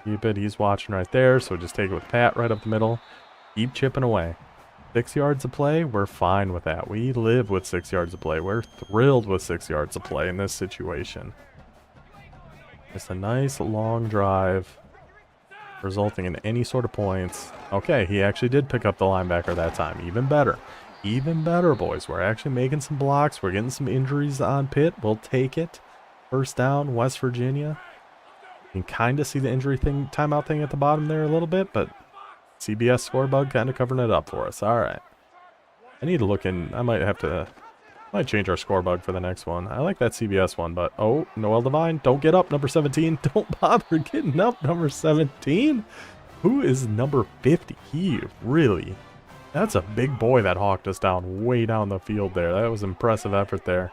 Keep it. He's watching right there, so just take it with Pat right up the middle. Keep chipping away. 6 yards of play, we're fine with that. We live with 6 yards of play. We're thrilled with 6 yards of play in this situation. Just a nice long drive, resulting in any sort of points. Okay, he actually did pick up the linebacker that time. Even better. Even better, boys. We're actually making some blocks. We're getting some injuries on Pitt. We'll take it. First down, West Virginia. You can kind of see the injury thing, timeout thing at the bottom there a little bit, but CBS score bug kind of covering it up for us. All right. I need to look in. I might have to Might change our score bug for the next one. I like that CBS one, but oh, Noel Devine, don't get up, number 17. Don't bother getting up, number 17. Who is number 50? He really, that's a big boy that hawked us down way down the field there. That was impressive effort there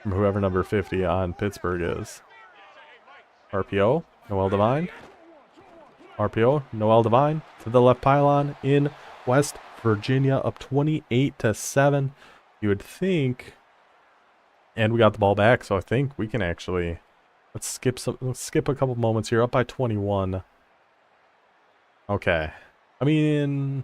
from whoever number 50 on Pittsburgh is. RPO, Noel Devine. RPO, Noel Devine to the left pylon in West Virginia, up 28-7. You would think, and we got the ball back, so I think we can actually let's skip a couple moments here. Up by 21. Okay, I mean,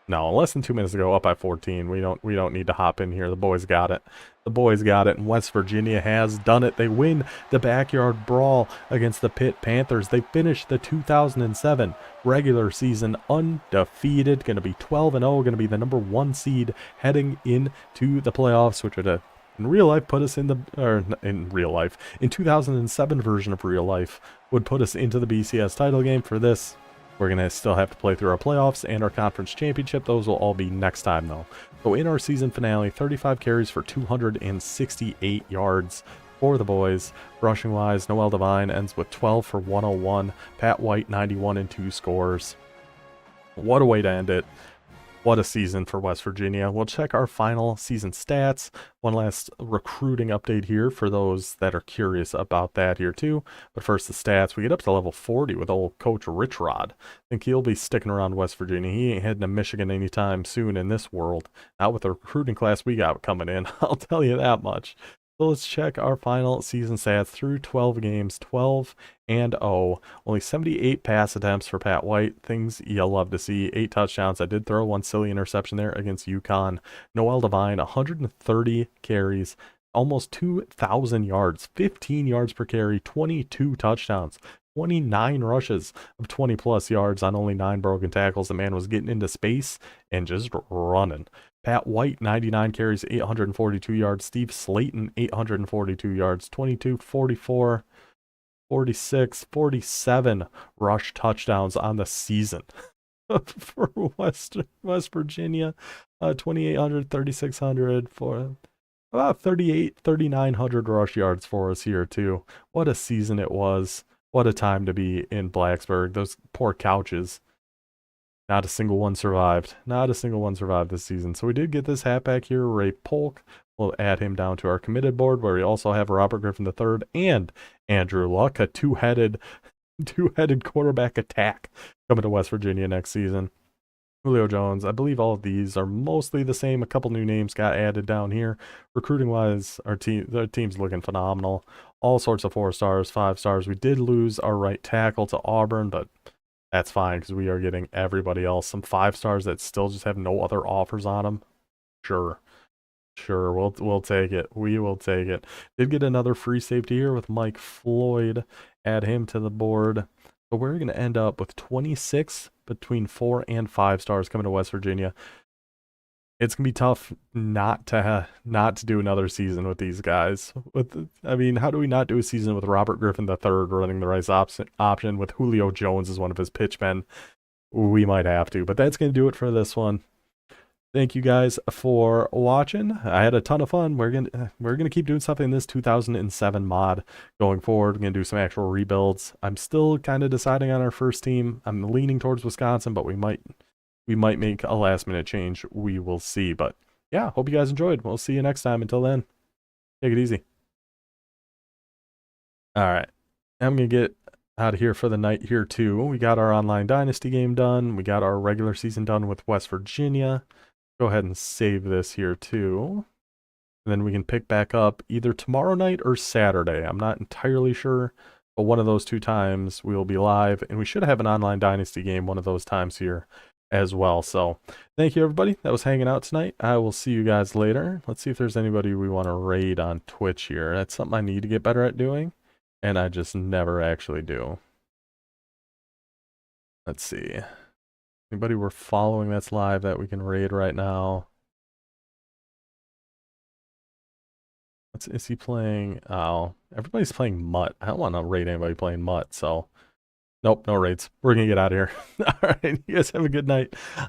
no, less than 2 minutes ago, up by 14. We don't need to hop in here. The boys got it. The boys got it, and West Virginia has done it. They win the backyard brawl against the Pitt Panthers. They finished the 2007 regular season undefeated. Going to be 12-0. Going to be the number 1 seed heading into the playoffs, which would have, in real life, put us in the, or in real life, in 2007 version of real life, would put us into the BCS title game. For this, we're going to still have to play through our playoffs and our conference championship. Those will all be next time, though. So in our season finale, 35 carries for 268 yards for the boys. Rushing-wise, Noel Devine ends with 12 for 101. Pat White, 91 and 2 scores. What a way to end it. What a season for West Virginia. We'll check our final season stats. One last recruiting update here for those that are curious about that here too. But first the stats. We get up to level 40 with old Coach Rich Rod. I think he'll be sticking around West Virginia. He ain't heading to Michigan anytime soon in this world. Not with the recruiting class we got coming in. I'll tell you that much. So let's check our final season stats through 12 games, 12-0. Only 78 pass attempts for Pat White. Things you love to see. 8 touchdowns. I did throw one silly interception there against UConn. Noel Devine, 130 carries, almost 2,000 yards, 15 yards per carry, 22 touchdowns. 29 rushes of 20-plus yards on only 9 broken tackles. The man was getting into space and just running. Pat White, 99 carries, 842 yards. Steve Slayton, 842 yards, 22, 44, 46, 47 rush touchdowns on the season for West Virginia. 2,800, 3,600 for about 3,900 rush yards for us here too. What a season it was. What a time to be in Blacksburg. Those poor couches. Not a single one survived. Not a single one survived this season. So we did get this halfback here, Ray Polk. We'll add him down to our committed board, where we also have Robert Griffin III and Andrew Luck, a two-headed quarterback attack coming to West Virginia next season. Julio Jones, I believe all of these are mostly the same. A couple new names got added down here. Recruiting-wise, our team's looking phenomenal. All sorts of 4 stars, 5 stars. We did lose our right tackle to Auburn, but that's fine because we are getting everybody else. Some 5 stars that still just have no other offers on them. Sure, we'll take it. We will take it. Did get another free safety here with Mike Floyd. Add him to the board. But we're going to end up with 26 between 4 and 5 stars coming to West Virginia. It's going to be tough not to do another season with these guys. I mean, how do we not do a season with Robert Griffin III running the right option with Julio Jones as one of his pitchmen? We might have to, but that's going to do it for this one. Thank you guys for watching. I had a ton of fun. We're gonna keep doing something in this 2007 mod going forward. We're gonna do some actual rebuilds. I'm still kind of deciding on our first team. I'm leaning towards Wisconsin, but we might make a last minute change. We will see. But yeah, hope you guys enjoyed. We'll see you next time. Until then, take it easy. All right, I'm gonna get out of here for the night here too. We got our online Dynasty game done. We got our regular season done with West Virginia. Go ahead and save this here too. And then we can pick back up either tomorrow night or Saturday. I'm not entirely sure, but one of those 2 times we will be live, and we should have an online Dynasty game one of those times here as well. So thank you, everybody that was hanging out tonight. I will see you guys later. Let's see if there's anybody we want to raid on Twitch here. That's something I need to get better at doing, and I just never actually do. Let's see. Anybody we're following that's live that we can raid right now? Is he playing? Oh, everybody's playing Mutt. I don't want to raid anybody playing Mutt, so nope, no raids. We're gonna get out of here. All right, you guys have a good night.